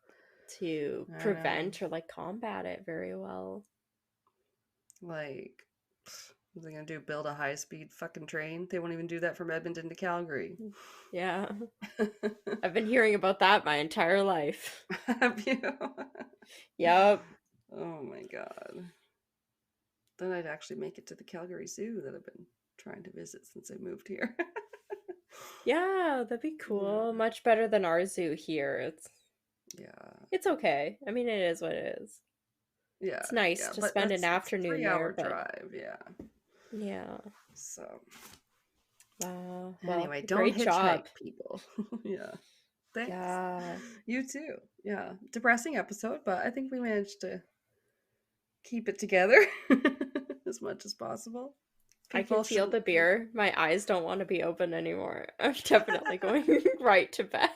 to I know. prevent or like combat it very well. Like, what are they gonna do? Build a high-speed fucking train? They won't even do that from Edmonton to Calgary. Yeah. I've been hearing about that my entire life. Have you? Yep. Oh my god. Then I'd actually make it to the Calgary Zoo that I've been trying to visit since I moved here. Yeah, that'd be cool. Yeah. Much better than our zoo here. Yeah. It's okay. I mean, it is what it is. Yeah. It's nice Yeah. to But spend an it's a afternoon there, 3-hour but drive. Yeah. yeah. So Wow. anyway, Well, don't great job. hitchhike, people. Yeah. Thanks. Yeah. You too. Yeah. Depressing episode, but I think we managed to keep it together as much as possible. I People can feel shouldn't. the beer. My eyes don't want to be open anymore. I'm definitely going right to bed.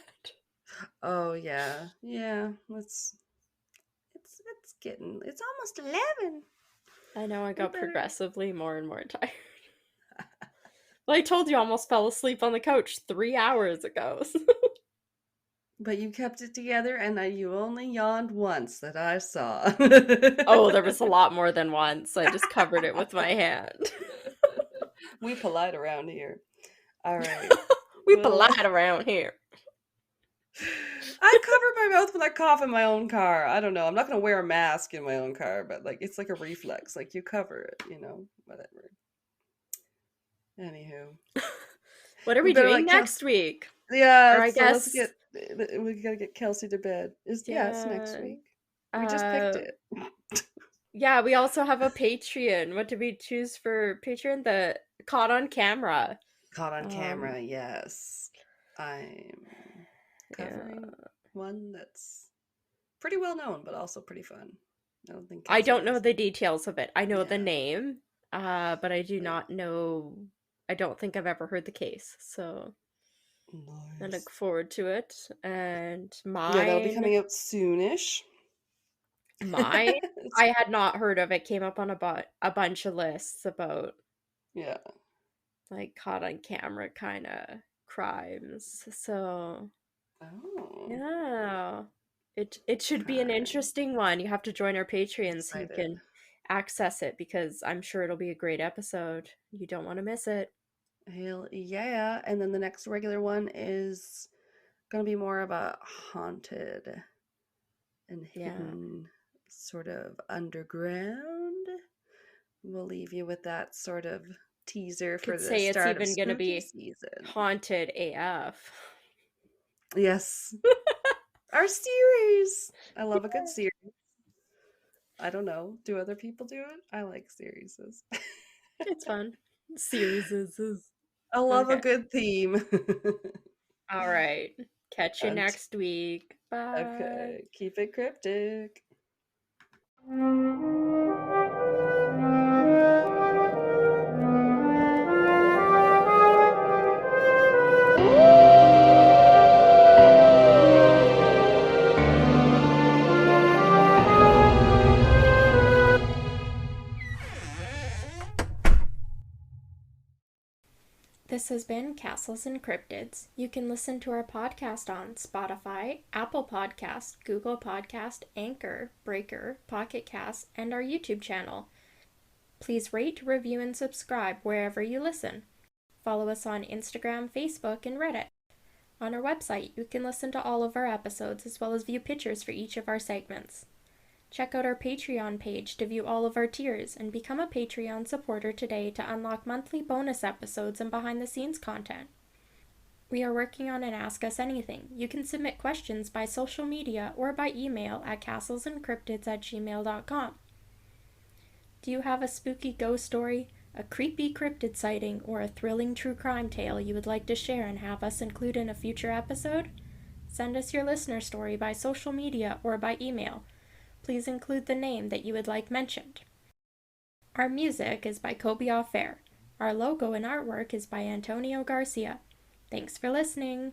Oh yeah, yeah. It's almost 11. I know I We got better. progressively more and more tired. Well, I told you I almost fell asleep on the couch 3 hours ago. But you kept it together, and you only yawned once that I saw. Oh, there was a lot more than once. I just covered it with my hand. We polite around here. All right. We Well, polite around here. I cover my mouth when I cough in my own car. I don't know. I'm not gonna wear a mask in my own car, but like it's like a reflex. Like you cover it, whatever. Anywho, What are we we better doing let Kel- next week? Or Yeah, I so let's guess, we gotta get Kelsey to bed. It's next yeah. week. We just picked Uh, it. yeah, we also have a Patreon. What did we choose for Patreon? The Caught on Camera. Caught on Um, camera, yes. I'm yeah. covering one that's pretty well known, but also pretty fun. I don't think I Kelsey don't know knows. the details of it. I know the Yeah. name, but I do Yeah. not know. I don't think I've ever heard the case, so I Nice. look forward to it. And Yeah, that'll be mine, coming out soonish. mine, I had not heard of. It came up on a bunch of lists about Yeah. like caught on camera kind of crimes. So Oh, yeah, it should be an okay. interesting one. You have to join our Patreon so you Excited. can access it because I'm sure it'll be a great episode. You don't want to miss it. Hell yeah. And then the next regular one is gonna be more of a haunted and Yeah. hidden sort of underground. We'll leave you with that sort of teaser for Could the say it's start of even gonna spooky be season. haunted AF. Yes. Our series. I love a good series. I don't know. Do other people do it? I like series. It's fun. Series is. I love a Okay. good theme. All right. Catch you And- next week. Bye. Okay. Keep it cryptic. This has been Castles and Cryptids. You can listen to our podcast on Spotify, Apple Podcast, Google Podcast, Anchor, Breaker, Pocket Cast, and our YouTube channel. Please rate, review, and subscribe wherever you listen. Follow us on Instagram, Facebook, and Reddit. On our website, you can listen to all of our episodes as well as view pictures for each of our segments. Check out our Patreon page to view all of our tiers and become a Patreon supporter today to unlock monthly bonus episodes and behind-the-scenes content. We are working on an Ask Us Anything. You can submit questions by social media or by email at castlesandcryptids@gmail.com. Do you have a spooky ghost story, a creepy cryptid sighting, or a thrilling true crime tale you would like to share and have us include in a future episode? Send us your listener story by social media or by email. Please include the name that you would like mentioned. Our music is by Kobe Fair. Our logo and artwork is by Antonio Garcia. Thanks for listening.